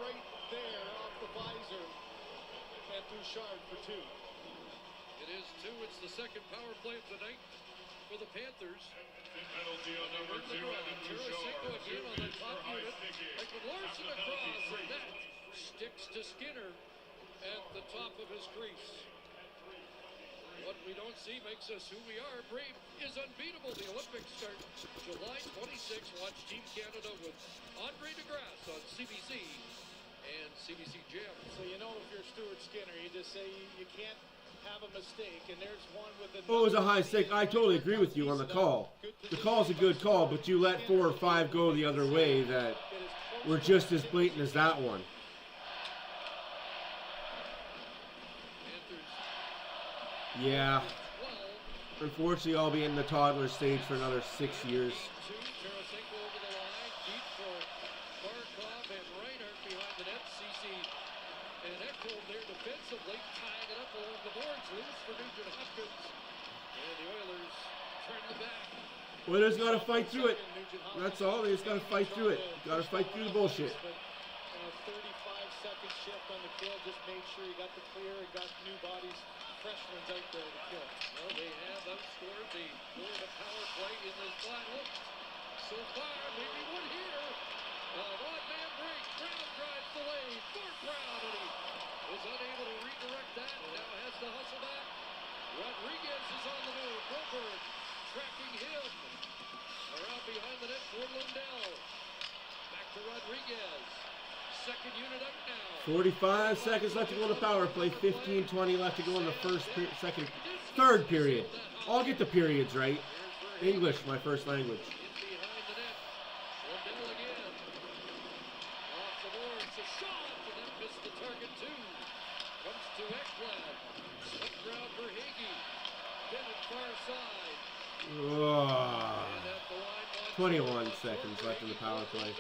right there off the visor, and Bouchard for 2. It is 2. It's the second power play of the night for the Panthers. Penalty on number 2, Evan Bouchard. Again on the top unit. Like with Larson across, and that sticks to Skinner at the top of his crease. What we don't see makes us who we are. Brave is unbeatable. The Olympics start July 26. Watch Team Canada with Andre DeGrasse on CBC and CBC Gem. So you know if you're Stuart Skinner, you just say you can't have a mistake, and there's one with the... Oh, it was a high stick. I totally agree with you on the call. The call's a good call, but you let 4 or 5 go the other way that were just as blatant as that one. Yeah. Unfortunately, I'll be in the toddler stage for another 6 years. Tarasenko over the line, deep for Barkov and Reinhardt behind the net. CC and Ekholm there defensively, tying it up along the boards. Loose for Nugent Hopkins. And the Oilers turn the back. Oilers got to fight through it. That's all. They just got to fight through it. Got to fight through the bullshit. 35-second shift on the kill. Just made sure he got the clear and got new bodies. Fresh ones out there to kill. Well, they have outscored the Florida power play in this final. So far, maybe one here. One-man break. Brown drives the lane for Brown, and he was unable to redirect that. Now has to hustle back. Rodriguez is on the move. Broberg tracking him. Around behind the net for Lundell. Back to Rodriguez. Second unit up now. 45 seconds left to go in the power play. 15-20 left to go in the third period. I'll get the periods right. English, my first language. Behind the net. Lundell again. Off the boards. A shot. And that missed the target too. Comes to Ekblad. Slip ground for Hagee. Bennett far side. Oh. 21 seconds left in the power play.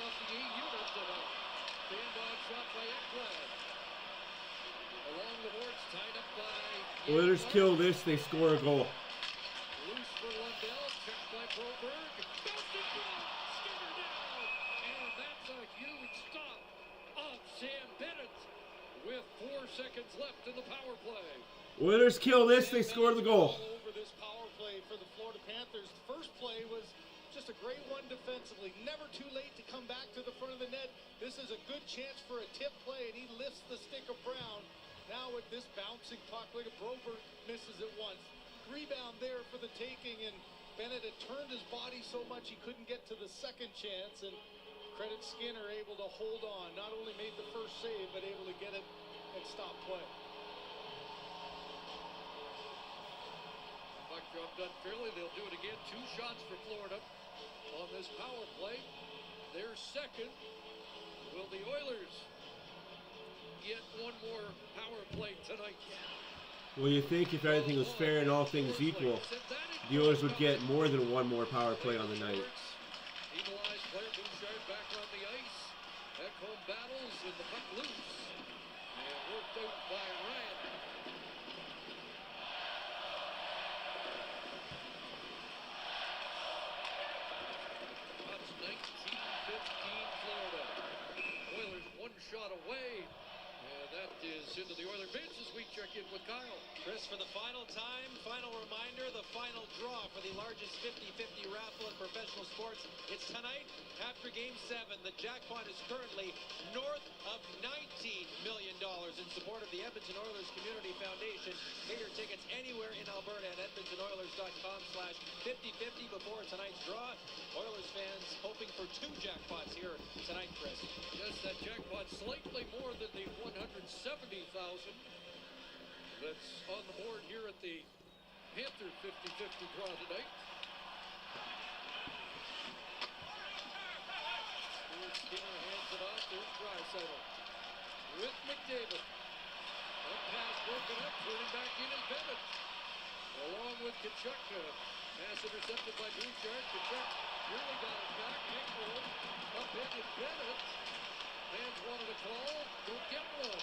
Oilers kill this, they score a goal. Loose for Lundell, checked by Broberg. Bouncing ball, Skinner down, and that's a huge stop of Sam Bennett with 4 seconds left in the power play. Oilers kill this, they score the goal. Over this power play for the Florida Panthers. The first play was just a great one defensively. Never too late to come back to the front of the net. This is a good chance for a tip play, and he lifts the stick of Brown. Now with this bouncing puck, look at Broberg misses it once. Rebound there for the taking, and Bennett had turned his body so much he couldn't get to the second chance, and credit Skinner able to hold on. Not only made the first save, but able to get it and stop play. Puck dropped unfairly. They'll do it again. 2 shots for Florida on this power play. Their second. Will the Oilers get one more power play tonight? Well, you think if everything was fair and all things equal, the Oilers would get more than one more power play on the night. Equalized player Bouchard back on the ice. Ekholm battles with the puck loose. And worked out by Ryan. That's 19-15 Florida. Oilers 1 shot away. And that is into the Oiler bench as we check in with Kyle. Chris, for the final time, final reminder, the final draw for the largest 50-50 raffle in professional sports. It's tonight after Game 7. The jackpot is currently north of $19 million in support of the Edmonton Oilers Community Foundation. Get your tickets anywhere in Alberta at edmontonoilers.com/5050 before tonight's draw. Oilers fans hoping for 2 jackpots here tonight, Chris. Yes, that jackpot slightly more than the 170,000 that's on the board here at the Panther 50-50 draw tonight. Here's Skinner, hands it off. There's Draisaitl with McDavid. That pass broken up, turning back in and Bennett. Along with Tkachuk. Pass intercepted by Bouchard. Tkachuk really got it back. Ekholm up into Bennett. Fans wanted a call. Don't get one.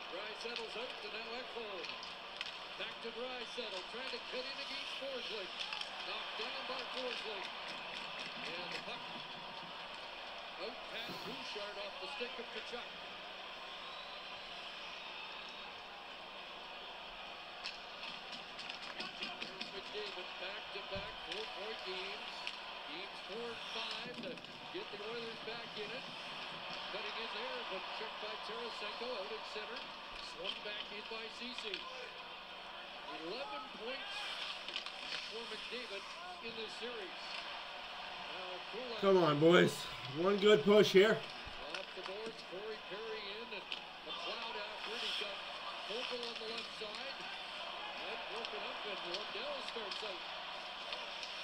Draisaitl's out to now Ekholm. Back to Draisaitl, trying to cut in against Forsling. Knocked down by Forsling. And the puck out past Bouchard off the stick of Tkachuk. There's McDavid back-to-back 4-point games. Games 4 and 5 to get the Oilers back in it. Cutting in there, but checked by Tarasenko out at center. Swung back in by Ceci. 11 points for McDavid in this series. Now Kulak. Come on, boys. One good push here. Off the boards, Corey Perry in, and McLeod after it. He's got Vogel on the left side. That broken up, and Lundell starts out.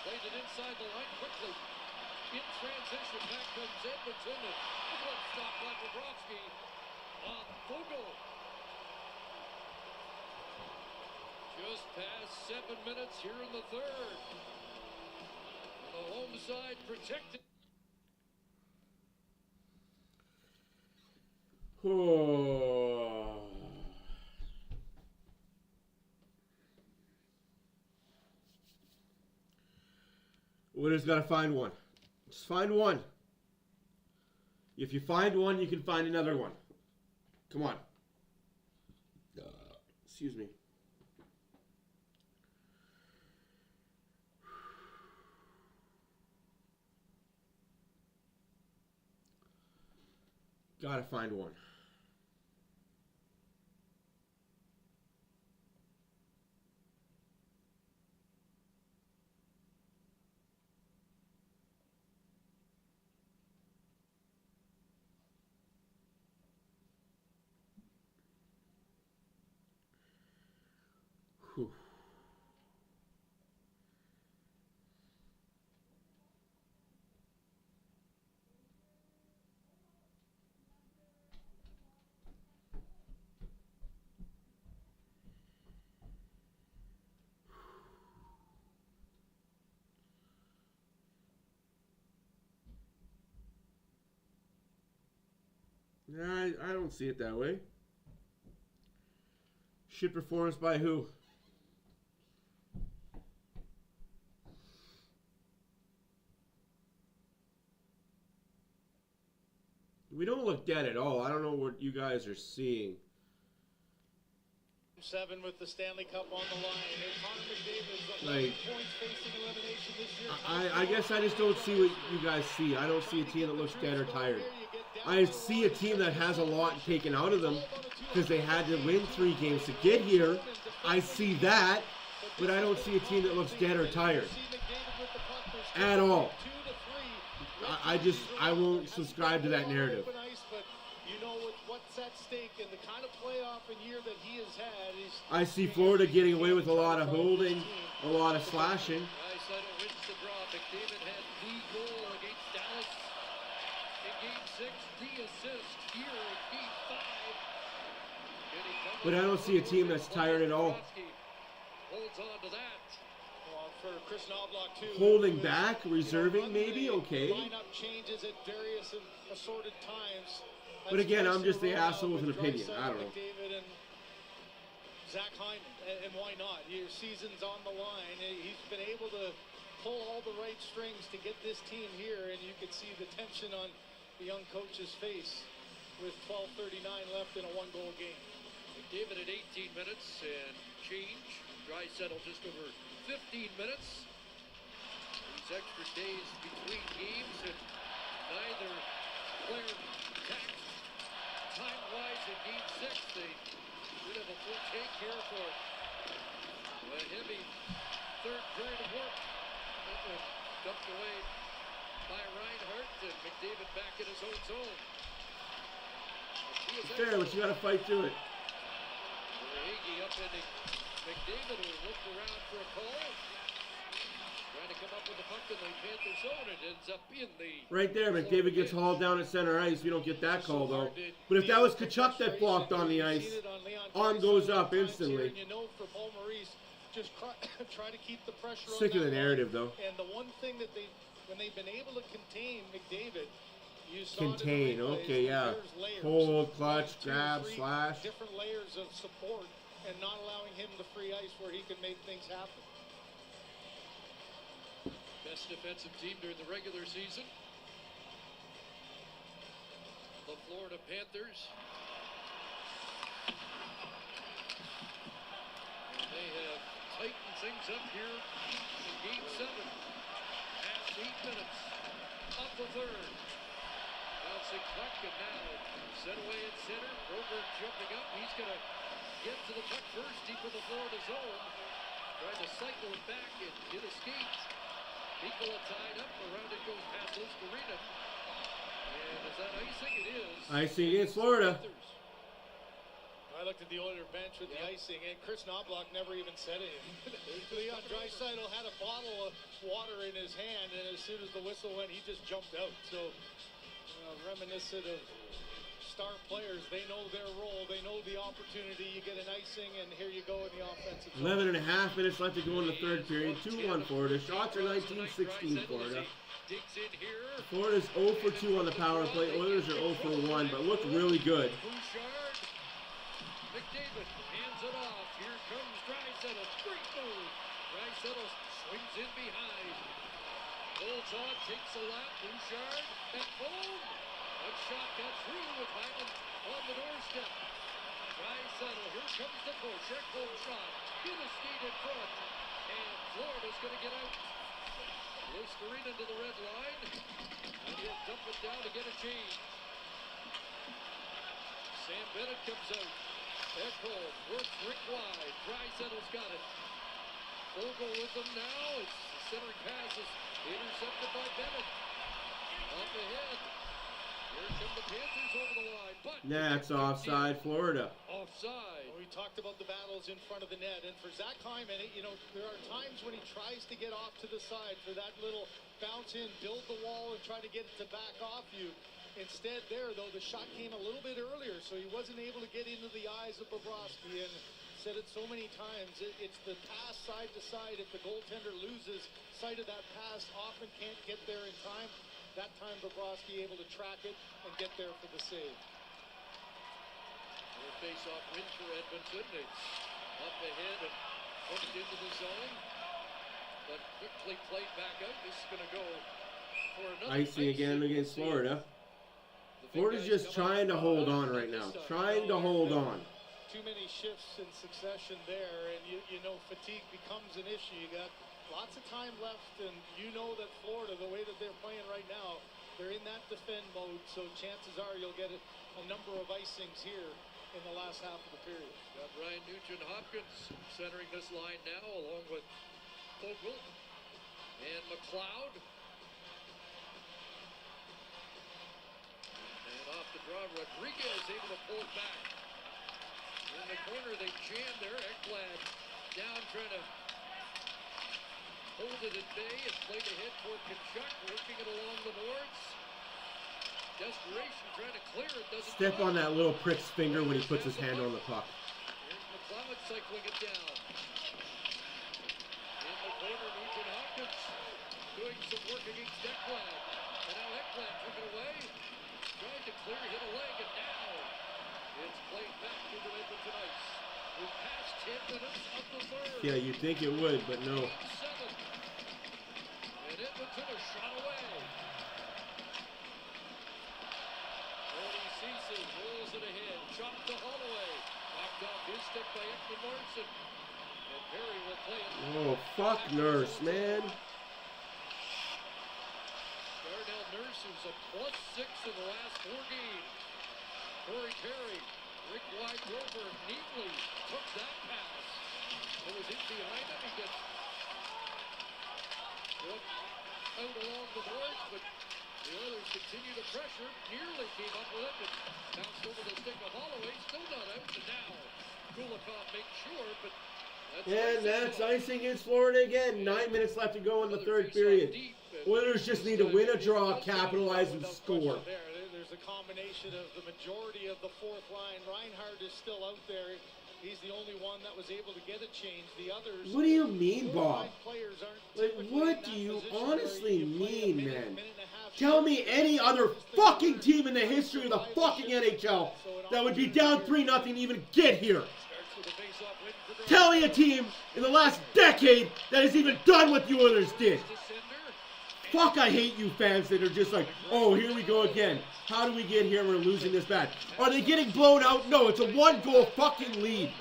Plays it inside the line quickly. In transition, back comes Edmonton, and the glove stop by Bobrovsky on Vogel. Just past 7 minutes here in the third. The home side protected. Oh. Oilers got to find one. Just find one. If you find one, you can find another one. Come on. Excuse me. Gotta find one. Whew. I don't see it that way. Shit performance by who? We don't look dead at all. I don't know what you guys are seeing. 7 with the Stanley Cup on the line. And Connor McDavid's Like, points facing elimination this year. I guess I just don't see what you guys see. I don't see a team that looks dead or tired. You get I see a team that has a lot taken out of them because they had to win 3 games to get here. I see that, but I don't see a team that looks dead or tired at all. I won't subscribe to that narrative. You know what's at stake and the kind of playoff and year that he has had. I see Florida getting away with a lot of holding, a lot of slashing. Draisaitl wins the draw. McDavid had the goal against Dallas in Game 6. The assist here in Game 5. But I don't see a team that's tired at all. Holds on to that. For Chris Knobloch too. Holding back, reserving maybe, okay. Lineup changes at various assorted times. But again, I'm just the asshole with an opinion. I don't know. McDavid and Zach Hyman, and why not? Your season's on the line. He's been able to pull all the right strings to get this team here, and you can see the tension on the young coach's face with 12:39 left in a 1-goal game. McDavid at 18 minutes and change. Draisaitl just over 15 minutes. These extra days between games, and neither player taxed time-wise in Game 6. They should have a full tank here for a heavy third period of work. That was dumped away by Reinhart, and McDavid back in his own zone. It's fair, but you got to fight through it. Hagee up into McDavid, who looked around for a call. Trying to come up with the puck in the Panthers zone. It ends up in the... Right there, McDavid gets hauled down at center ice. We don't get that call, though. But if that was Tkachuk that blocked on the ice, arm goes up instantly. You know, for Paul Maurice, just try to keep the pressure on. Sick of the narrative, though. And the one thing that when they've been able to contain McDavid, you saw Contain, okay, yeah. Hold, clutch, grab, slash. Different layers of support and not allowing him the free ice where he can make things happen. Best defensive team during the regular season. The Florida Panthers. And they have tightened things up here in Game 7. Past 8 minutes of the third. Bouncing puck, and now set away at center. Broberg jumping up. He's going to get to the puck first, deep in the Florida zone. Trying to cycle it back and get a skate. Nicola tied up. Around it goes past Liz Arena. And is that icing? It is. Icing against Florida. I looked at the Oilers bench with the icing, and Chris Knobloch never even said anything. Leon Draisaitl had a bottle of water in his hand, and as soon as the whistle went, he just jumped out. So, reminiscent of star players, they know their role, they know the opportunity. You get an icing, and here you go in the offensive zone. 11 and a half minutes left to go in the third period. 2-1 Florida. Shots are 19-16 Florida. Florida's 0 for 2 on the power play. Oilers are 0 for 1, but look really good. McDavid hands it off. Here comes Draisaitl. Great move. Draisaitl swings in behind. Holds on, takes a lap. Bouchard at home. One shot got through with Hyman on the doorstep. Draisaitl, here comes the push. Ekholm shot. Get a skate in front. And Florida's going to get out. Listerine into the red line. And he'll dump it down to get a change. Sam Bennett comes out. Ekholm works Rick wide. Draisaitl's got it. Fogle with them now. It's the centering pass is intercepted by Bennett. Up ahead. Here come the Panthers over the line. But That's offside, Florida. Offside. We talked about the battles in front of the net, and for Zach Hyman, there are times when he tries to get off to the side for that little bounce in, build the wall, and try to get it to back off you. Instead there, though, the shot came a little bit earlier, so he wasn't able to get into the eyes of Bobrovsky, and said it so many times, it's the pass side to side. If the goaltender loses sight of that pass, often can't get there in time. That time Bobrovsky able to track it and get there for the save. Face-off win for Edmonton. It's up ahead and hooked into the zone, but quickly played back out. This is going to go for another Icing again against Florida. Florida's just trying to hold on right now. Trying to hold on. Too many shifts in succession there, and you know fatigue becomes an issue. You got lots of time left, and you know that Florida, the way that they're playing right now, They're in that defend mode, so chances are you'll get a number of icings here in the last half of the period. Got Ryan Nugent-Hopkins centering this line now, along with Fogle and McLeod. And off the draw, Rodriguez able to pull it back. In the corner, they jammed there. Ekblad down, trying to hold it at bay. It's played ahead for Kachuk, working it along the boards. Desperation, trying to clear it, doesn't Step on that little prick's finger when he puts his hand on the puck. Here's McLeod cycling it down. In the corner, Nugent-Hopkins doing some work against Ekblad. And now Ekblad took it away. Tried to clear, hit a leg, and now it's played back to the Edmonton ice. We're past 10 minutes of the third. Yeah, you'd think it would, but no. 7. And Edmonton a shot away. Ceci rolls it ahead, chopped to Holloway. Knocked off his stick by Ekman Larsson. And Perry will play it. Oh, fuck Nurse, man. Darnell Nurse, who's a +6 in the last 4 games. Corey Perry, Rick Wide-Grover neatly took that pass. It was in behind him. He gets out along the boards, but the Oilers continue to pressure. Nearly came up with it, but bounced over the stick of Holloway. Still not out, and now Kulikov makes sure, but that's icing against Florida again. 9 minutes left to go in the third period. Oilers just need to win a draw, capitalize, and score. There's a combination of the majority of the fourth line. Reinhardt is still out there. He's the only one that was able to get a change. The others. What do you mean, Bob? Like, what do you honestly mean, man? Tell me any other fucking team in the history of the fucking NHL that would be down 3-0 to even get here. Tell me a team in the last decade that has even done what the Oilers did. Fuck, I hate you fans that are just like, oh, here we go again. How do we get here? We're losing this bad. Are they getting blown out? No, it's a 1-goal fucking lead.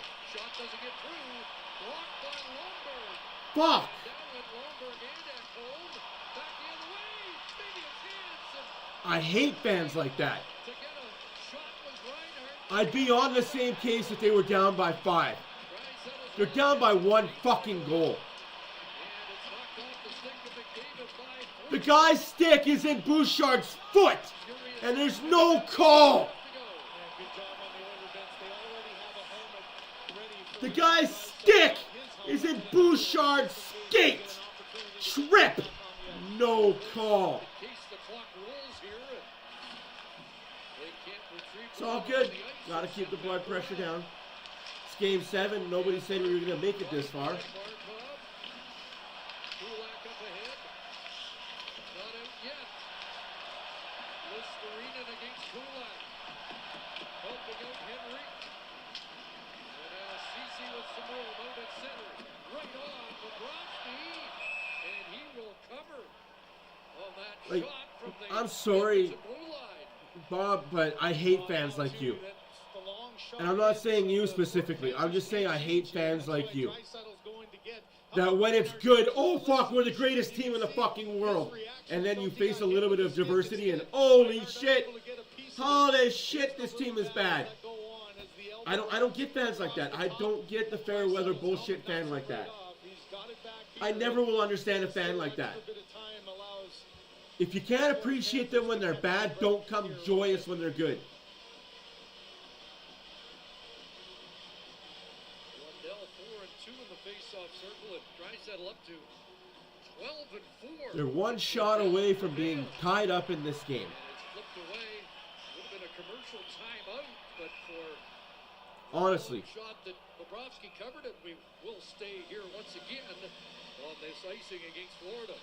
Fuck. I hate fans like that. I'd be on the same case if they were down by 5. They're down by 1 fucking goal. The guy's stick is in Bouchard's foot, and there's no call. The guy's stick is in Bouchard's skate. Trip. No call. It's all good. Gotta keep the blood pressure down. It's game 7. Nobody said we were gonna make it this far. Like, I'm sorry, Bob, but I hate fans like you. And I'm not saying you specifically. I'm just saying I hate fans like you. That when it's good, oh fuck, we're the greatest team in the fucking world. And then you face a little bit of diversity and holy shit, this team is bad. I don't get fans like that. I don't get the fair weather bullshit fan like that. I never will understand a fan like that. If you can't appreciate them when they're bad, don't come joyous when they're good. Lundell 4-2 in the face-off circle, and Draisaitl up to 12-4. They're 1 shot away from being tied up in this game. It's flipped away. Would have been a commercial timeout, but for honestly, shot that Bobrovsky covered it, we will stay here once again on this icing against Florida.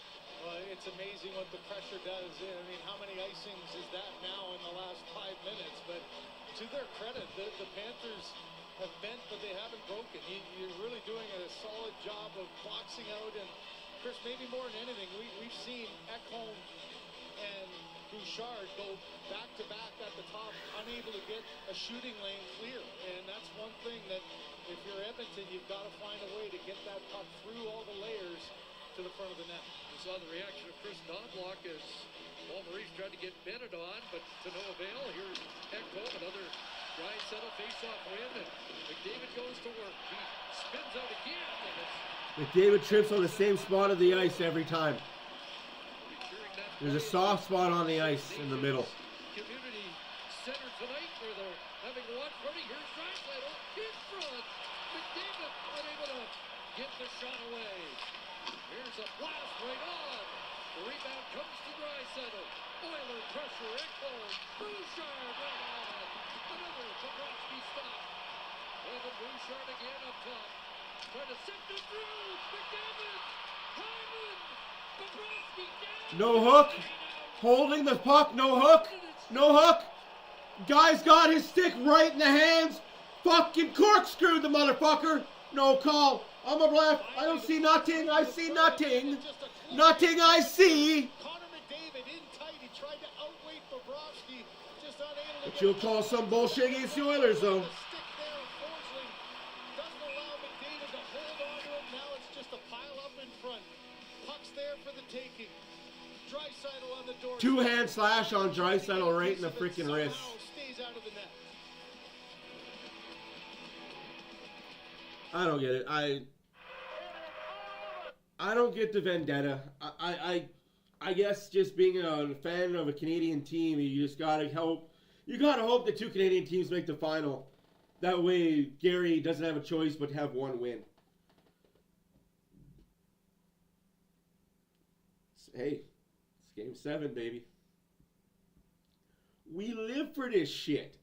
It's amazing what the pressure does. I mean, how many icings is that now in the last 5 minutes? But to their credit, the Panthers have bent, but they haven't broken. You're really doing a solid job of boxing out. And Chris, maybe more than anything, we've seen Ekholm and Bouchard go back-to-back at the top, unable to get a shooting lane clear. And that's one thing that if you're Edmonton, you've got to find a way to get that puck through all the layers to the front of the net. saw the reaction of Chris Knobloch as Paul Maurice tried to get Bennett on, but to no avail. Here's Echo, another dry settle face-off win, and McDavid goes to work. He spins out again, and it's McDavid trips on the same spot of the ice every time. There's a soft spot on the ice in the middle. Community Center tonight where they're having a watch party. Here's Draisaitl in front. McDavid unable to get the shot away. Here's a blast right on. The rebound comes to Draisaitl. Oiler pressure, Echo. Bouchard right on. Another Bobrovsky stop. Evan Bouchard again up top. Trying to sift it through. McDavid. Hyman. Bobrovsky down. No hook. Holding the puck. No hook. No hook. Guy's got his stick right in the hands. Fucking corkscrewed the motherfucker. No call. I'm a left. I don't see nothing. I see nothing. Nothing I see. Connor McDavid in tight. He tried to outweight Bobrovsky. Just unable to But you'll call some bullshit against the Oilers, though. stick there. Forsling doesn't allow McDavid to hold on to him. Now it's just a pile up in front. Puck's there for the taking. Draisaitl on the door. Two-hand slash on Draisaitl right in the freaking wrist. Stays out of the net. I don't get it. I don't get the vendetta. I guess just being a fan of a Canadian team, you just gotta hope. You gotta hope the two Canadian teams make the final. That way, Gary doesn't have a choice but have one win. Hey, it's Game 7, baby. We live for this shit.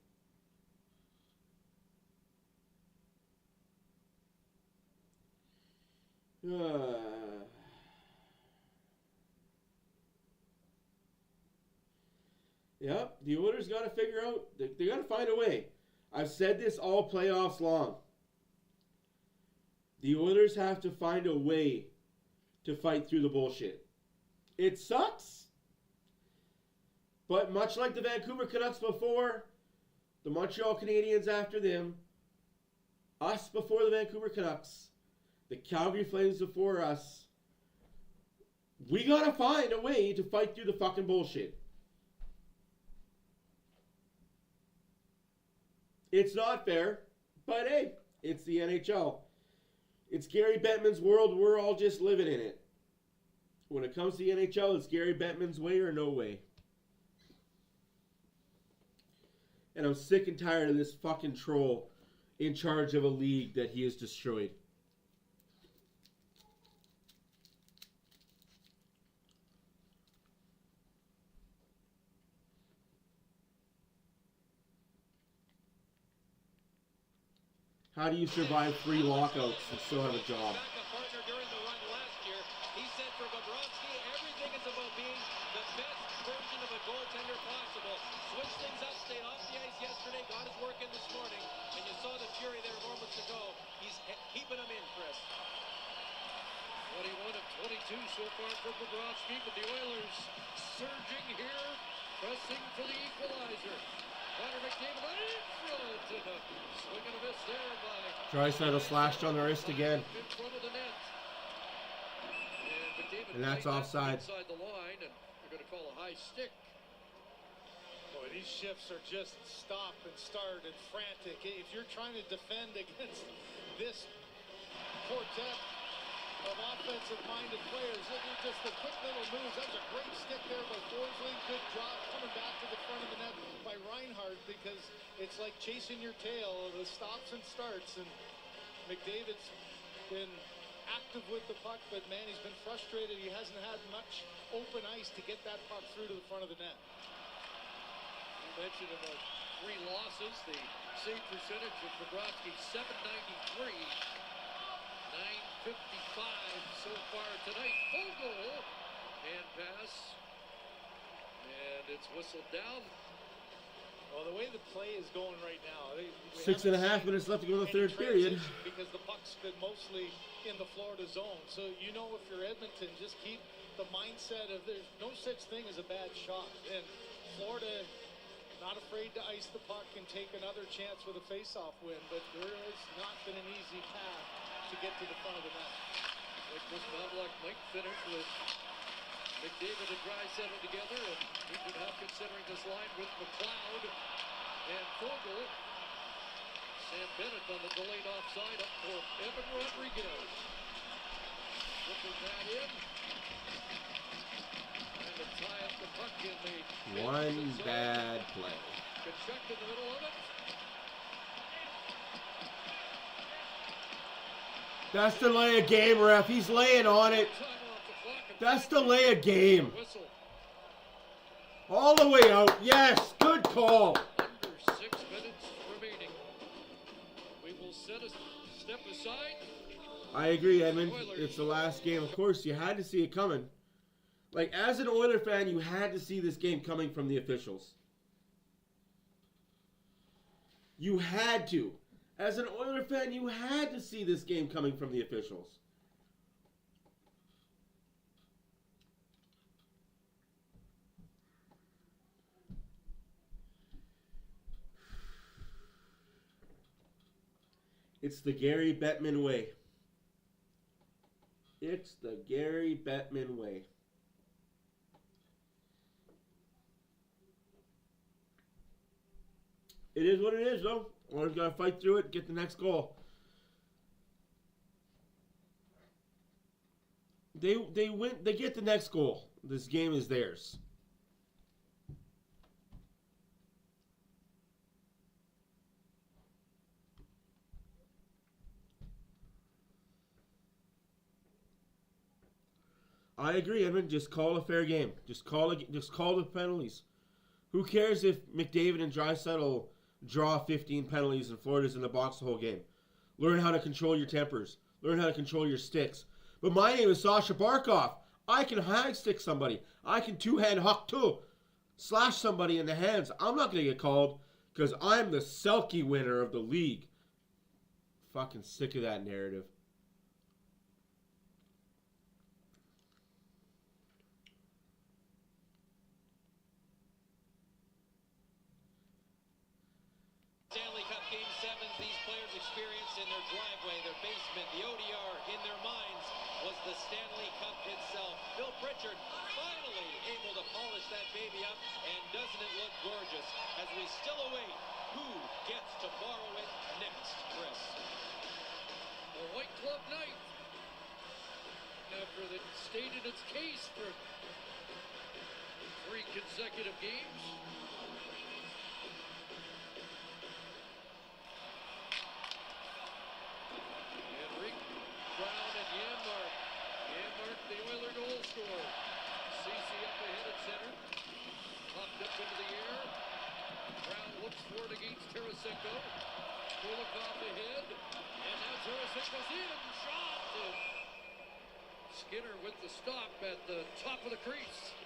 Yep, the Oilers got to figure out, they got to find a way. I've said this all playoffs long. The Oilers have to find a way to fight through the bullshit. It sucks. But much like the Vancouver Canucks before, the Montreal Canadiens after them, us before the Vancouver Canucks, the Calgary Flames before us, we gotta find a way to fight through the fucking bullshit. It's not fair, but hey, it's the NHL. It's Gary Bettman's world. We're all just living in it. When it comes to the NHL, it's Gary Bettman's way or no way. And I'm sick and tired of this fucking troll in charge of a league that he has destroyed. How do you survive 3 lockouts and still have a job? Partner during the run last year, he said for Bobrovsky, everything is about being the best version of a goaltender possible. Switched things up, stayed off the ice yesterday, got his work in this morning, and you saw the fury there moments ago. He's keeping them in, Chris. 21 of 22 so far for Bobrovsky, but the Oilers surging here, pressing for the equalizer. Connor McDavid in front, swing and a miss there by Draisaitl slashed on the wrist again. in front of the net. And McDavid And that's playing that offside. inside the line, and they're going to call a high stick. Boy, these shifts are just stop and start and frantic. If you're trying to defend against this quartet of offensive-minded players, look at just the quick little moves. That was a great stick there by Forsling. Good drop coming back to the front of the net by Reinhart, because it's like chasing your tail. The stops and starts, and McDavid's been active with the puck, but man, he's been frustrated. He hasn't had much open ice to get that puck through to the front of the net. You mentioned about 3 losses. The save percentage of Bobrovsky, .793. 9:55 so far tonight. Full goal. Hand pass. And it's whistled down. Well, the way the play is going right now, 6.5 minutes left to go in the third period. Because the puck's been mostly in the Florida zone. So you know, if you're Edmonton, just keep the mindset of there's no such thing as a bad shot. And Florida not afraid to ice the puck and take another chance with a face-off win. But there has not been an easy path to get to the front of the net. Like Chris Knobloch might finish with McDavid and Draisaitl together, and Nugent Hopkins centering this line with McLeod and Fogle. Sam Bennett on the delayed offside up for Evan Rodriguez. Flipping that in. And to tie up the puck in the One bad play. Kachuk in the middle of it. That's delay a game, ref. He's laying on it. That's delay a game. All the way out. Yes, good call. Under 6 minutes remaining. We will set a step aside. I agree, Edmund. It's the last game. Of course, you had to see it coming. Like, as an Oiler fan, you had to see this game coming from the officials. You had to. As an Oiler fan, you had to see this game coming from the officials. It's the Gary Bettman way. It's the Gary Bettman way. It is what it is, though. Oilers got to fight through it, get the next goal. They win. They get the next goal. This game is theirs. I agree, Edmund. Just call a fair game. Just call the penalties. Who cares if McDavid and Draisaitl draw 15 penalties and Florida's in the box the whole game? Learn how to control your tempers. Learn how to control your sticks. But my name is Sasha Barkov. I can high stick somebody. I can two-hand huck too. Slash somebody in the hands. I'm not going to get called because I'm the Selke winner of the league. Fucking sick of that narrative. Stanley Cup Game 7s these players experienced in their driveway, their basement, the ODR in their minds was the Stanley Cup itself. Bill Pritchard finally able to polish that baby up, and doesn't it look gorgeous as we still await who gets to borrow it next, Chris. The White Club night, after it stated its case for 3 consecutive games. Brown and Janmark. Janmark, the Oiler goal scorer. Ceci up ahead at center. Popped up into the air. Brown looks for it against Tarasenko. Kulikov ahead. And now Tarasenko's in. Shot. Skinner with the stop at the top of the crease.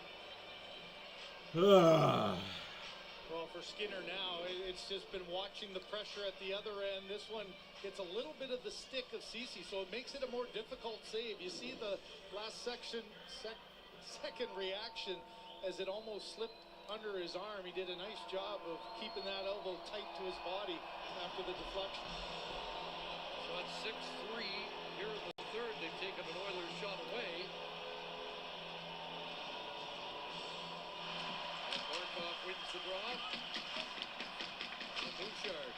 Well, for Skinner now, it's just been watching the pressure at the other end. This one gets a little bit of the stick of Ceci, so it makes it a more difficult save. You see the last second reaction as it almost slipped under his arm. He did a nice job of keeping that elbow tight to his body after the deflection. Shot 6-3 here in the third. They've taken an Oilers shot away. Barkov wins the draw. Bouchard.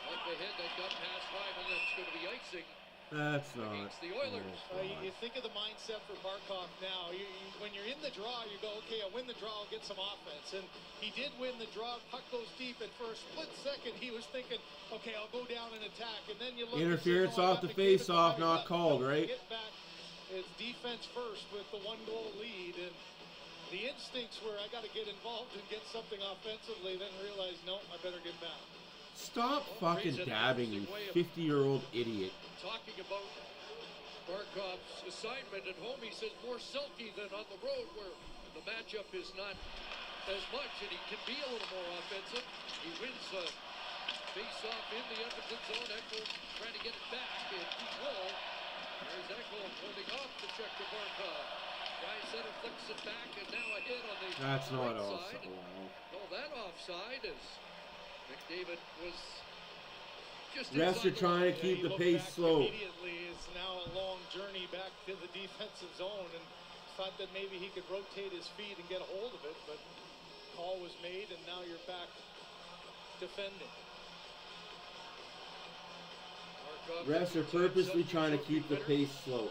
Up ahead, that got past 5, and that's going to be icing. That's not. Against the Oilers. You think of the mindset for Barkov now. When you're in the draw, you go, okay, I'll win the draw, I'll get some offense. And he did win the draw. Puck goes deep, and for a split second, he was thinking, okay, I'll go down and attack. And then you look. Interference off the face-off, not called, right? Get back. It's defense first with the 1-goal lead, and the instincts were, I got to get involved and get something offensively, then realize, no, I better get back. Stop fucking dabbing, you 50-year-old idiot. Talking about Barkov's assignment at home, he says more Selke than on the road, where the matchup is not as much, and he can be a little more offensive. He wins a face-off in the Edmonton zone. Eckel trying to get it back, and he will. There's Eckel holding off the check to Barkov. Draisaitl flicks it back, and now a hit on the That's not right offside. side. No, that offside is McDavid was just Refs are trying to keep the pace slow. Immediately, it's now a long journey back to the defensive zone, and thought that maybe he could rotate his feet and get a hold of it, but call was made, and now you're back defending. Refs are purposely trying to keep the pace slow.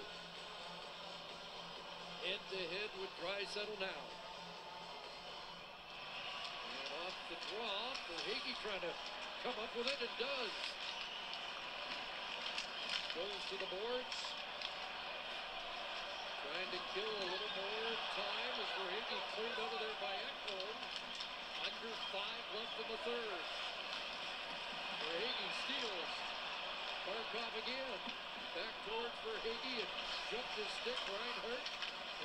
Head to head with Draisaitl now. And off the draw for Hagee, trying to come up with it, and does. Goes to the boards. Trying to kill a little more time as Verhaeghe cleared out of there by Ekholm. Under 5 left in the third. Verhaeghe steals. Barkov again. Back towards Verhaeghe and jumped his stick. Reinhart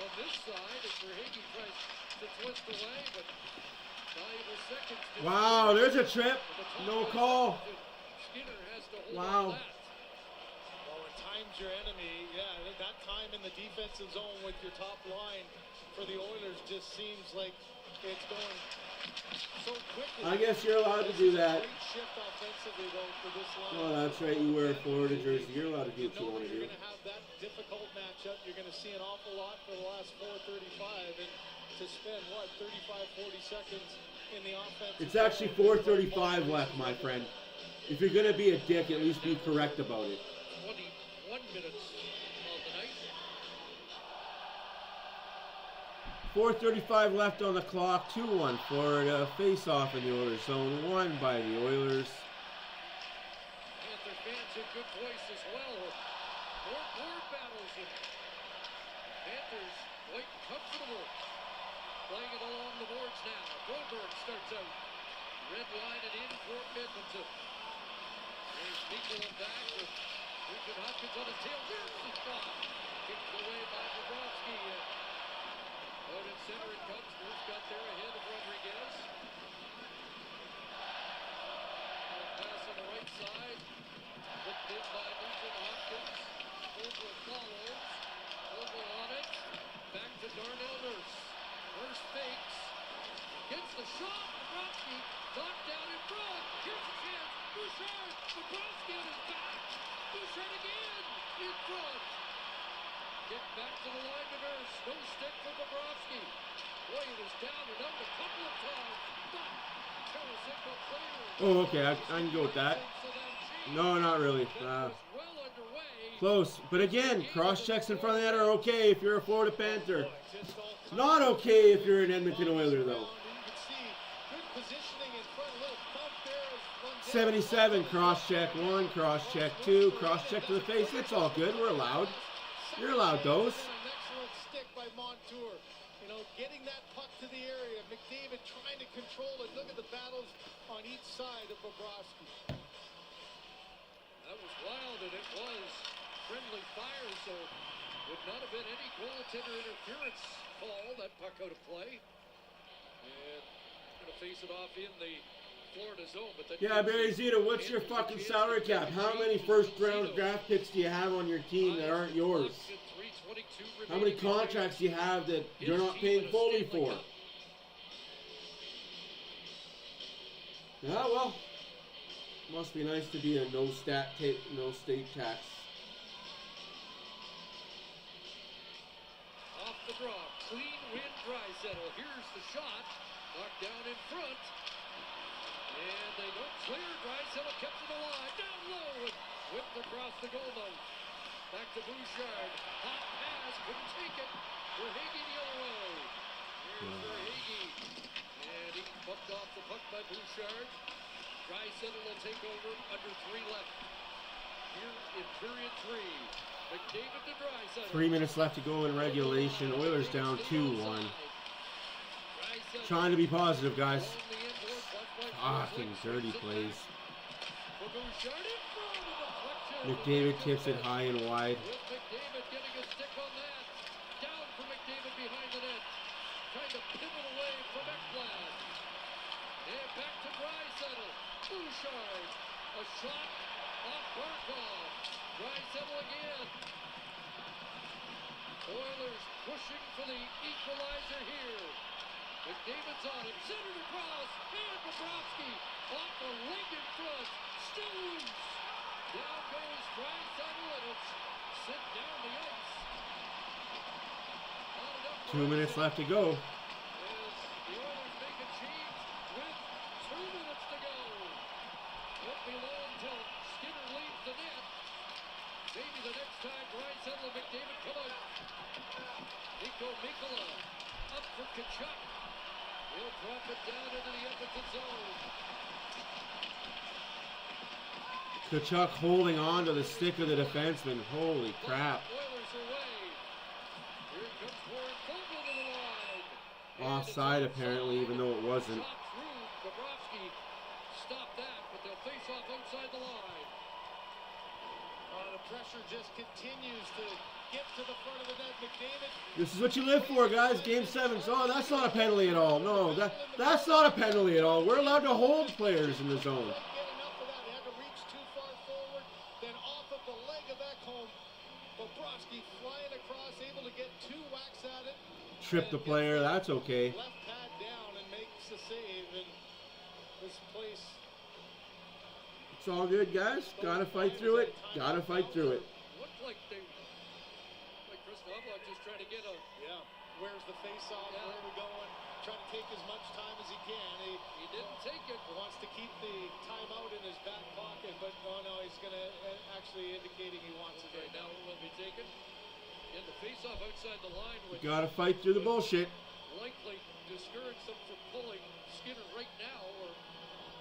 on this side as Verhaeghe tries to twist away, but valuable seconds. Wow, there's a trip. No call. Skinner has to hold Wow. on that. Well, when time's your enemy, yeah, that time in the defensive zone with your top line for the Oilers just seems like it's going so quickly. I guess you're allowed to do that. Great shift offensively, though, for this line. Oh, that's right. You wear a Florida jersey. You're allowed to do what you want to You're do. going to have that difficult matchup. You're going to see an awful lot for the last 4:35, and to spend, 35, 40 seconds in the offense. It's actually 4:35 left, my friend. If you're going to be a dick, at least be correct about it. 21 minutes of the night. 4:35 left on the clock. 2-1 Florida. Face-off in the Oilers zone. Won by the Oilers. Panther fans in good voice as well. More board battles. And Panthers quite comfortable. Playing it along the boards now. Broberg starts out. Red line it in for Edmonton. There's Nicola back with Nugent Hopkins on his tail. There's the shot. Kicked away by Bobrovsky. Out in center it comes. Bruce got there ahead of Rodriguez. Pass on the right side. Hooked in by Nugent Hopkins. Over follows. Over on it. Back to Darnell Nurse. Nurse fakes. Gets the shot. Bobrovsky knocked down in front. Here's a chance. Bouchard. Bobrovsky on his back. Bouchard again. In front. Get back to the line to Nurse. No stick for Bobrovsky. Boy, he was down and out a couple of times. But Tarasenko clears. Oh, okay. I can go with that. No, not really. Close. But again, cross-checks in front of that are okay if you're a Florida Panther. Not okay if you're an Edmonton Oiler, though. 77, cross-check 1, cross-check 2, cross-check to the face. It's all good. We're allowed. You're allowed those. An excellent stick by Montour. You know, getting that puck to the area. McDavid trying to control it. Look at the battles on each side of Bobrovsky. That was wild, and it was friendly fire, so would not have been any goaltender interference call. That puck out of play. And going to face it off in the Florida zone. But Yeah, Barry Zito, what's your fucking salary cap? How many first-round draft picks do you have on your team that aren't yours? How many contracts do you have that you're not paying fully for? Yeah, well, must be nice to be a no state tax. Off the draw, clean win, Draisaitl. Here's the shot, knocked down in front. And they don't clear. Draisaitl kept it alive. Down low and whipped across the goal line. Back to Bouchard. Hot pass. Couldn't take it. Verhaeghe the other way. Here's Verhaeghe. And he bumped off the puck by Bouchard. Draisaitl will take over. Under 3 left. Here in period 3. McDavid to Draisaitl. 3 minutes left to go in regulation. Oilers down 2-1. Trying to be positive, guys. Fucking dirty plays. McDavid tips it high and wide. McDavid getting a stick on that. Down for McDavid behind the net. Trying to pivot away from Ekblad. And back to Draisaitl. Bouchard. A shot off Barkov. Draisaitl again. Oilers pushing for the equalizer here. McDavid's on it, centered across, and Bobrovsky off the leg in front, still loose. Down goes Draisaitl, and it's sent down the ice. On it up 2 minutes left to go. As the Oilers make a change with 2 minutes to go. Won't be long till Skinner leaves the net. Maybe the next time Draisaitl and McDavid come out. Nico Mikkola up for Tkachuk. He'll drop it down into the Edmonton zone. Tkachuk holding on to the stick of the defenseman. Holy crap. Oilers away. Here comes Warren Fogle to the line. Offside apparently, even though it wasn't. Shot through. Bobrovsky stopped that, but they'll face off outside the line. The pressure just continues to get to the front of the net. McDavid. This is what you live for, guys. Game 7. Oh, that's not a penalty at all. No, that's not a penalty at all. We're allowed to hold players in the zone. Get enough of that. They had to reach too far forward. Then off of the leg of Ekholm. Bobrovsky flying across, able to get 2 whacks at it. Trip the player. That's okay. Left pad down and makes the save. And this place. It's all good, guys. Gotta fight through it. Gotta fight through it. Looked like they, like Chris Lovelock just trying to get a. Yeah. Where's the face-off? Yeah. Where are we going? Trying to take as much time as he can. He didn't take it. He wants to keep the timeout in his back pocket, but no, he's going to actually indicating he wants it Okay, right now now. it will be taken. And the face-off outside the line, which Gotta fight through the bullshit. likely discourage them from pulling Skinner right now,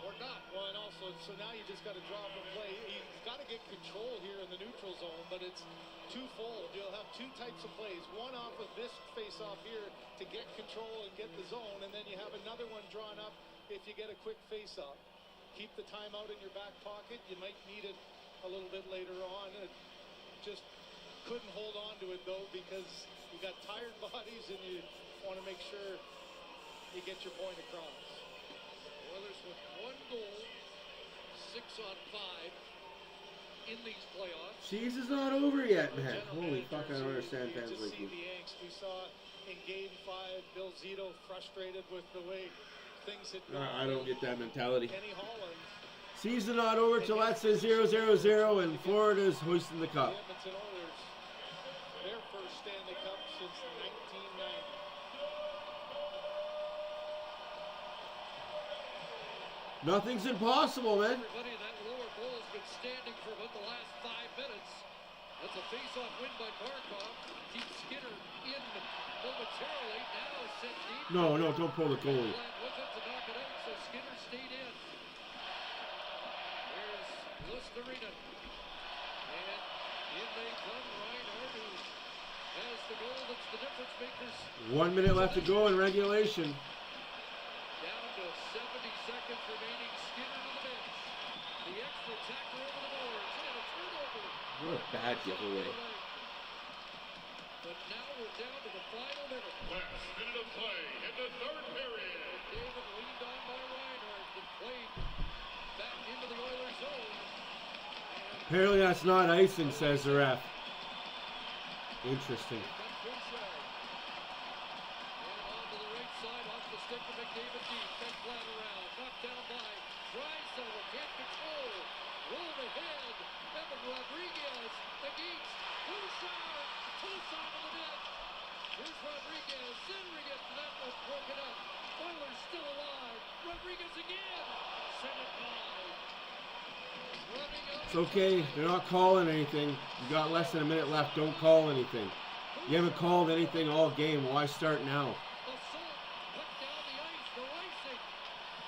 or not. Well, and also, so now you just got to drop and play. He's got to get control here in the neutral zone, but it's twofold. You'll have 2 types of plays. One off of this face-off here to get control and get the zone, and then you have another one drawn up if you get a quick face-off. Keep the timeout in your back pocket. You might need it a little bit later on. It just couldn't hold on to it, though, because you got tired bodies and you want to make sure you get your point across. Oilers with 1 goal, 6 on 5 in these playoffs. Season's not over yet, man. Holy fuck, I don't understand fans You just like see you. the angst. We saw in Game 5, Bill Zito frustrated with the way things had gone. I don't get that mentality. Kenny Holland. Season not over till that says 0-0-0 and Florida's hoisting the The cup. Edmonton Oilers, their first Stanley Cup since 1990. Nothing's impossible, man. Everybody in that lower bowl has been standing for about the last 5 minutes. That's a face-off win by Barkov. Keeps Skinner in momentarily. Now sent deep. No, don't pull the goalie. Was it to knock it out, so Skinner stayed in. There's Lusterina. And in they come Reinhardt, who has the goal that's the difference makers. 1 minute left to go in regulation. Down to 70 seconds remaining. Skinner to the bench. The extra tackle over the boards. And a turnover. What a bad giveaway. But now we're down to the final minute. Last minute of play in the 3rd period. David leaned on by Reinhardt and played back into the Oilers zone. Apparently that's not icing, says the ref. Interesting. And on to the right side, off the stick of McDavid deep. Fed flat around. Knocked down by Draisaitl. Can't control. Rolled ahead. Evan Rodriguez against Bouchard. Tucson to the net. Here's Rodriguez. Centering it. That was broken up. Oilers still alive. Rodriguez again. Sent it by. Running up. It's okay. They're not calling anything. You got less than a minute left. Don't call anything. You haven't called anything all game. Why start now? Assault. Put down the ice for icing.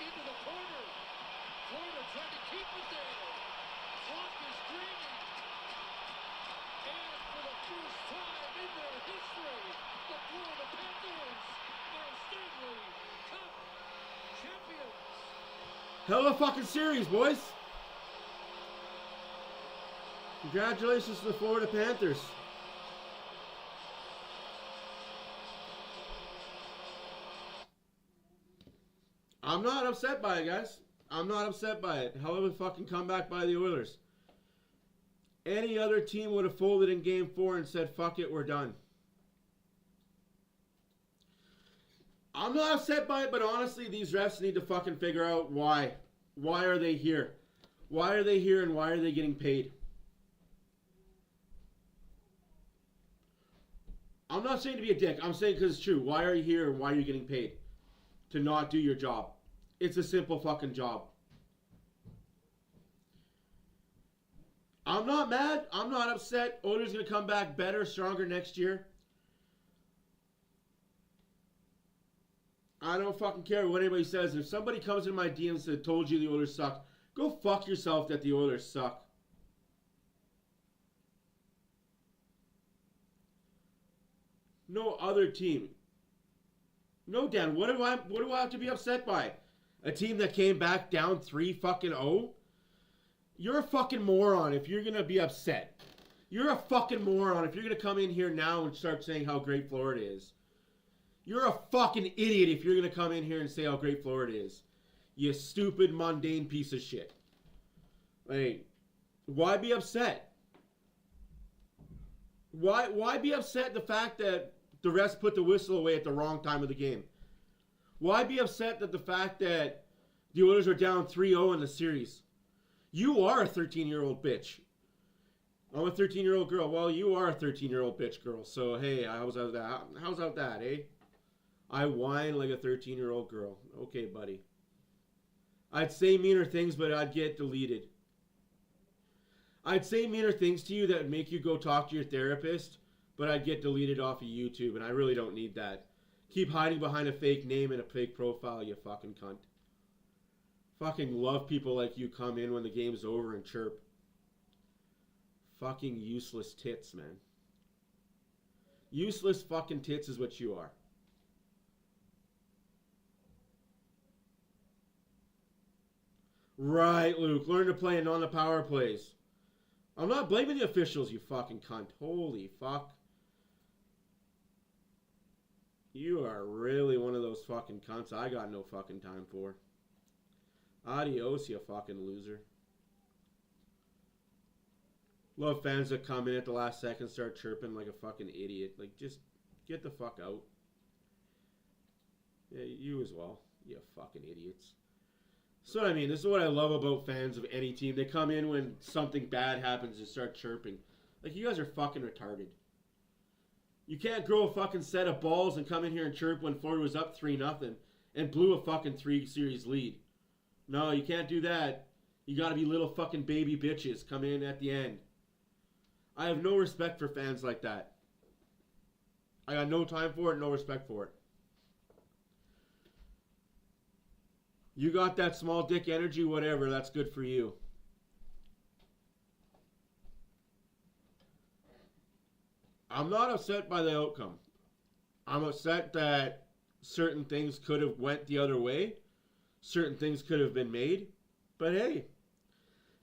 Into the corner. Florida trying to keep it there. Clock is draining. And for the first time in their history, the Florida Panthers are Stanley Cup champions. Hell of a fucking series, boys. Congratulations to the Florida Panthers. I'm not upset by it, guys. I'm not upset by it. Hell of a fucking comeback by the Oilers. Any other team would have folded in Game 4 and said, fuck it, we're done. I'm not upset by it, but honestly, these refs need to fucking figure out why. Why are they here? Why are they here and why are they getting paid? I'm not saying to be a dick. I'm saying because it's true. Why are you here and why are you getting paid? To not do your job. It's a simple fucking job. I'm not mad. I'm not upset. Oilers going to come back better, stronger next year. I don't fucking care what anybody says. If somebody comes in my DMs and said, told you the Oilers suck, go fuck yourself that the Oilers suck. No other team. No, Dan, what do I have to be upset by? A team that came back down 3-0? You're a fucking moron if you're going to be upset. You're a fucking moron if you're going to come in here now and start saying how great Florida is. You're a fucking idiot if you're going to come in here and say how great Florida is. You stupid, mundane piece of shit. Like, why be upset? Why be upset at the fact that the refs put the whistle away at the wrong time of the game? Why be upset at the fact that the Oilers are down 3-0 in the series? You are a 13-year-old bitch. I'm a 13-year-old girl. Well, you are a 13-year-old bitch girl. So, hey, how's that, eh? I whine like a 13-year-old girl. Okay, buddy. I'd say meaner things, but I'd get deleted. I'd say meaner things to you that would make you go talk to your therapist, but I'd get deleted off of YouTube, and I really don't need that. Keep hiding behind a fake name and a fake profile, you fucking cunt. Fucking love people like you come in when the game's over and chirp. Fucking useless tits, man. Useless fucking tits is what you are. Right, Luke. Learn to play on the power plays. I'm not blaming the officials, you fucking cunt. Holy fuck. You are really one of those fucking cunts I got no fucking time for. Adios, you fucking loser. Love fans that come in at the last second, start chirping like a fucking idiot. Like, just get the fuck out. Yeah, you as well. You fucking idiots. So, I mean, this is what I love about fans of any team. They come in when something bad happens and start chirping. Like, you guys are fucking retarded. You can't grow a fucking set of balls and come in here and chirp when Florida was up 3-0 and blew a fucking 3-series lead. No, you can't do that. You gotta be little fucking baby bitches come in at the end. I have no respect for fans like that. I got no time for it, no respect for it. You got that small dick energy, whatever, that's good for you. I'm not upset by the outcome. I'm upset that certain things could have went the other way. Certain things could have been made. But hey,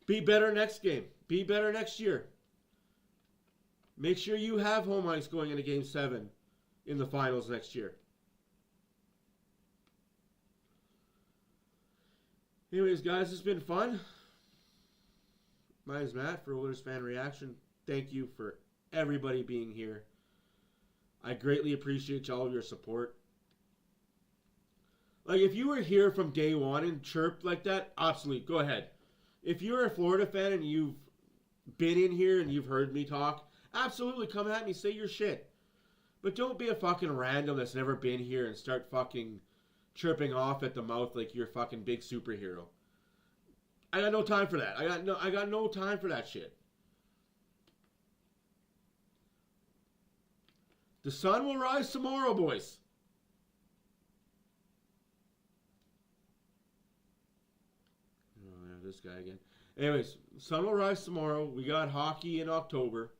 be better next game. Be better next year. Make sure you have home ice going into Game 7 in the finals next year. Anyways, guys, it's been fun. My name's Matt for OilersFanReaction. Thank you for everybody being here. I greatly appreciate all of your support. Like, if you were here from day one and chirped like that, absolutely, go ahead. If you're a Florida fan and you've been in here and you've heard me talk, absolutely come at me, say your shit. But don't be a fucking random that's never been here and start fucking chirping off at the mouth like you're a fucking big superhero. I got no time for that. I got no time for that shit. The sun will rise tomorrow, boys. Oh, yeah, this guy again. Anyways, sun will rise tomorrow. We got hockey in October.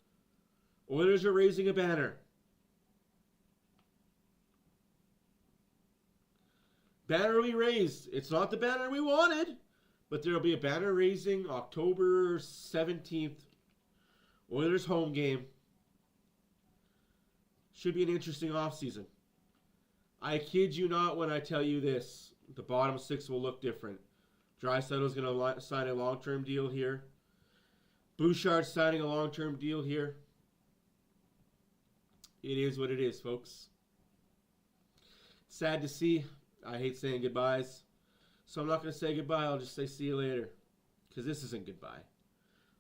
Oilers are raising a banner. Banner will be raised. It's not the banner we wanted, but there will be a banner raising October 17th. Oilers home game. Should be an interesting offseason. I kid you not when I tell you this. The bottom six will look different. Draisaitl's going to sign a long-term deal here. Bouchard's signing a long-term deal here. It is what it is, folks. Sad to see. I hate saying goodbyes. So I'm not going to say goodbye. I'll just say see you later. Because this isn't goodbye.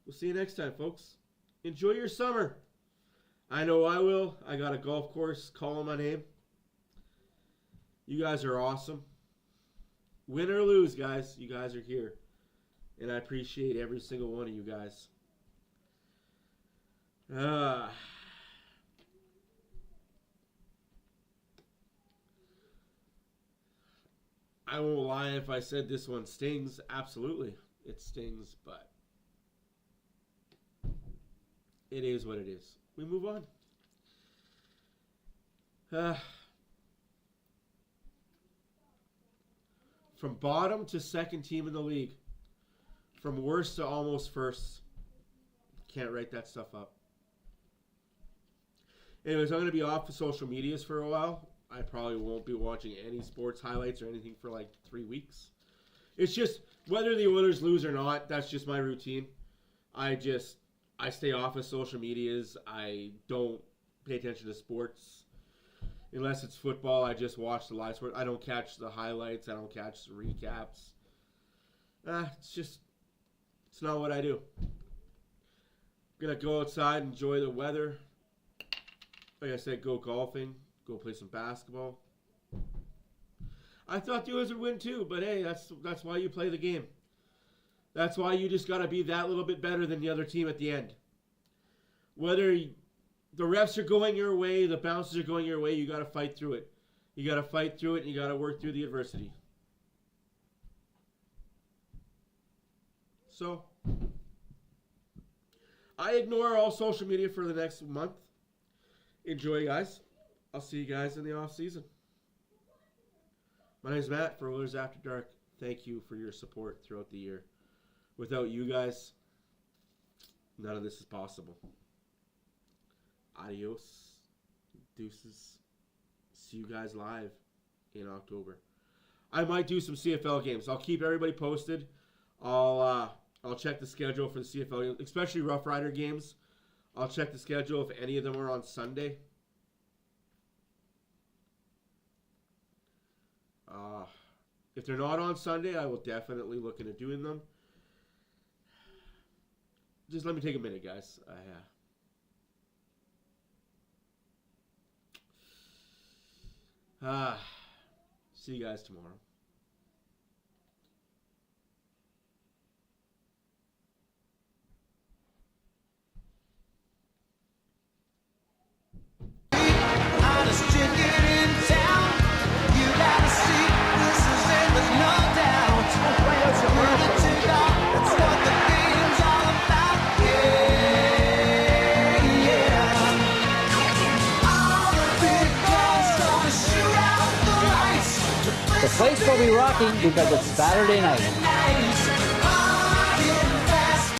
We'll see you next time, folks. Enjoy your summer. I know I will. I got a golf course calling my name. You guys are awesome. Win or lose, guys, you guys are here. And I appreciate every single one of you guys. I won't lie if I said this one stings. Absolutely, it stings, but it is what it is. We move on. From bottom to second team in the league. From worst to almost first. Can't write that stuff up. Anyways, I'm going to be off of social medias for a while. I probably won't be watching any sports highlights or anything for like 3 weeks. It's just, whether the Oilers lose or not, that's just my routine. I stay off of social medias. I don't pay attention to sports. Unless it's football, I just watch the live sport. I don't catch the highlights. I don't catch the recaps. It's not what I do. I'm going to go outside, enjoy the weather. Like I said, go golfing, go play some basketball. I thought the Oilers would win too, but hey, that's why you play the game. That's why you just got to be that little bit better than the other team at the end. Whether the refs are going your way, the bounces are going your way, you got to fight through it. You got to fight through it, and you got to work through the adversity. So, I ignore all social media for the next month. Enjoy, guys. I'll see you guys in the off season. My name is Matt for Oilers After Dark. Thank you for your support throughout the year. Without you guys, none of this is possible. Adios. Deuces. See you guys live in October. I might do some CFL games. I'll keep everybody posted. I'll check the schedule for the CFL games, especially Rough Rider games. I'll check the schedule if any of them are on Sunday. If they're not on Sunday, I will definitely look into doing them. Just let me take a minute, guys. See you guys tomorrow. The place will be rocking because it's Saturday night.